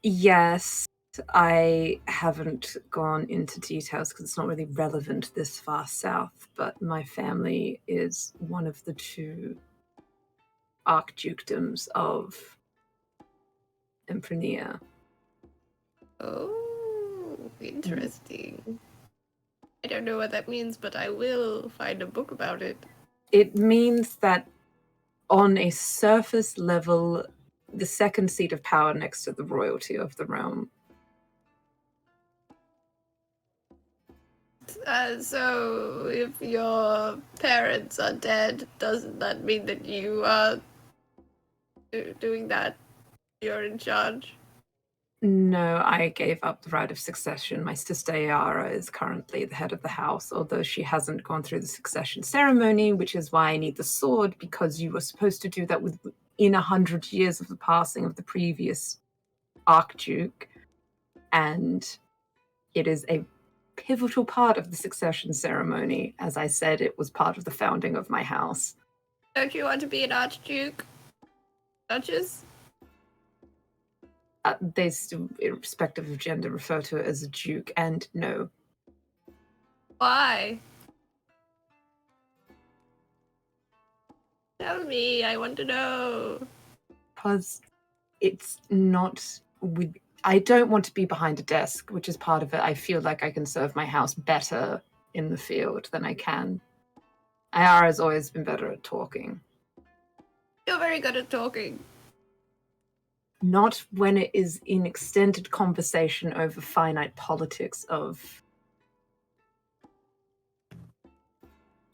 Yes, I haven't gone into details because it's not really relevant this far south, but my family is one of the 2 archdukedoms of Imprenia. Oh, interesting. I don't know what that means, but I will find a book about it. It means that on a surface level, the second seat of power next to the royalty of the realm. So, if your parents are dead, doesn't that mean that you are doing that? You're in charge? No, I gave up the right of succession. My sister Ayara is currently the head of the house, although she hasn't gone through the succession ceremony, which is why I need the sword, because you were supposed to do that within 100 years of the passing of the previous archduke, and it is a pivotal part of the succession ceremony. As I said, it was part of the founding of my house. Don't you want to be an archduke? Duchess? They still, irrespective of gender, refer to it as a duke, and no. Why? Tell me, I want to know. Because it's not with. I don't want to be behind a desk, which is part of it. I feel like I can serve my house better in the field than I can. Ayara's always been better at talking. You're very good at talking. Not when it is in extended conversation over finite politics of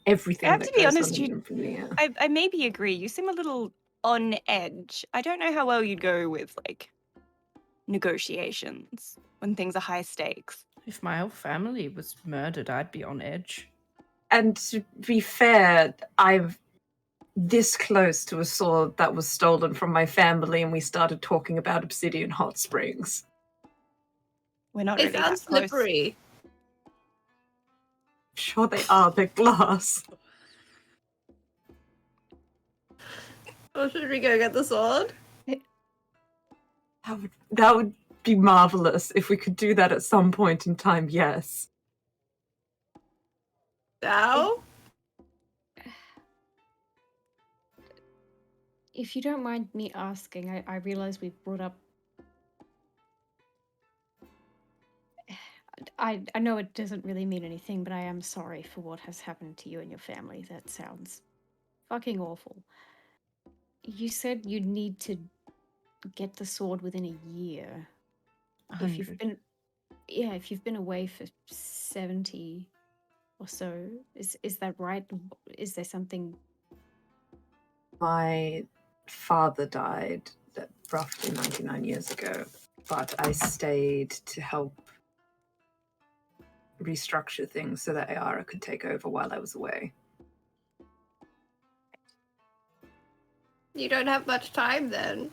everything I have that to be goes honest, on in Infamia. I maybe agree. You seem a little on edge. I don't know how well you'd go with, like, negotiations when things are high stakes. If my whole family was murdered, I'd be on edge. And to be fair, I'm this close to a sword that was stolen from my family, and we started talking about Obsidian Hot Springs. We're not They really sound that close. slippery. Sure they are, they're glass. Well, should we go get the sword? That would be marvelous if we could do that at some point in time, yes. Now? If you don't mind me asking, I realize we've brought up. I know it doesn't really mean anything, but I am sorry for what has happened to you and your family. That sounds fucking awful. You said you'd need to get the sword within a year. If you've 100. been, if you've been away for 70 or so, is that right? Is there something? My father died roughly 99 years ago, but I stayed to help restructure things so that Ayara could take over while I was away. You don't have much time then.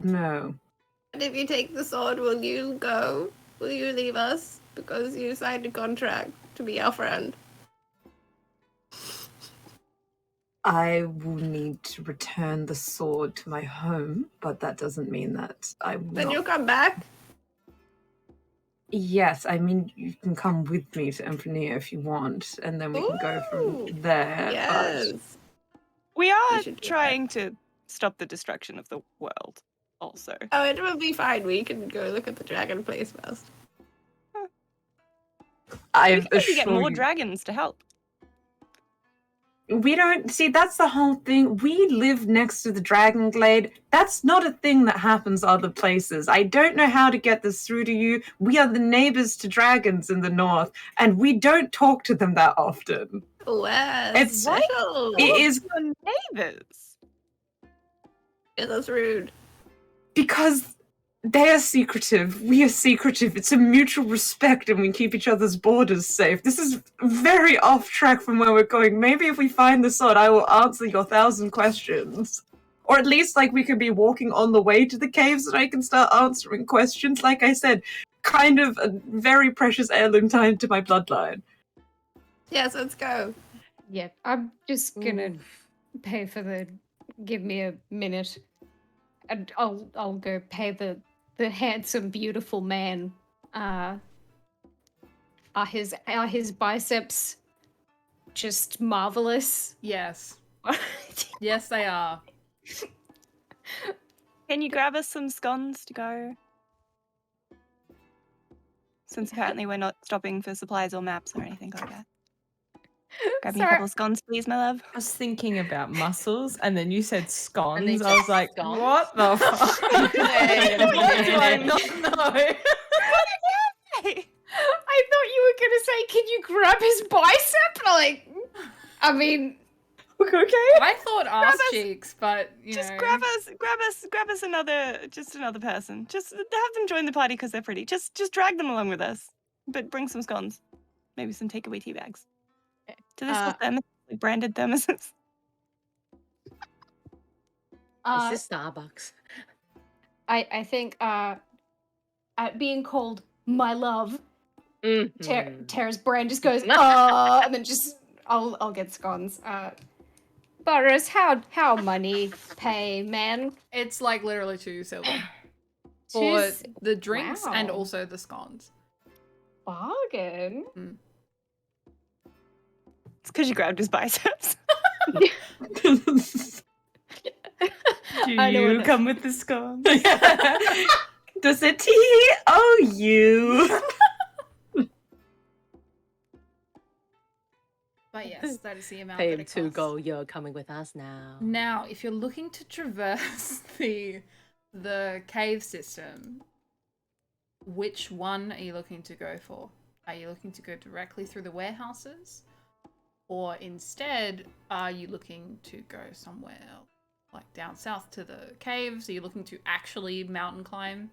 No. And if you take the sword, will you go? Will you leave us? Because you signed a contract to be our friend. I will need to return the sword to my home, but that doesn't mean that I will Then not. you'll come back? Yes, I mean, you can come with me to Infinia if you want, and then we can go Ooh, from there. yes. We are should do trying to stop the destruction of the world, also. Oh, it will be fine. We can go look at the dragon place first. But We I've can maybe get more assured you, dragons to help. we don't see. That's the whole thing. We live next to the Dragon Glade. That's not a thing that happens other places. I don't know how to get this through to you. We are the neighbors to dragons in the north, and we don't talk to them that often. Well, It's- special. It is Your neighbors. Yeah, that's rude. because they are secretive. We are secretive. It's a mutual respect, and we keep each other's borders safe. This is very off track from where we're going. Maybe if we find the sword, I will answer your 1,000 questions. Or at least, like, we could be walking on the way to the caves and I can start answering questions. Like I said, kind of a very precious heirloom tied to my bloodline. Yes, let's go. Yeah, I'm just gonna pay for the. Give me a minute, and I'll go pay the handsome, beautiful man. Are his biceps just marvelous? Yes. Yes, they are. Can you grab us some scones to go? Since apparently we're not stopping for supplies or maps or anything like that. Grab me a Sorry. couple of scones, please, my love. I was thinking about muscles, and then you said scones. then you I was said like, scones? what the fuck? Wait a What do I minute. not know? Hey, I thought you were gonna say, "Can you grab his bicep?" Like, I mean, Okay. I thought ass us- cheeks, but you just know. grab us another person. Just have them join the party because they're pretty. Just drag them along with us, but bring some scones, maybe some takeaway tea bags. Do they sell thermos, like branded thermoses? Is this Starbucks? I think being called my love, Mhm. Terra's brain just goes and then just I'll get scones. Burrows, how money pay, man? It's like literally 2 silver. For Choose the drinks and wow. also the scones. bargain. It's because you grabbed his biceps. Do I know you what come with the scones? Does it T-O-U? But yes, that is the amount Pay that him it to costs. go. You're coming with us now. Now, if you're looking to traverse the cave system, which one are you looking to go for? Are you looking to go directly through the warehouses? Or instead, are you looking to go somewhere like down south to the caves? Are you looking to actually mountain climb?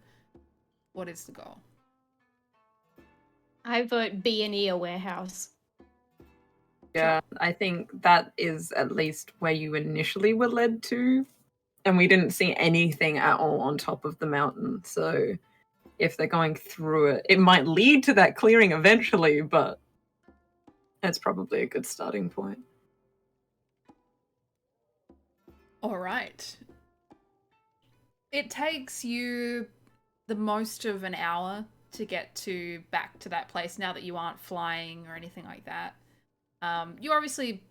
What is the goal? I vote B&E a warehouse. Yeah, I think that is at least where you initially were led to. And we didn't see anything at all on top of the mountain. So if they're going through it, it might lead to that clearing eventually, but that's probably a good starting point. All right. It takes you the most of an hour to get back to that place now that you aren't flying or anything like that. You're obviously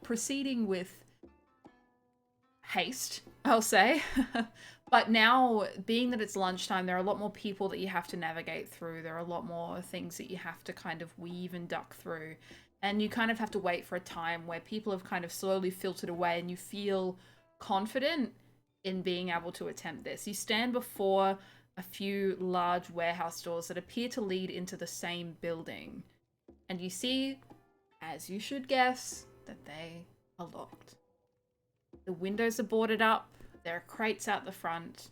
proceeding with haste, I'll say. But now, being that it's lunchtime, there are a lot more people that you have to navigate through. There are a lot more things that you have to kind of weave and duck through. And you kind of have to wait for a time where people have kind of slowly filtered away and you feel confident in being able to attempt this. You stand before a few large warehouse doors that appear to lead into the same building. And you see, as you should guess, that they are locked. The windows are boarded up. There are crates out the front.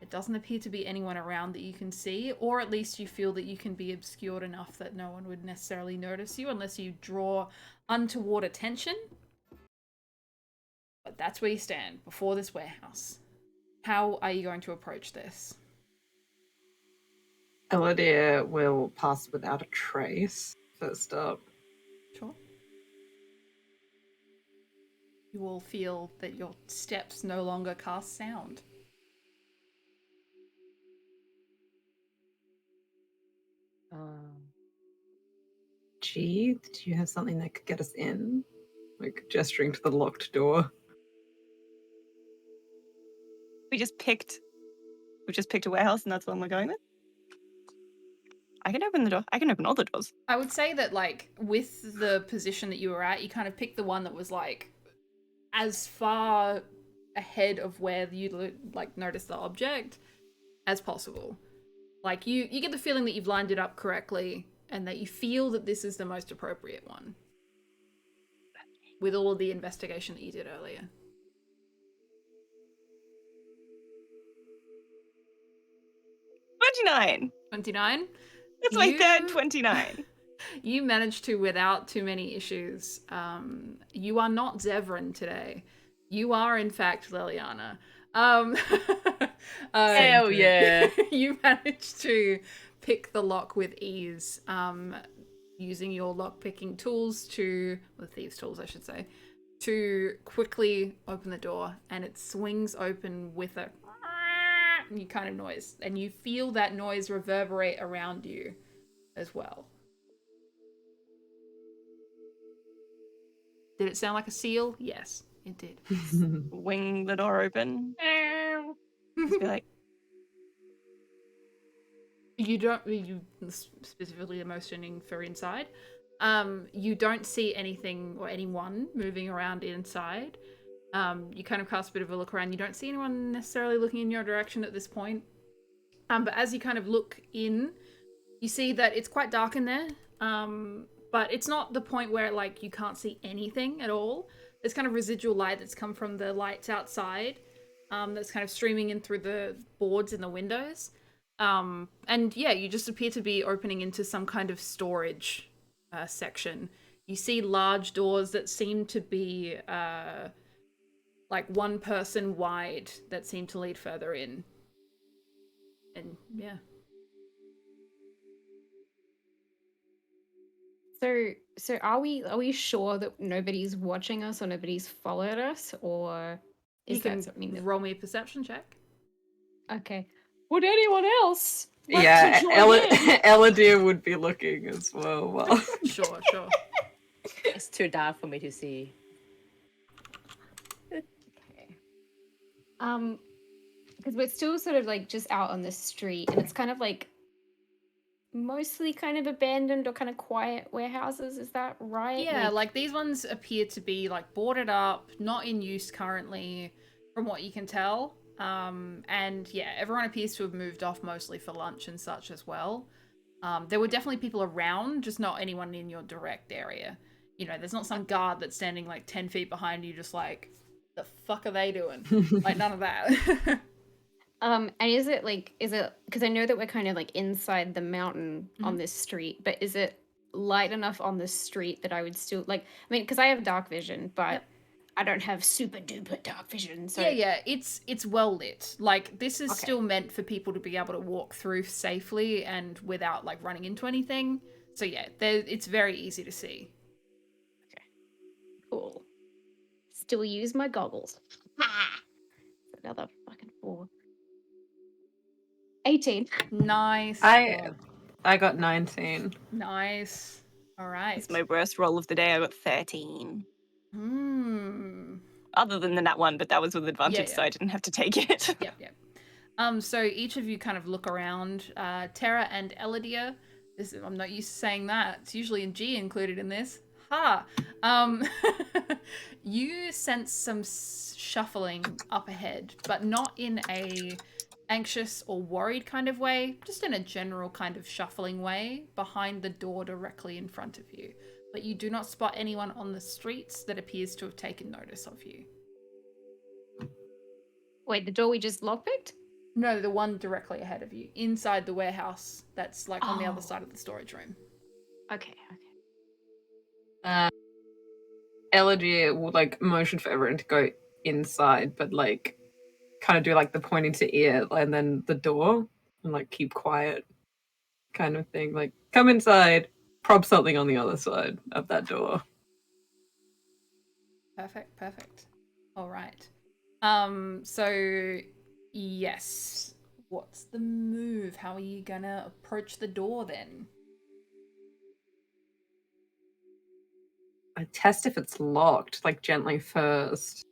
It doesn't appear to be anyone around that you can see, or at least you feel that you can be obscured enough that no one would necessarily notice you unless you draw untoward attention. But that's where you stand, before this warehouse. How are you going to approach this? Eludere will pass without a trace, first up. Sure. You will feel that your steps no longer cast sound. Gee, do you have something that could get us in? Like gesturing to the locked door. We just picked a warehouse and that's the one we're going with. I can open the door. I can open all the doors. I would say that, like, with the position that you were at, you kind of picked the one that was, like, as far ahead of where you, like, noticed the object as possible. Like, you get the feeling that you've lined it up correctly and that you feel that this is the most appropriate one. With all of the investigation that you did earlier. 29. 29? That's my third 29. You managed to without too many issues. You are not Zevran today. You are, in fact, Liliana. Hell yeah. You managed to pick the lock with ease, using your lock-picking tools thieves' tools, I should say, to quickly open the door, and it swings open with a kind of noise, and you feel that noise reverberate around you as well. Did it sound like a seal? Yes, it did. Wing the door open. Just be like, you specifically the motioning for inside. You don't see anything or anyone moving around inside. You kind of cast a bit of a look around. You don't see anyone necessarily looking in your direction at this point. But as you kind of look in, you see that it's quite dark in there. But it's not the point where, like, you can't see anything at all. There's kind of residual light that's come from the lights outside, that's kind of streaming in through the boards in the windows. And yeah, you just appear to be opening into some kind of storage section. You see large doors that seem to be like one person wide that seem to lead further in. And yeah. So are we sure that nobody's watching us or nobody's followed us, or is You can that something that... roll me a perception check. Okay. Would anyone else like Yeah, to join in? Eludere would be looking as well. Well. Sure. It's too dark for me to see. Okay. Because we're still sort of like just out on the street, and it's kind of like mostly kind of abandoned or kind of quiet warehouses. Is that right? Yeah, like these ones appear to be like boarded up, not in use currently, from what you can tell. And yeah, everyone appears to have moved off mostly for lunch and such as well. There were definitely people around, just not anyone in your direct area. You know, there's not some guard that's standing like 10 feet behind you just like, the fuck are they doing? Like, none of that. And is it because I know that we're kind of like inside the mountain on this street, but is it light enough on the street that I would still like, I mean, because I have dark vision, but I don't have super duper dark vision. So Yeah, it's well lit. Like, this is still meant for people to be able to walk through safely and without like running into anything. So yeah, it's very easy to see. Okay. Cool. Still use my goggles. Another fucking 4. 18. Nice. I got 19. Nice. All right. it's my worst roll of the day. I got 13. Other than the nat one, but that was with advantage, so I didn't have to take it. Yep. So each of you kind of look around. Terra and Eludere. I'm not used to saying that. It's usually in G included in this. Ha! You sense some shuffling up ahead, but not in a anxious or worried kind of way, just in a general kind of shuffling way behind the door directly in front of you. But you do not spot anyone on the streets that appears to have taken notice of you. Wait, the door we just lockpicked? No, the one directly ahead of you, inside the warehouse that's like on the other side of the storage room. Okay. Eludere will like motion for everyone to go inside, but like kind of do like the pointing to ear and then the door and like keep quiet kind of thing. Like come inside, prop something on the other side of that door. Perfect. All right. So yes. What's the move? How are you gonna approach the door then? I test if it's locked, like gently first.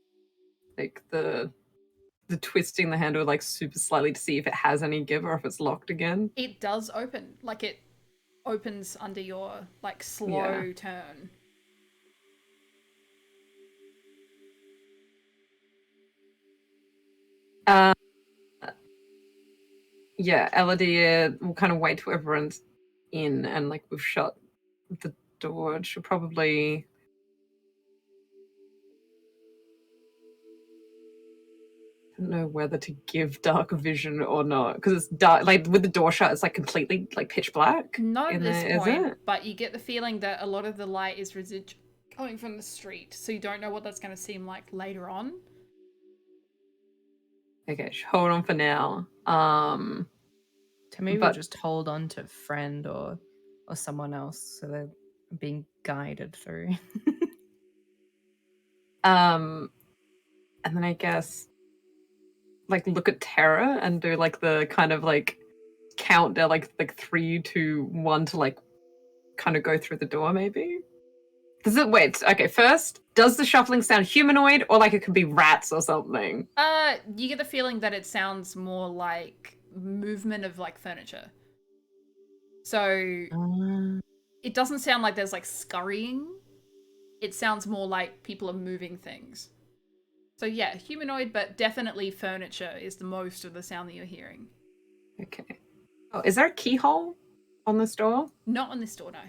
Like the twisting the handle like super slightly to see if it has any give or if it's locked again. It does open. Like it opens under your like slow turn. Yeah, Eludere will kind of wait till everyone's in and like we've shut the door. She'll probably I don't know whether to give dark vision or not because it's dark. Like with the door shut, it's like completely like pitch black. Not at this there, point, but you get the feeling that a lot of the light is coming from the street, so you don't know what that's going to seem like later on. Okay, hold on for now. Temi will just hold on to friend or someone else so they're being guided through. And then I guess like look at Terra and do like the kind of like count there like 3, 2, 1 to like kind of go through the door maybe. Does it wait? Okay, first, does the shuffling sound humanoid or like it could be rats or something? You get the feeling that it sounds more like movement of like furniture. So it doesn't sound like there's like scurrying. It sounds more like people are moving things. So yeah, humanoid, but definitely furniture is the most of the sound that you're hearing. Okay. Oh, is there a keyhole on this door? Not on this door, no.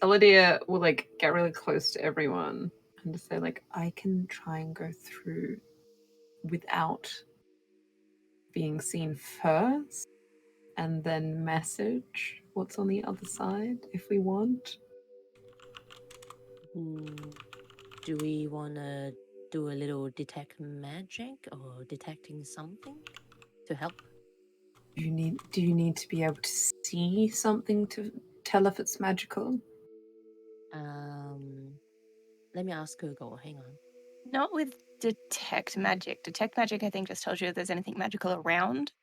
Eludere will like get really close to everyone and just say like, I can try and go through without being seen first and then message what's on the other side if we want. Do we want to do a little detect magic or detecting something to help? Do you need to be able to see something to tell if it's magical? Let me ask Google. Hang on. Not with detect magic. Detect magic, I think, just tells you if there's anything magical around.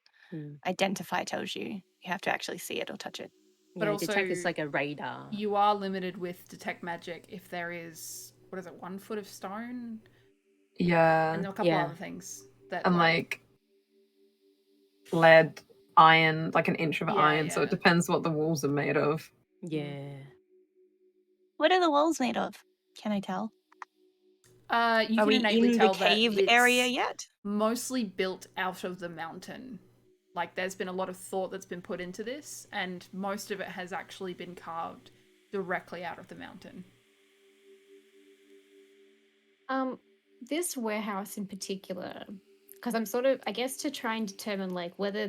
Identify tells you you have to actually see it or touch it. But yeah, also, detect is like a radar. You are limited with detect magic if there is, 1 foot of stone? Yeah. And there are a couple other things that and like lead, iron, like an inch of iron, so it depends what the walls are made of. Yeah. What are the walls made of? Can I tell? You Are can we innately in tell the cave that it's area yet? mostly built out of the mountain. Like there's been a lot of thought that's been put into this, and most of it has actually been carved directly out of the mountain. This warehouse in particular, because I'm sort of, I guess, to try and determine like whether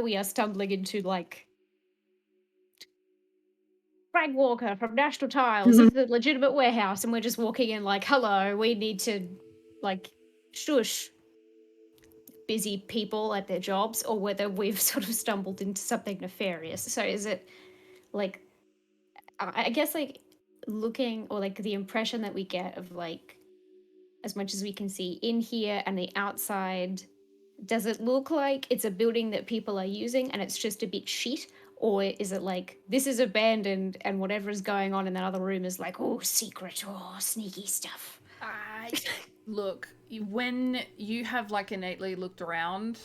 we are stumbling into like Frank Walker from National Tiles. This is a legitimate warehouse, and we're just walking in like, hello, we need to like shush busy people at their jobs, or whether we've sort of stumbled into something nefarious. So is it like, I guess like looking, or like the impression that we get of like, as much as we can see in here and the outside, does it look like it's a building that people are using and it's just a bit shit? Or is it like, this is abandoned and whatever is going on in that other room is like, oh, secret or sneaky stuff? Look, when you have like innately looked around,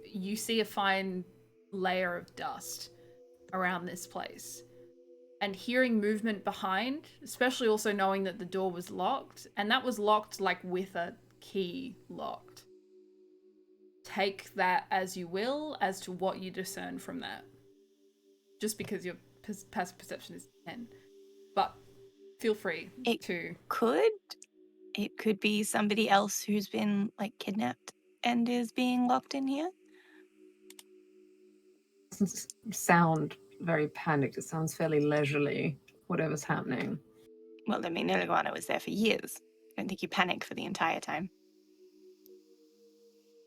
you see a fine layer of dust around this place. And hearing movement behind, especially also knowing that the door was locked, and that was locked like with a key locked. Take that as you will, as to what you discern from that. Just because your passive perception is 10. But feel free to... It could be somebody else who's been like kidnapped and is being locked in here. It doesn't sound very panicked. It sounds fairly leisurely, whatever's happening. Well, I mean, Iliguana was there for years. I don't think you panic for the entire time.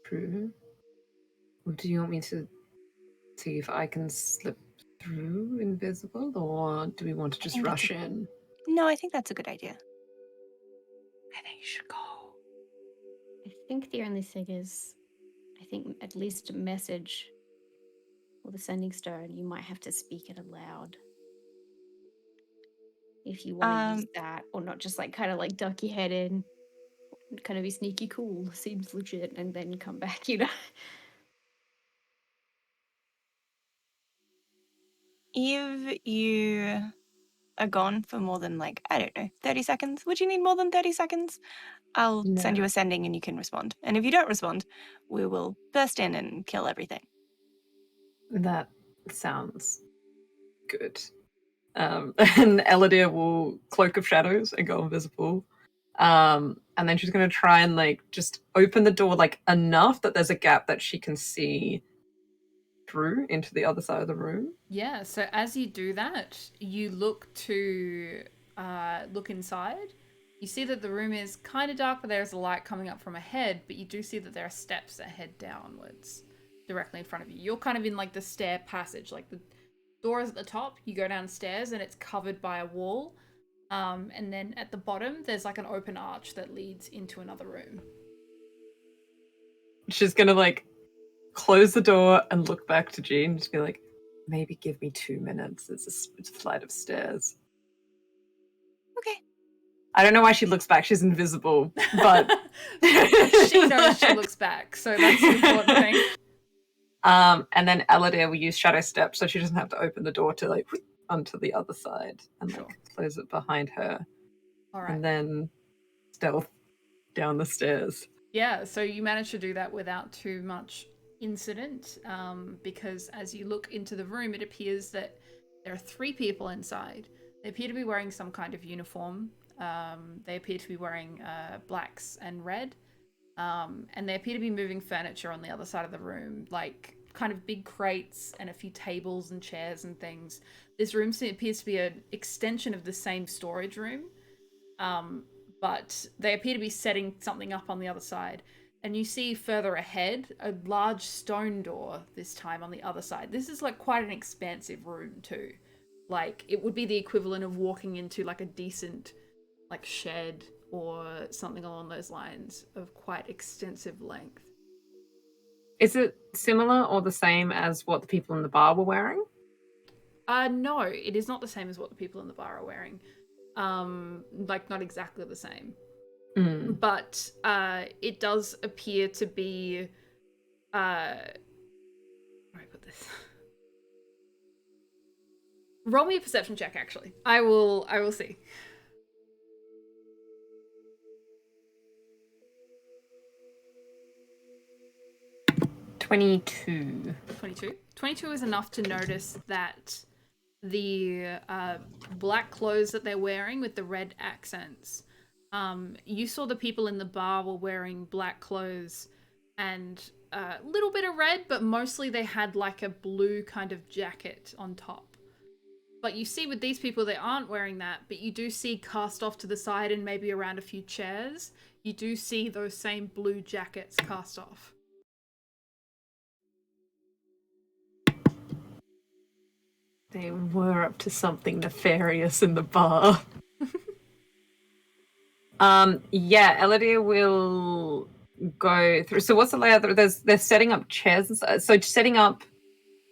True. Or do you want me to see if I can slip through invisible, or do we want to just think that's rush in? No, I think that's a good idea. I think you should go. I think the only thing is, I think at least a message or the sending stone, you might have to speak it aloud. If you want to use that, or not just like kind of like duck your head in, kind of be sneaky cool, seems legit, and then come back, you know? If you are gone for more than, like, I don't know, 30 seconds, would you need more than 30 seconds? I'll send you a sending and you can respond. And if you don't respond, we will burst in and kill everything. That sounds good. And Eludere will cloak of shadows and go invisible. And then she's going to try and like just open the door like enough that there's a gap that she can see through into the other side of the room. Yeah, so as you do that, you look to look inside. You see that the room is kind of dark, but there's a light coming up from ahead, but you do see that there are steps that head downwards directly in front of you. You're kind of in like the stair passage, like the door is at the top, you go downstairs and it's covered by a wall. And then at the bottom, there's like an open arch that leads into another room. She's going to like close the door and look back to Jean and just be like, maybe give me 2 minutes. It's a flight of stairs. Okay. I don't know why she looks back. She's invisible, but she knows she looks back, so that's the important thing. And then Eludere will use Shadow Step, so she doesn't have to open the door to like onto the other side and like close it behind her. All right. And then stealth down the stairs. Yeah, so you manage to do that without too much incident, because as you look into the room, it appears that there are 3 people inside. They appear to be wearing some kind of uniform. They appear to be wearing blacks and red. And they appear to be moving furniture on the other side of the room, like kind of big crates and a few tables and chairs and things. This room appears to be an extension of the same storage room, but they appear to be setting something up on the other side. And you see further ahead a large stone door this time on the other side. This is like quite an expansive room too. Like it would be the equivalent of walking into like a decent like shed or something along those lines of quite extensive length. Is it similar or the same as what the people in the bar were wearing? No, it is not the same as what the people in the bar are wearing. Like not exactly the same. But it does appear to be where do I put this? Roll me a perception check, actually. I will see. 22. 22 is enough to notice that the black clothes that they're wearing with the red accents, you saw the people in the bar were wearing black clothes and a little bit of red, but mostly they had like a blue kind of jacket on top. But you see with these people, they aren't wearing that, but you do see cast off to the side and maybe around a few chairs, you do see those same blue jackets cast off. They were up to something nefarious in the bar. Yeah, Eludere will go through. So what's the layout? They're setting up chairs. So setting up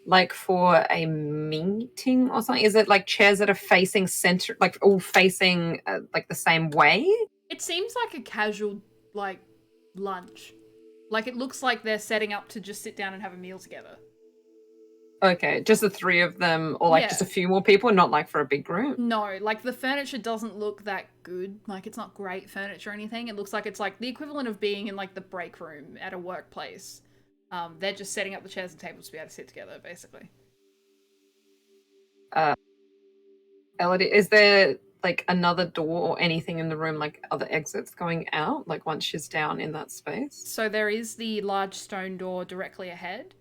like for a meeting or something? Is it like chairs that are facing center, like all facing like the same way? It seems like a casual like lunch. Like it looks like they're setting up to just sit down and have a meal together. Okay, just the 3 of them, or like just a few more people, not like for a big group? No, like the furniture doesn't look that good. Like it's not great furniture or anything. It looks like it's like the equivalent of being in like the break room at a workplace. They're just setting up the chairs and tables to be able to sit together, basically. Elodie, is there like another door or anything in the room, like other exits going out, like once she's down in that space? So there is the large stone door directly ahead.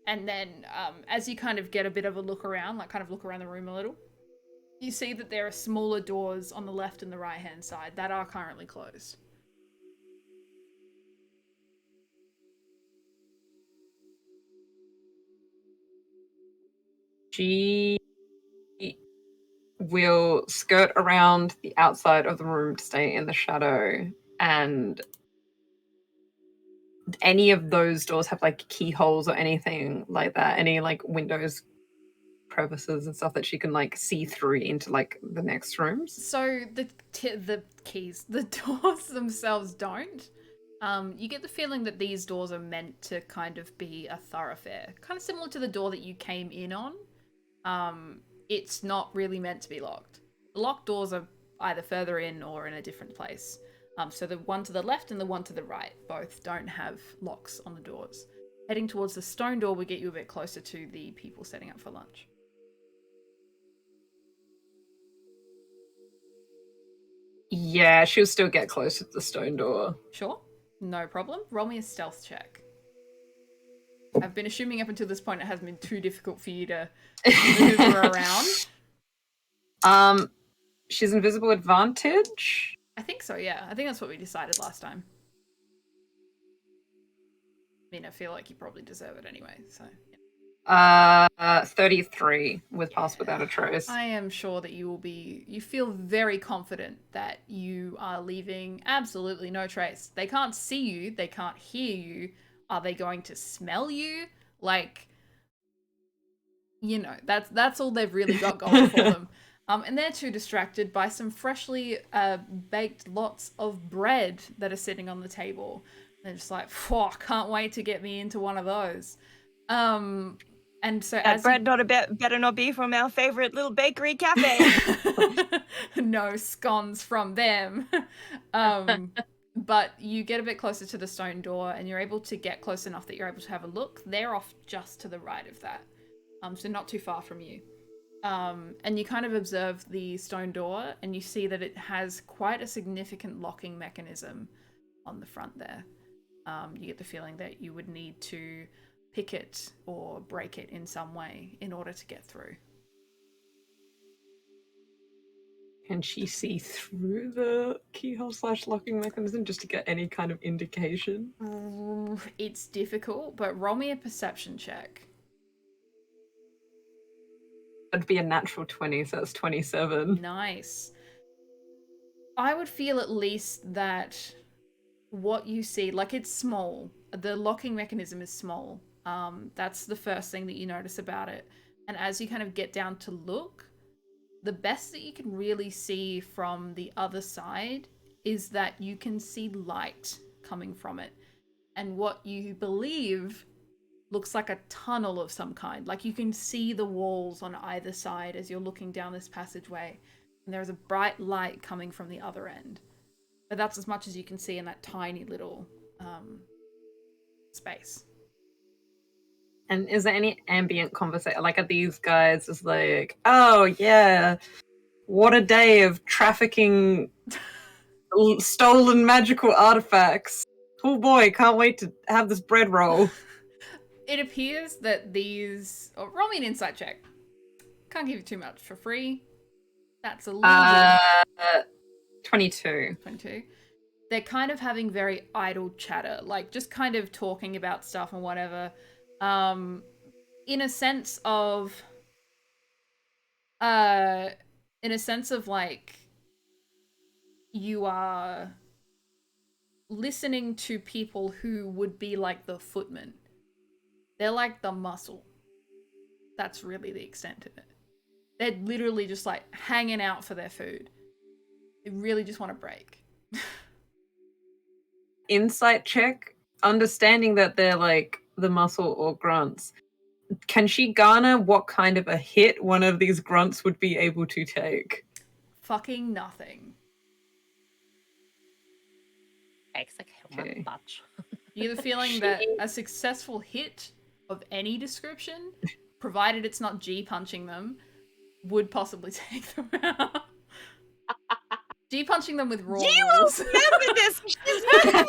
And then as you kind of get a bit of a look around, like kind of look around the room a little, You see that there are smaller doors on the left and the right-hand side that are currently closed. She will skirt around the outside of the room to stay in the shadow, and any of those doors have like keyholes or anything like that, any like windows, crevices and stuff that she can like see through into like the next rooms? So the doors themselves don't. You get the feeling that these doors are meant to kind of be a thoroughfare, kind of similar to the door that you came in on. It's not really meant to be locked. The locked doors are either further in or in a different place. So the one to the left and the one to the right both don't have locks on the doors. Heading towards the stone door will get you a bit closer to the people setting up for lunch. Yeah, she'll still get closer to the stone door. Sure, no problem. Roll me a stealth check. I've been assuming up until this point it hasn't been too difficult for you to maneuver around. She's invisible advantage? I think so, yeah. I think that's what we decided last time. I mean, I feel like you probably deserve it anyway, so... Yeah. 33 with Pass Without a Trace. I am sure that you feel very confident that you are leaving absolutely no trace. They can't see you, they can't hear you. Are they going to smell you? Like, you know, that's all they've really got going for them. And they're too distracted by some freshly baked lots of bread that are sitting on the table. They're just like, I can't wait to get me into one of those. And so that bread better not be from our favorite little bakery cafe. No scones from them. But you get a bit closer to the stone door and you're able to get close enough that you're able to have a look. They're off just to the right of that. So not too far from you. And you kind of observe the stone door and you see that it has quite a significant locking mechanism on the front there. You get the feeling that you would need to pick it or break it in some way in order to get through. Can she see through the keyhole/locking mechanism just to get any kind of indication? It's difficult, but roll me a perception check. That'd be a natural 20, so that's 27. Nice. I would feel at least that what you see, like, it's small. The locking mechanism is small. That's the first thing that you notice about it. And as you kind of get down to look, the best that you can really see from the other side is that you can see light coming from it. And what you believe looks like a tunnel of some kind. Like, you can see the walls on either side as you're looking down this passageway. And there's a bright light coming from the other end. But that's as much as you can see in that tiny little space. And is there any ambient conversation? Like, are these guys just like, oh yeah, what a day of trafficking stolen magical artifacts. Oh boy, can't wait to have this bread roll. It appears that these... Oh, roll me an insight check. Can't give you too much for free. That's a little 22. 22. They're kind of having very idle chatter, like just kind of talking about stuff and whatever. In a sense of like, you are listening to people who would be like the footmen. They're like the muscle. That's really the extent of it. They're literally just like hanging out for their food. They really just want to break. Insight check, understanding that they're like the muscle or grunts. Can she garner what kind of a hit one of these grunts would be able to take? Fucking nothing. Okay. You have the feeling that a successful hit of any description, provided it's not G-punching them, would possibly take them out. G-punching them with raw You will rules. remember this! She's not even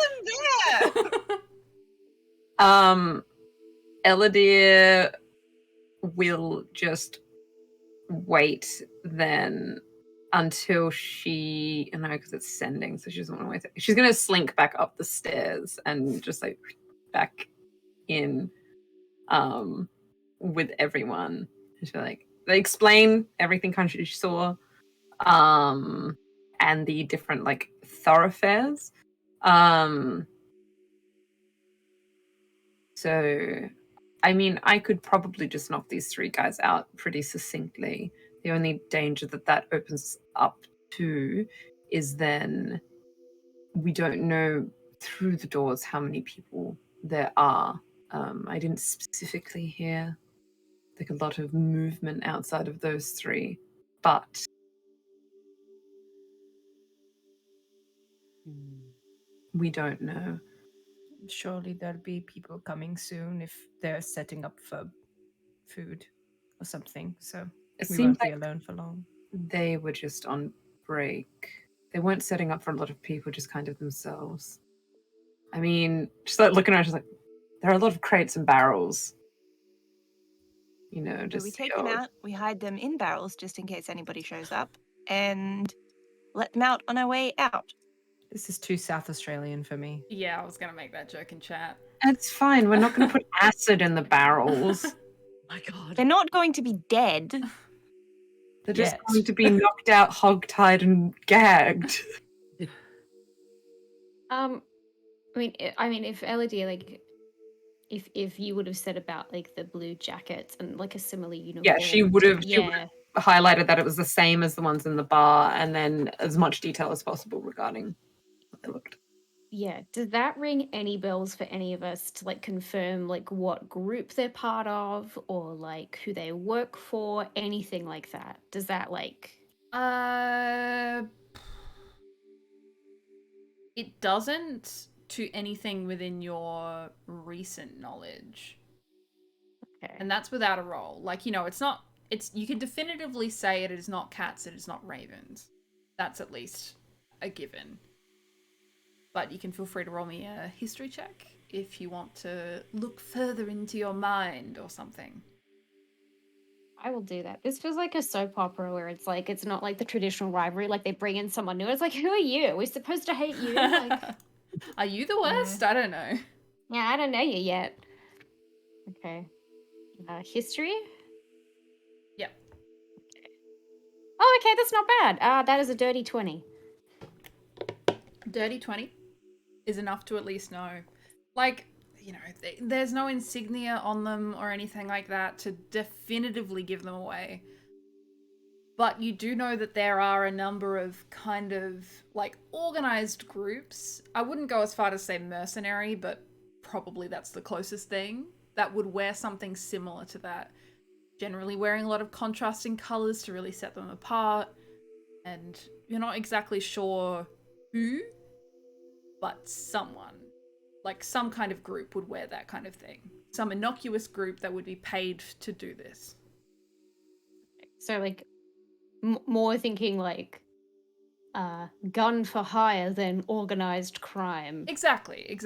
there! Eludere will just wait then until she, I know because it's sending, so she doesn't want to wait. She's going to slink back up the stairs and just like back in with everyone. And she's like, they explain everything kind of she saw, and the different like thoroughfares. So, I mean, I could probably just knock these three guys out pretty succinctly. The only danger that opens up to is then we don't know through the doors how many people there are. I didn't specifically hear like a lot of movement outside of those three, but we don't know. Surely there'll be people coming soon if they're setting up for food or something. So It we seems won't like be alone for long. they were just on break. They weren't setting up for a lot of people, just kind of themselves. I mean, just like looking around, just like, there are a lot of crates and barrels. You know, So just we the take them odd- out, we hide them in barrels just in case anybody shows up, and let them out on our way out. This is too South Australian for me. Yeah, I was gonna make that joke in chat. It's fine. We're not going to put acid in the barrels. My God. They're not going to be dead. They're just Yet. going to be knocked out, hogtied, and gagged. I mean, if Elodie, like, if you would have said about like the blue jackets and like a similar uniform, Yeah, she would have. Yeah, Highlighted that it was the same as the ones in the bar, and then as much detail as possible regarding what they looked. yeah. Does that ring any bells for any of us to like confirm like what group they're part of or like who they work for, anything like that? Does that like? It doesn't to anything within your recent knowledge. Okay. And that's without a roll. Like, you know, it's you can definitively say it is not cats, it is not ravens. That's at least a given. But you can feel free to roll me a history check if you want to look further into your mind or something. I will do that. This feels like a soap opera where it's like it's not like the traditional rivalry. Like they bring in someone new. It's like, who are you? We're supposed to hate you. Like, Are you the worst? I don't know. yeah, I don't know you yet. Okay. History? Yep. Oh, okay, that's not bad. That is a dirty 20. Dirty 20 is enough to at least know. Like, you know, there's no insignia on them or anything like that to definitively give them away. But you do know that there are a number of kind of like organized groups. I wouldn't go as far to say mercenary, but probably that's the closest thing that would wear something similar to that. Generally wearing a lot of contrasting colors to really set them apart. And you're not exactly sure who, but someone. Like some kind of group would wear that kind of thing. Some innocuous group that would be paid to do this. So, like, more thinking like gun for hire than organized crime. Exactly.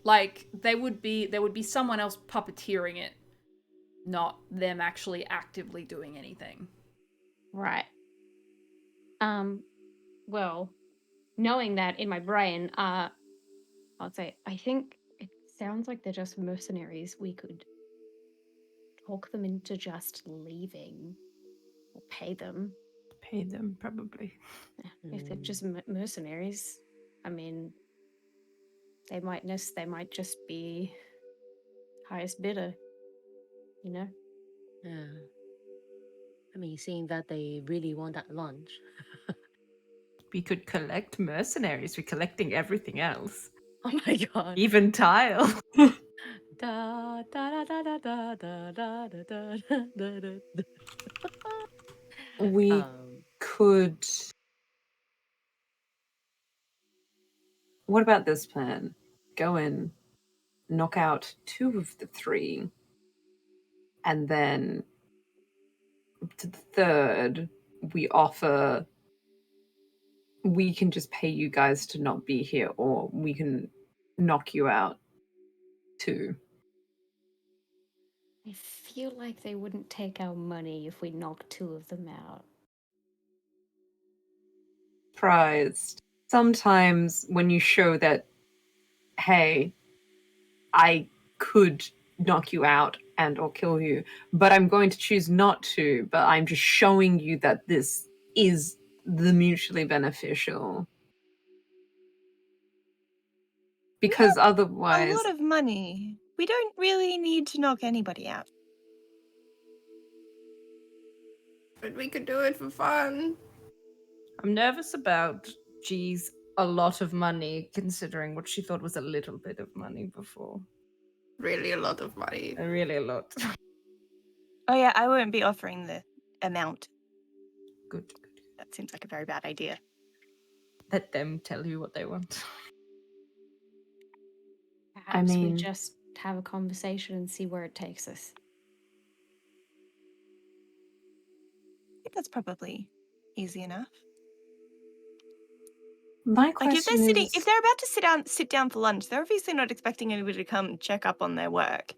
Like there would be someone else puppeteering it, not them actually actively doing anything. Right. Well, knowing that in my brain, I'd say I think it sounds like they're just mercenaries. We could talk them into just leaving or pay them. Pay them, probably. If they're just mercenaries, I mean, they might just be highest bidder, you know? Yeah. I mean, seeing that they really want that lunch. We could collect mercenaries. We're collecting everything else. Oh my God. Even tile. Da, da, da, da, da, da, da, da, da, da, da, da. We could. What about this plan? Go in, knock out 2 of the 3, and then to the 3rd, we offer. We can just pay you guys to not be here, or we can knock you out too. I feel like they wouldn't take our money if we knocked 2 of them out. Surprised. Sometimes when you show that, hey, I could knock you out and or kill you, but I'm going to choose not to, but I'm just showing you that this is the mutually beneficial. Because otherwise... A lot of money. We don't really need to knock anybody out. But we could do it for fun. I'm nervous about G's a lot of money, considering what she thought was a little bit of money before. Really a lot of money. Really a lot. Oh yeah, I won't be offering the amount. Good. That seems like a very bad idea. Let them tell you what they want. Perhaps we mean- just have a conversation and see where it takes us. I think that's probably easy enough. My Like question if they're about to sit down for lunch, they're obviously not expecting anybody to come check up on their work.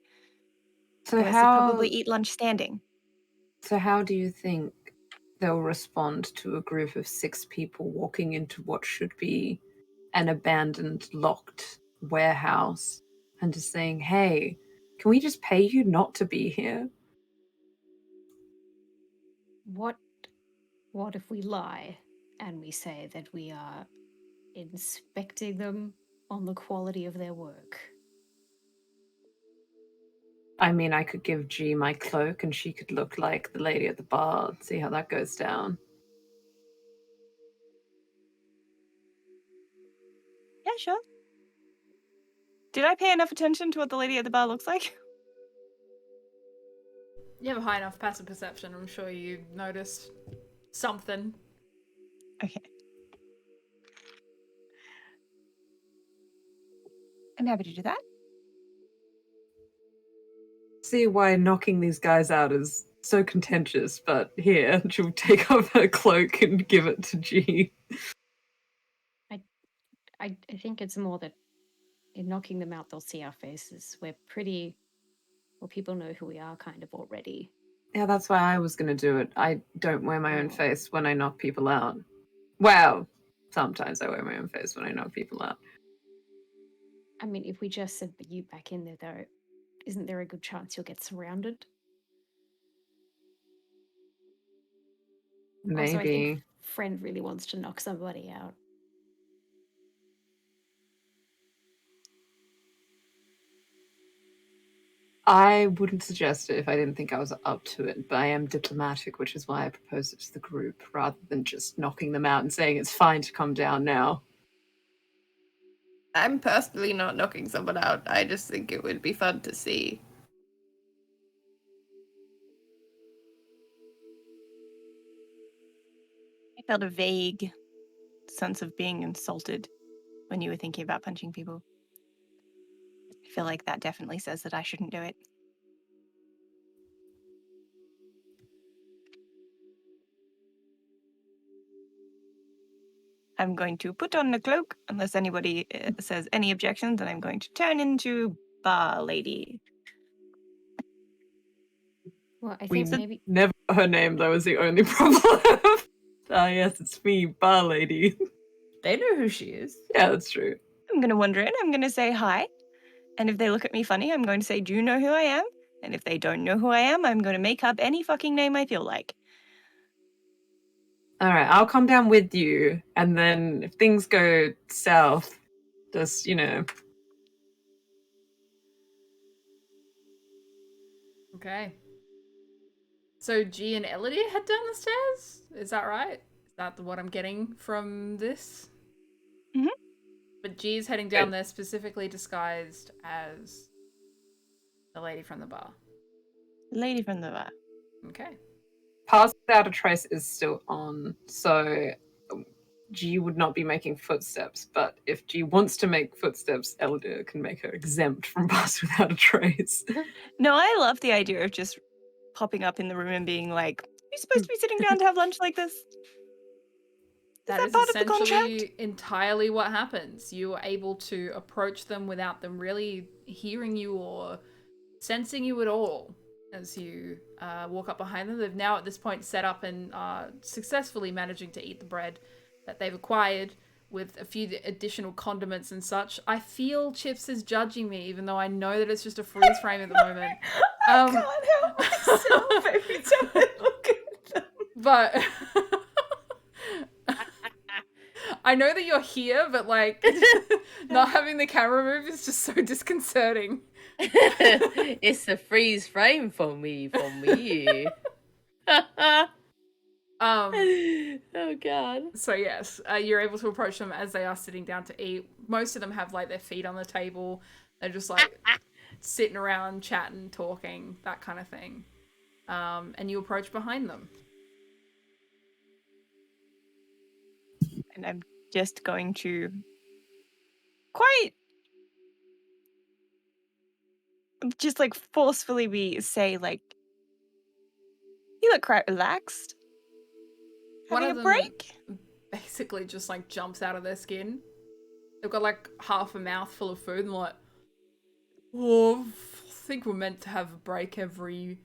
so Unless they probably eat lunch standing. So how do you think they'll respond to a group of 6 people walking into what should be an abandoned, locked warehouse and just saying, hey, can we just pay you not to be here? What if we lie and we say that we are inspecting them on the quality of their work? I mean, I could give G my cloak and she could look like the lady at the bar. See how that goes down. Yeah, sure. Did I pay enough attention to what the lady at the bar looks like? You have a high enough passive perception. I'm sure you noticed something. Okay. I'm happy to do that. See why knocking these guys out is so contentious, but here, she'll take off her cloak and give it to G. I think it's more that in knocking them out, they'll see our faces. We're pretty... Well, people know who we are kind of already. Yeah, that's why I was going to do it. I don't wear my own Oh. face when I knock people out. Well, sometimes I wear my own face when I knock people out. I mean, if we just send you back in there, though, isn't there a good chance you'll get surrounded? Also, I Maybe. think Friend really wants to knock somebody out. I wouldn't suggest it if I didn't think I was up to it, but I am diplomatic, which is why I proposed it to the group, rather than just knocking them out and saying it's fine to come down now. I'm personally not knocking someone out. I just think it would be fun to see. I felt a vague sense of being insulted when you were thinking about punching people. I feel like that definitely says that I shouldn't do it. I'm going to put on the cloak, unless anybody says any objections, and I'm going to turn into Bar Lady. Well, I We think maybe... never got her name, though, is the only problem. Ah, yes, it's me, Bar Lady. They know who she is. Yeah, that's true. I'm going to wander in, I'm going to say hi, and if they look at me funny, I'm going to say, do you know who I am? And if they don't know who I am, I'm going to make up any fucking name I feel like. All right, I'll come down with you, and then if things go south, just, Okay. So G and Elodie head down the stairs? Is that right? Is that what I'm getting from this? Mhm. But G's heading down there specifically disguised as the lady from the bar. Lady from the bar. Okay. Pass Without a Trace is still on, so G would not be making footsteps, but if G wants to make footsteps, Eludere can make her exempt from Pass Without a Trace. No, I love the idea of just popping up in the room and being like, you're supposed to be sitting down to have lunch like this? That that is part of the essentially entirely what happens. You are able to approach them without them really hearing you or sensing you at all. as you walk up behind them. They've now at this point set up and successfully managing to eat the bread that they've acquired with a few additional condiments and such. I feel Chips is judging me, even though I know that it's just a freeze frame at the moment. I can't help myself every time I look at them. But I know that you're here, but like not having the camera move is just so disconcerting. It's the freeze frame for me. Oh god. So yes, you're able to approach them as they are sitting down to eat. Most of them have like their feet on the table. They're just like sitting around, chatting, talking, that kind of thing. And you approach behind them. And I'm just going to just like forcefully say like, you look quite relaxed. One Having of a them break? basically just like jumps out of their skin. They've got like half a mouthful of food and like, oh, I think we're meant to have a break every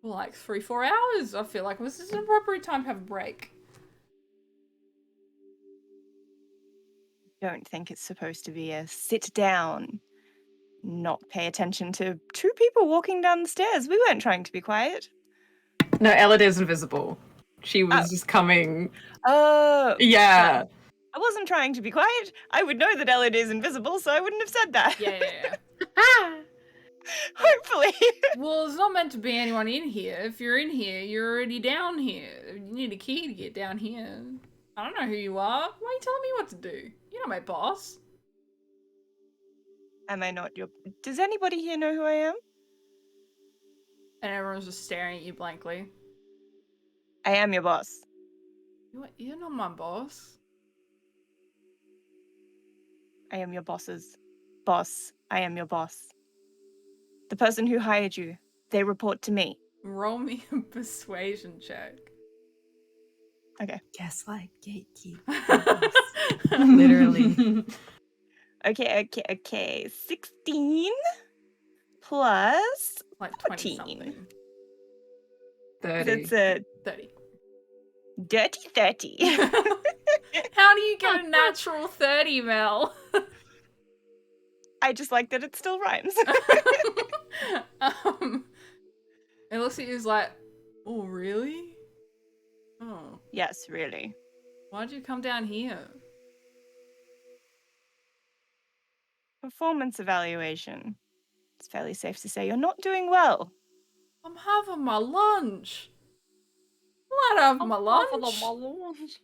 like 3-4 hours. I feel like this is an appropriate time to have a break. Don't think it's supposed to be a sit down, not pay attention to two people walking down the stairs. We weren't trying to be quiet. No, Eludere's invisible. She was just coming. Oh. Yeah. I wasn't trying to be quiet. I would know that Eludere is invisible, so I wouldn't have said that. Yeah. Hopefully. Well, there's not meant to be anyone in here. If you're in here, you're already down here. You need a key to get down here. I don't know who you are. Why are you telling me what to do? You're not my boss. Am I not your... Does anybody here know who I am? And everyone's just staring at you blankly. I am your boss. You're not my boss. I am your boss's boss. I am your boss. The person who hired you, they report to me. Roll me a persuasion check. Okay. Gaslight, gatekeep. Literally. Okay. 16 plus Like 14. 20-something. 30. That's a 30. dirty 30. How do you get a natural 30, Mel? I just like that it still rhymes. It looks at you as like, oh, really? Oh. Yes, really. Why'd you come down here? Performance evaluation. It's fairly safe to say you're not doing well. I'm having my lunch. I'm not having my lunch.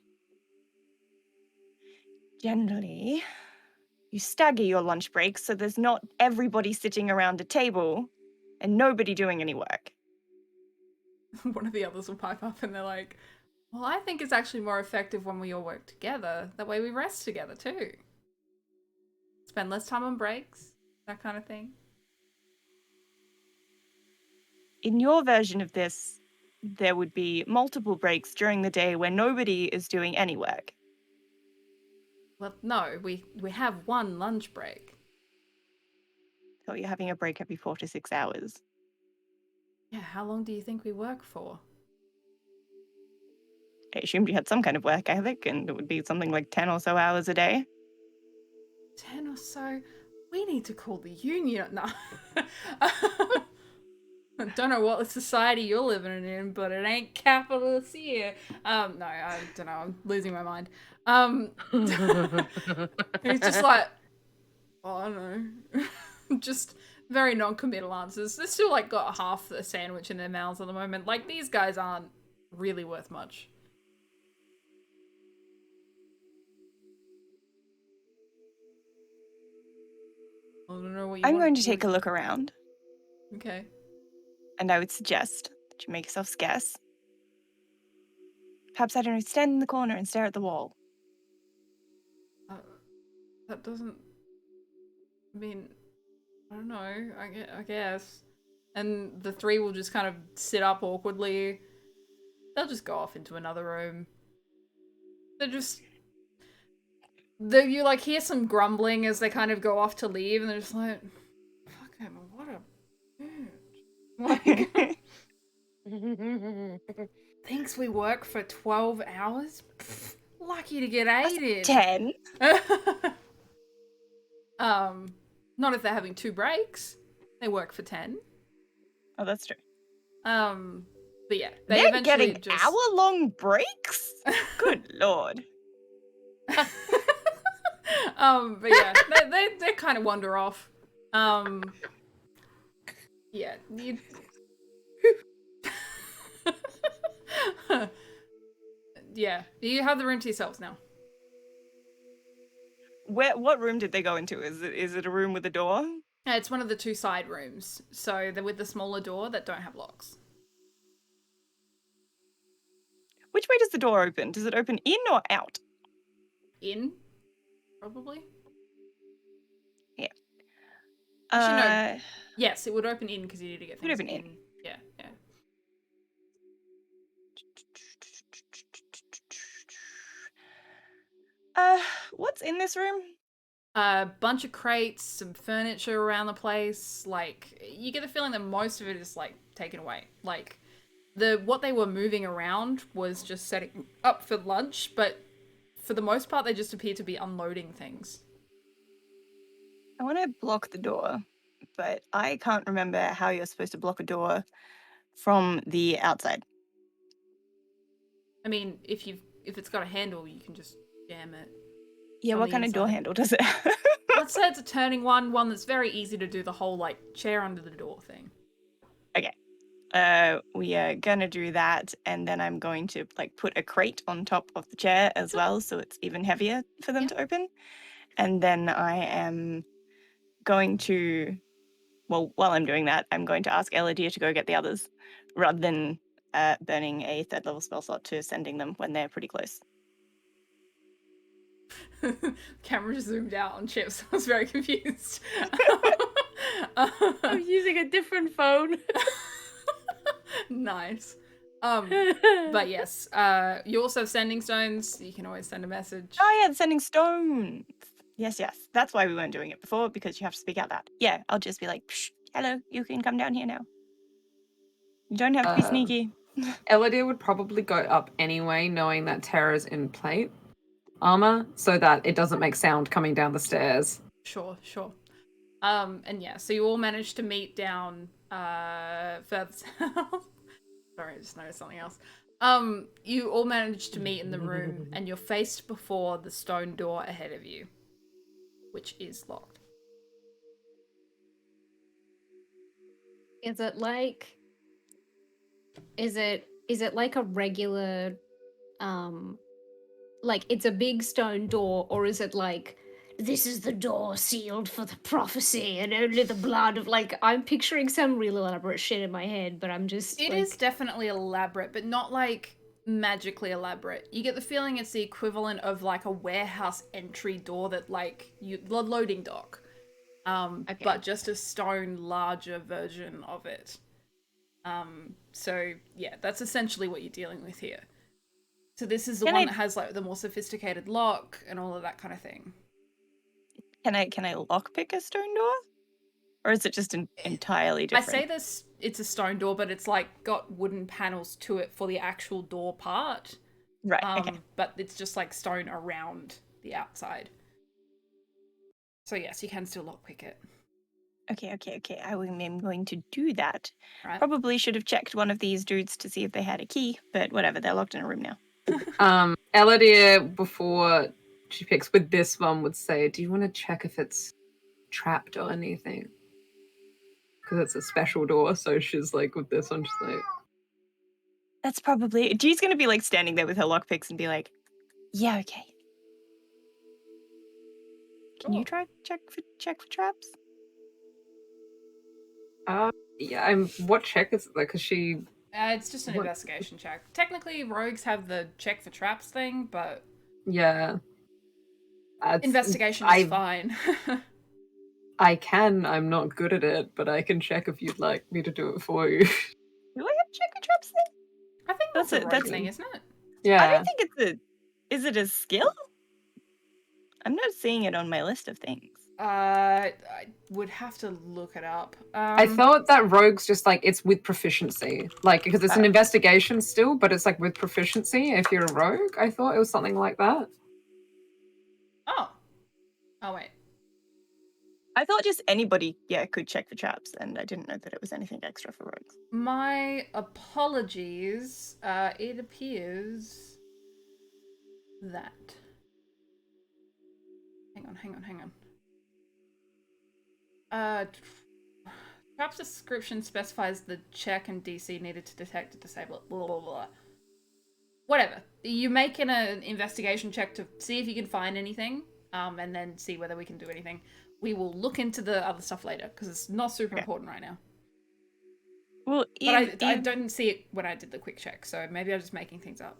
Generally, you stagger your lunch breaks so there's not everybody sitting around a table and nobody doing any work. One of the others will pipe up and they're like, well, I think it's actually more effective when we all work together. That way we rest together too. Spend less time on breaks, that kind of thing. In your version of this, there would be multiple breaks during the day where nobody is doing any work. Well, no, we have one lunch break. So you're having a break every 4 to 6 hours. Yeah, how long do you think we work for? I assumed you had some kind of work ethic, and it would be something like 10 or so hours a day. 10 or so? We need to call the union. No. I don't know what society you're living in, but it ain't capitalist here. No, I don't know. I'm losing my mind. It's just like, oh, I don't know. Just very non-committal answers. They're still like got half the sandwich in their mouths at the moment. Like, these guys aren't really worth much. I don't know what you I'm want going to take a look around, Okay. and I would suggest that you make yourself scarce. Perhaps, I don't know, stand in the corner and stare at the wall. That doesn't... I mean, I don't know. I guess. And the three will just kind of sit up awkwardly. They'll just go off into another room. They're just... You like hear some grumbling as they kind of go off to leave, and they're just like, fucking, what a bitch. Like, Thinks we work for 12 hours? Pfft, lucky to get 8 in. 10. Not if they're having 2 breaks. They work for 10. Oh, that's true. But yeah, they They're eventually getting just... hour-long breaks? Good lord. But yeah, they kind of wander off. Yeah, you... Yeah, you have the room to yourselves now. What room did they go into? Is it a room with a door? It's one of the 2 side rooms, so they're with the smaller door that don't have locks. Which way does the door open? Does it open in or out? In, probably. Yeah. Actually, no. Yes, it would open in because you need to get Would things open in. in. Yeah. What's in this room? A bunch of crates, some furniture around the place. Like, you get the feeling that most of it is like taken away. Like, what they were moving around was just setting up for lunch, but for the most part, they just appear to be unloading things. I want to block the door, but I can't remember how you're supposed to block a door from the outside. I mean, if it's got a handle, you can just jam it. Yeah, on what the kind of door inside. handle does it have? Let's say it's a turning one that's very easy to do the whole, like, chair under the door thing. Okay. We are gonna do that, and then I'm going to, like, put a crate on top of the chair as well, so it's even heavier for them to open. And then I am going to, well, while I'm doing that, I'm going to ask Eludere to go get the others, rather than burning a 3rd level spell slot to sending them when they're pretty close. Camera just zoomed out on Chips. I was very confused. I'm using a different phone. Nice. But yes, you also have sending stones. You can always send a message. Oh yeah, the sending stones. Yes. That's why we weren't doing it before, because you have to speak out loud. Yeah, I'll just be like, psh, hello, you can come down here now. You don't have to be sneaky. Eludere would probably go up anyway, knowing that Terra's in plate armor, so that it doesn't make sound coming down the stairs. Sure. And yeah, so you all managed to meet down further south. Sorry, I just noticed something else. You all managed to meet in the room, and you're faced before the stone door ahead of you, which is locked. Is it like a regular like it's a big stone door, or is it like this is the door sealed for the prophecy and only the blood of, like, I'm picturing some real elaborate shit in my head, but I'm just It is definitely elaborate, but not like magically elaborate. You get the feeling it's the equivalent of like a warehouse entry door that like the loading dock. Okay. But just a stone larger version of it. So yeah, that's essentially what you're dealing with here. So this is the one that has like the more sophisticated lock and all of that kind of thing. Can I lockpick a stone door? Or is it just entirely different? I say it's a stone door, but it's like got wooden panels to it for the actual door part. Right, okay. But it's just like stone around the outside. So yes, you can still lockpick it. Okay. I am going to do that. Right. Probably should have checked one of these dudes to see if they had a key, but whatever, they're locked in a room now. Eludere, before she picks with this one, would say, do you want to check if it's trapped or anything? Because it's a special door, so she's like, with this one, she's like... That's probably... G's going to be like standing there with her lockpicks and be like, yeah, okay. Can you try check for traps? Yeah, what check is it? Like, because she... It's just an investigation check. Technically, rogues have the check for traps thing, but... Yeah. Investigation is fine. I'm not good at it, but I can check if you'd like me to do it for you. Do I have check for traps thing? I think that's a rogue thing, isn't it? Yeah. I don't think it's is it a skill? I'm not seeing it on my list of things. I would have to look it up. I thought that rogue's just like it's with proficiency, like because it's an investigation still, but it's like with proficiency if you're a rogue. I thought it was something like that. Oh wait. I thought just anybody, could check for traps, and I didn't know that it was anything extra for rogues. My apologies. It appears that. Hang on. Traps description specifies the check and DC needed to detect to disable it. Blah, blah, blah. Whatever. You make an investigation check to see if you can find anything, and then see whether we can do anything. We will look into the other stuff later, because it's not super important right now. Well, But I didn't see it when I did the quick check, so maybe I'm just making things up.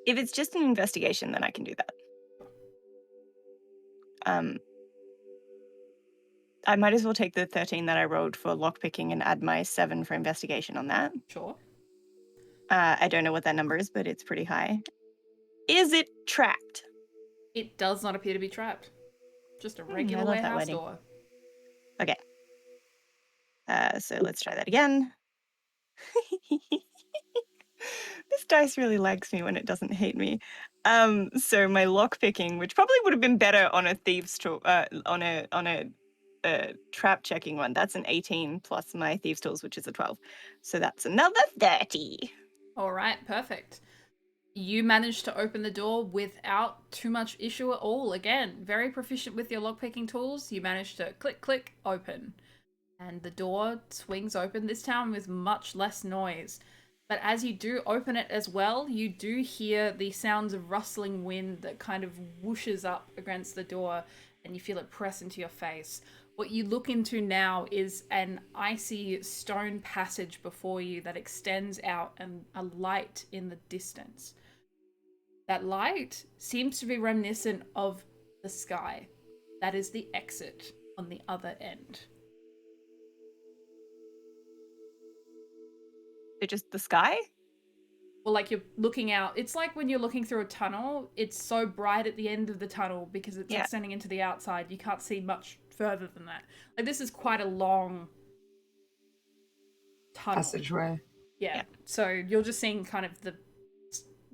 if it's just an investigation, then I can do that. I might as well take the 13 that I rolled for lockpicking and add my 7 for investigation on that. Sure. I don't know what that number is, but it's pretty high. Is it trapped? It does not appear to be trapped. Just a I regular love that warehouse wording. door. Okay. So let's try that again. This dice really likes me when it doesn't hate me. So my lockpicking, which probably would have been better on a thieves tool, on a trap checking one. That's an 18 plus my thieves tools, which is a 12. So that's another 30. All right, perfect. You managed to open the door without too much issue at all. Again, very proficient with your lockpicking tools. You managed to click, click, open. And the door swings open, this time with much less noise. But as you do open it as well, you do hear the sounds of rustling wind that kind of whooshes up against the door, and you feel it press into your face. What you look into now is an icy stone passage before you that extends out and a light in the distance. That light seems to be reminiscent of the sky. That is the exit on the other end. It's just the sky? Well, like you're looking out. It's like when you're looking through a tunnel, it's so bright at the end of the tunnel because it's extending into the outside. You can't see much further than that. Like this is quite a long tunnel. Passageway. Yeah. So you're just seeing kind of the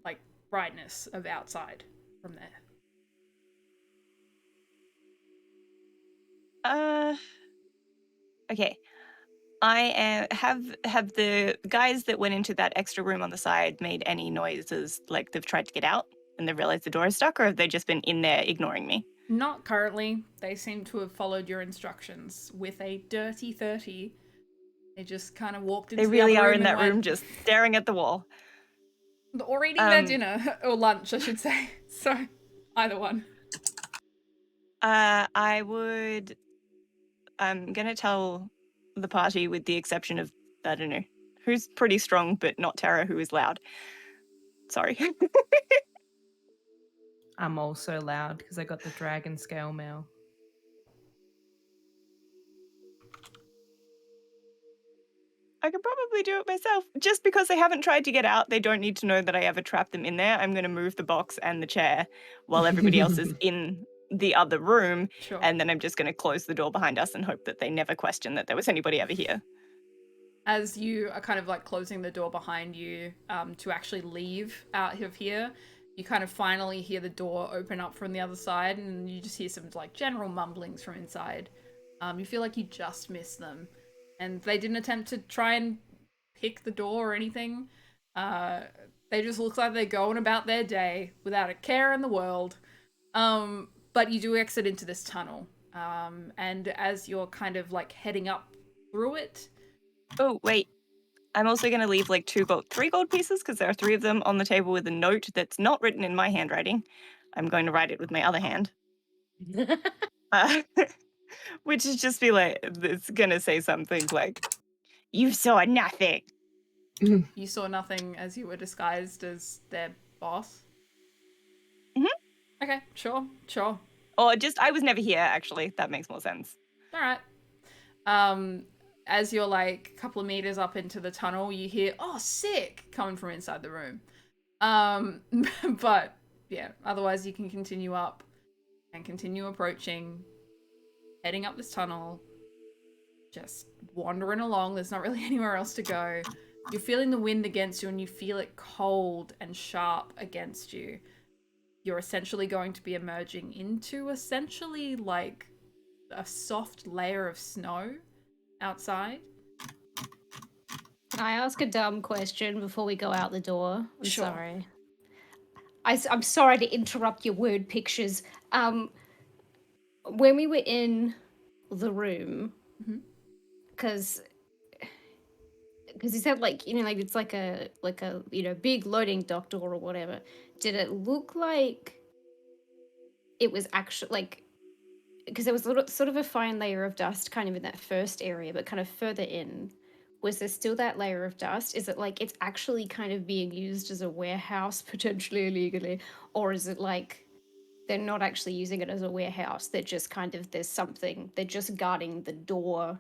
like brightness of outside from there. Okay. I have the guys that went into that extra room on the side made any noises like they've tried to get out and they've realized the door is stuck, or have they just been in there ignoring me? Not currently. They seem to have followed your instructions with a dirty 30. They just kind of walked into They really the other are room in that and went, room just staring at the wall. or eating their dinner, or lunch, I should say. So, either one. I'm gonna tell the party, with the exception of, I don't know, who's pretty strong but not Terra, who is loud. Sorry. I'm also loud because I got the dragon scale mail. I could probably do it myself. Just because they haven't tried to get out, they don't need to know that I ever trapped them in there. I'm going to move the box and the chair while everybody else is in the other room. Sure. And then I'm just going to close the door behind us and hope that they never question that there was anybody ever here. As you are kind of like closing the door behind you to actually leave out of here, you kind of finally hear the door open up from the other side, and you just hear some like general mumblings from inside. You feel like you just missed them, and they didn't attempt to try and pick the door or anything. They just look like they're going about their day without a care in the world. But you do exit into this tunnel, and as you're kind of like heading up through it. Oh, wait. I'm also going to leave like 3 gold pieces, because there are 3 of them on the table with a note that's not written in my handwriting. I'm going to write it with my other hand. Which is just be like, it's going to say something like, "You saw nothing." You saw nothing as you were disguised as their boss? Mm-hmm. Okay, sure. Or just, I was never here, actually. That makes more sense. All right. As you're like a couple of meters up into the tunnel, you hear, "Oh, sick," coming from inside the room. But yeah, otherwise you can continue up and continue approaching. heading up this tunnel, just wandering along. There's not really anywhere else to go. You're feeling the wind against you and you feel it cold and sharp against you. You're essentially going to be emerging into essentially like a soft layer of snow outside. Can I ask a dumb question before we go out the door? I'm Sure. sorry. I'm sorry to interrupt your word pictures. When we were in the room, Mhm. because you said like like it's like a big loading dock door or whatever. Did it look like it was actually like, because there was sort of a fine layer of dust kind of in that first area, but kind of further in, was there still that layer of dust? Is it like it's actually kind of being used as a warehouse potentially illegally, or is it like they're not actually using it as a warehouse? They're just kind of they're just guarding the door.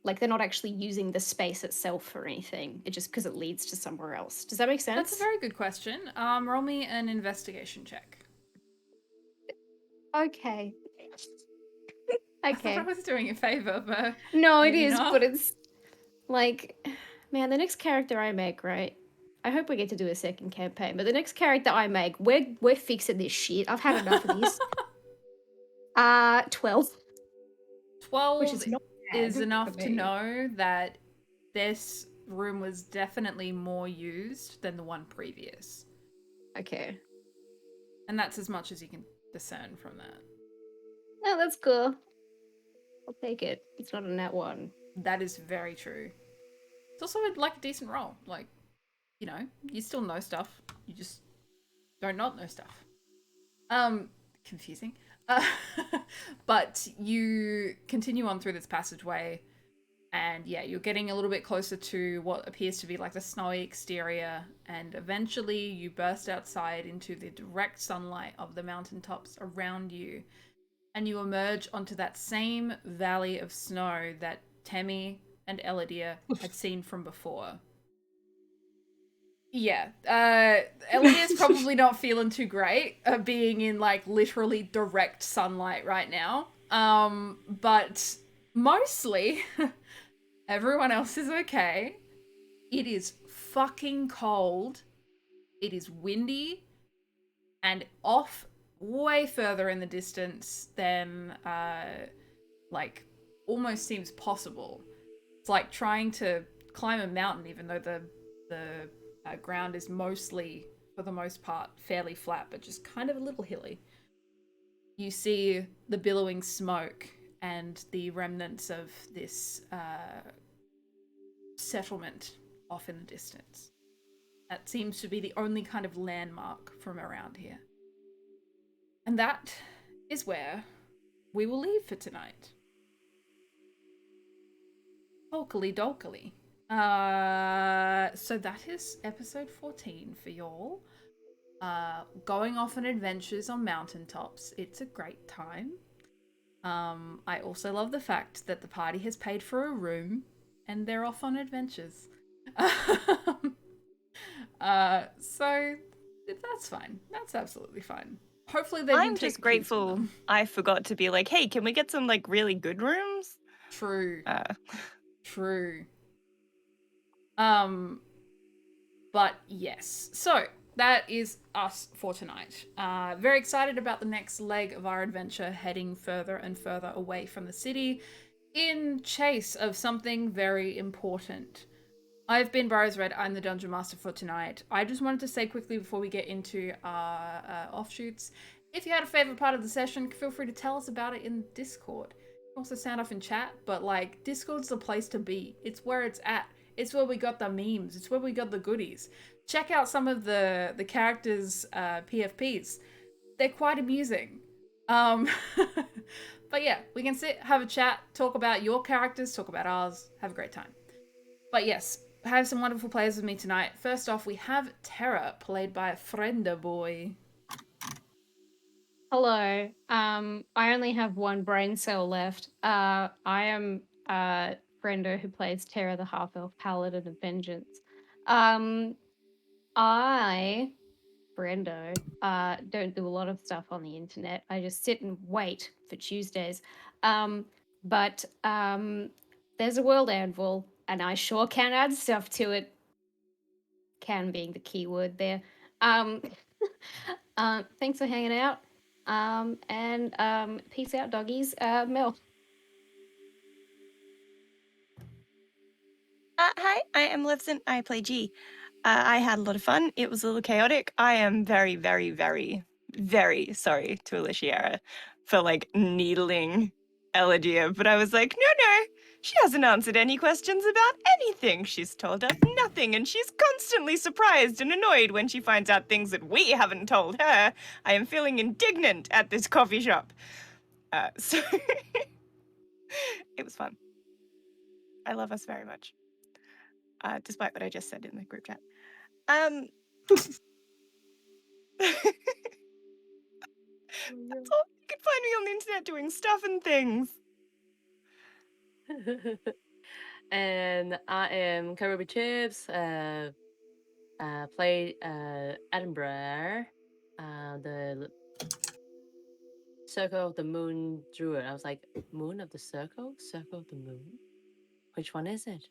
Like they're not actually using the space itself for anything. It just because it leads to somewhere else. Does that make sense? That's a very good question. Roll me an investigation check. Okay. I thought I Okay. was doing a favor, but No, it maybe is, not. but it's like, man, the next character I make, right? I hope we get to do a second campaign, but the next character I make, we're fixing this shit. I've had enough of this. 12. 12 Which is not is bad enough for to me. know that this room was definitely more used than the one previous. Okay. And that's as much as you can discern from that. Oh, that's cool. I'll take it. It's not a nat one. That is very true. It's also like a decent roll. Like, you know, you still know stuff. You just don't not know stuff. Confusing. But you continue on through this passageway, and yeah, you're getting a little bit closer to what appears to be like the snowy exterior, and eventually you burst outside into the direct sunlight of the mountaintops around you, and you emerge onto that same valley of snow that Temi and Eludere had seen from before. Yeah, Eludere's probably not feeling too great being in like literally direct sunlight right now. But mostly everyone else is okay. It is fucking cold. It is windy and off way further in the distance than like almost seems possible. It's like trying to climb a mountain even though the ground is mostly, for the most part, fairly flat, but just kind of a little hilly. You see the billowing smoke and the remnants of this settlement off in the distance. That seems to be the only kind of landmark from around here. And that is where we will leave for tonight. Dolkily dolkily. So that is episode 14 for y'all. Going off on adventures on mountaintops. It's a great time. I also love the fact that the party has paid for a room and they're off on adventures. So that's fine. That's absolutely fine. Hopefully they I'm didn't take just the keys from grateful them. I forgot to be like, hey, can we get some like really good rooms? True. Uh, True. But yes. So that is us for tonight. Very excited about the next leg of our adventure, heading further and further away from the city in chase of something very important. I've been BurrowsRed. I'm the Dungeon Master for tonight. I just wanted to say quickly before we get into our offshoots, if you had a favorite part of the session, feel free to tell us about it in Discord. You can also sound off in chat, but like Discord's the place to be. It's where it's at. It's where we got the memes. It's where we got the goodies. Check out some of the characters' PFPs. They're quite amusing. But yeah, we can sit, have a chat, talk about your characters, talk about ours, have a great time. But yes, I have some wonderful players with me tonight. First off, we have Terra, played by Friendoboi. Hello. I only have one brain cell left. I am Brendo, who plays Terra, the half-elf paladin of vengeance. I Brendo, don't do a lot of stuff on the internet. I just sit and wait for Tuesdays. But there's a world anvil, and I sure can add stuff to it. Can being the key word there. Thanks for hanging out. And peace out, doggies. Mel. Hi, I am Livson. I play G. I had a lot of fun. It was a little chaotic. I am very, very, very, very sorry to Alishiera for like needling Eludere, but I was like, no, she hasn't answered any questions about anything. She's told us nothing, and she's constantly surprised and annoyed when she finds out things that we haven't told her. I am feeling indignant at this coffee shop. So it was fun. I love us very much. Despite what I just said in the group chat. That's all. You can find me on the internet doing stuff and things. And I am CarubiChips. Play Attenborough, the Circle of the Moon Druid. I was like, Moon of the Circle? Circle of the Moon? Which one is it?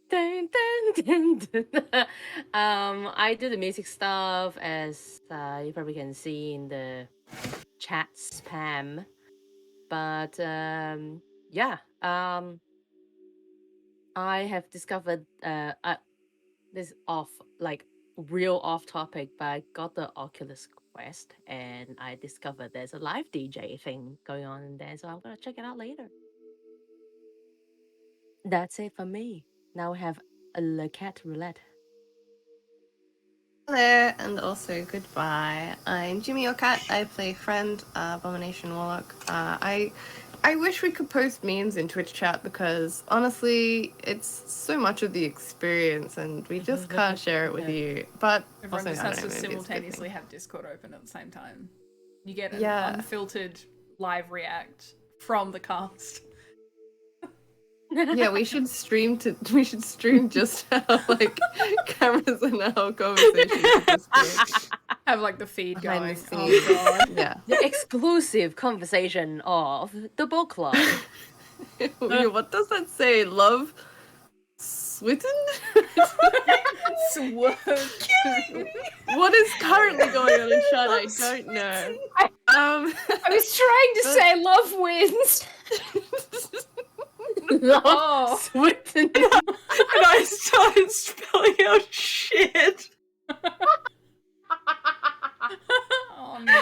Dun, dun, dun, dun. I do the music stuff, as you probably can see in the chat spam. But yeah, I have discovered this real off topic, but I got the Oculus Quest and I discovered there's a live DJ thing going on in there, so I'm gonna check it out later. That's it for me. Now we have Le CatRoulette. Hello, and also goodbye. I'm Jimmy your cat. I play Friend, Abomination Warlock. I wish we could post memes in Twitch chat because honestly, it's so much of the experience, and we just can't share it with you. But Everyone also, just I has don't to know, maybe it's a good simultaneously thing. have Discord open at the same time. You get an Yeah. unfiltered live react from the cast. Yeah, we should stream just our like cameras and our conversations. Have like the feed Behind going. the Oh scenes. god. Yeah. The exclusive conversation of the book club. What does that say? Love Switten? What is currently going on in chat? I don't know. I was trying to say love wins. Oh. Switten. And I started spelling out shit. Oh no.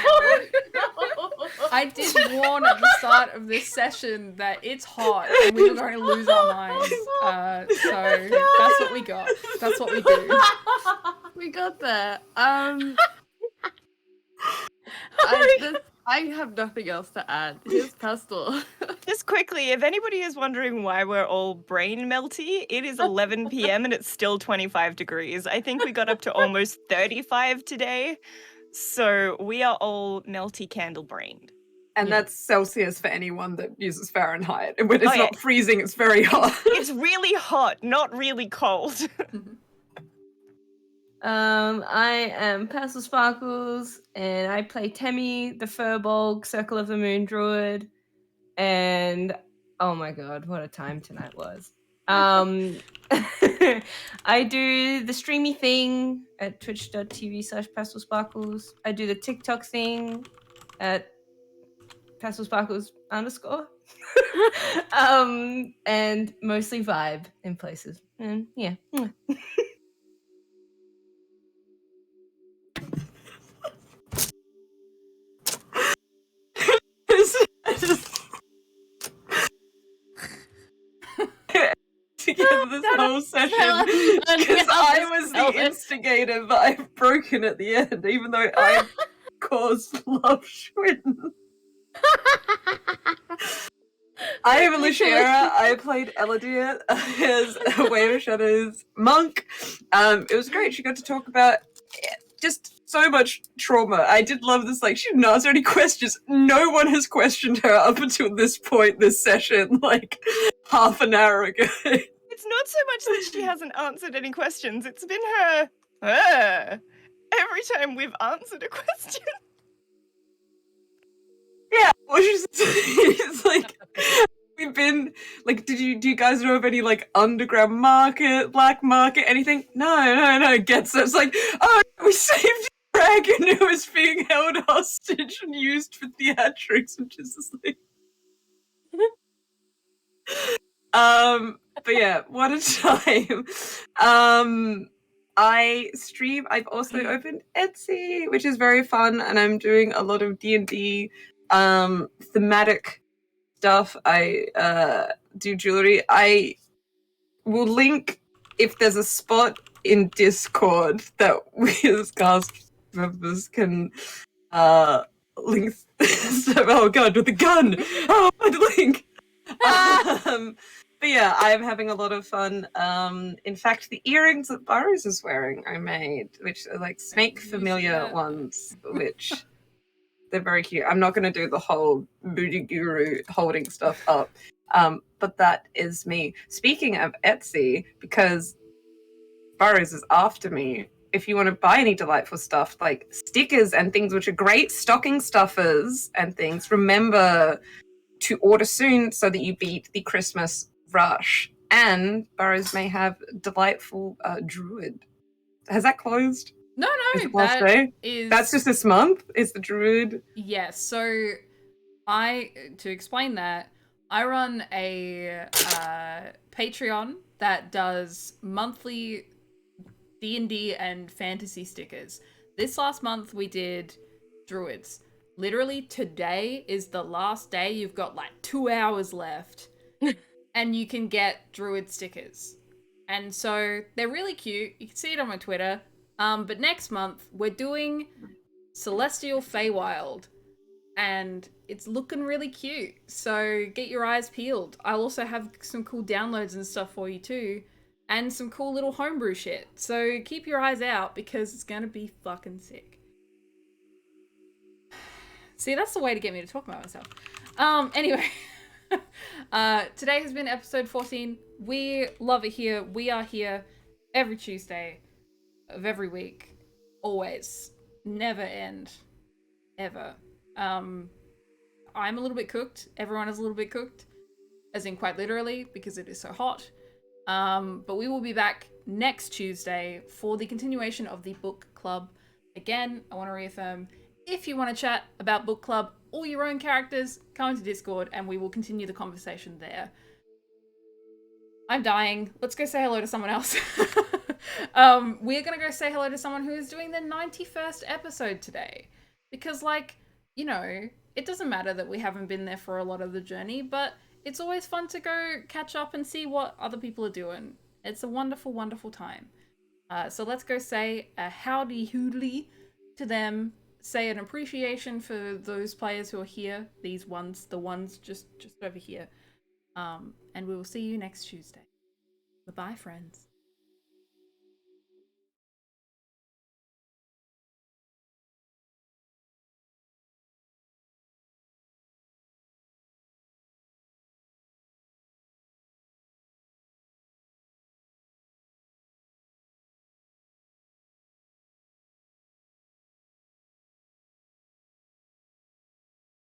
I did warn at the start of this session that it's hot and we were going to lose our minds. So that's what we got. That's what we do. We got there. I have nothing else to add. Here's Pastel. Just quickly, if anybody is wondering why we're all brain melty, it is 11 p.m. and it's still 25 degrees. I think we got up to almost 35 today. So we are all melty candle brained. And that's Celsius for anyone that uses Fahrenheit. And when it's Oh, yeah. not freezing, it's very hot. It's really hot, not really cold. I am PastelSparkles, and I play Temi, the Furbolg, Circle of the Moon Druid, and oh my god, what a time tonight was. I do the streamy thing at twitch.tv/PastelSparkles. I do the TikTok thing at PastelSparkles_. And mostly vibe in places. And yeah. Together this whole session because I was the instigator, but I've broken at the end, even though I caused love Schwinn. I am Alishiera. I played Eludere as a Wave of Shadows monk. It was great. She got to talk about just so much trauma. I did love this. Like, she didn't answer any questions. No one has questioned her up until this point, this session, like half an hour ago. It's not so much that she hasn't answered any questions. It's been her every time we've answered a question. Yeah, well, it's like we've been like, do you guys know of any like underground market, black market, anything? No, gets it. It's like, oh, we saved a dragon who was being held hostage and used for theatrics, which is just like, but yeah, what a time. I stream. I've also opened Etsy, which is very fun, and I'm doing a lot of D&D thematic stuff. I do jewelry. I will link if there's a spot in Discord that we as cast members can link. Oh god, with a gun! Oh, the link! But yeah, I'm having a lot of fun. In fact, the earrings that Burrows is wearing, I made, which are like snake familiar ones, which they're very cute. I'm not going to do the whole booty guru holding stuff up, but that is me. Speaking of Etsy, because Burrows is after me, if you want to buy any delightful stuff like stickers and things which are great stocking stuffers and things, remember to order soon so that you beat the Christmas rush. And Burrows may have delightful druid. Has that closed? No, Is it last day? That's just this month? Is the druid? Yes, so to explain that, I run a Patreon that does monthly D&D and fantasy stickers. This last month we did druids. Literally today is the last day. You've got like 2 hours left and you can get druid stickers. And so they're really cute. You can see it on my Twitter. But next month we're doing Celestial Feywild and it's looking really cute. So get your eyes peeled. I'll also have some cool downloads and stuff for you too. And some cool little homebrew shit. So keep your eyes out because it's gonna be fucking sick. See, that's the way to get me to talk about myself. Anyway. Today has been episode 14. We love it here. We are here every Tuesday of every week. Always. Never end. Ever. I'm a little bit cooked. Everyone is a little bit cooked. As in quite literally, because it is so hot. But we will be back next Tuesday for the continuation of the book club. Again, I want to reaffirm, if you want to chat about book club or your own characters, come into Discord and we will continue the conversation there. I'm dying. Let's go say hello to someone else. We're going to go say hello to someone who is doing their 91st episode today. Because, like, you know, it doesn't matter that we haven't been there for a lot of the journey, but it's always fun to go catch up and see what other people are doing. It's a wonderful, wonderful time. So let's go say a howdy hoodly to them. Say an appreciation for those players who are here. These ones, the ones just over here. And we will see you next Tuesday. Bye-bye, friends.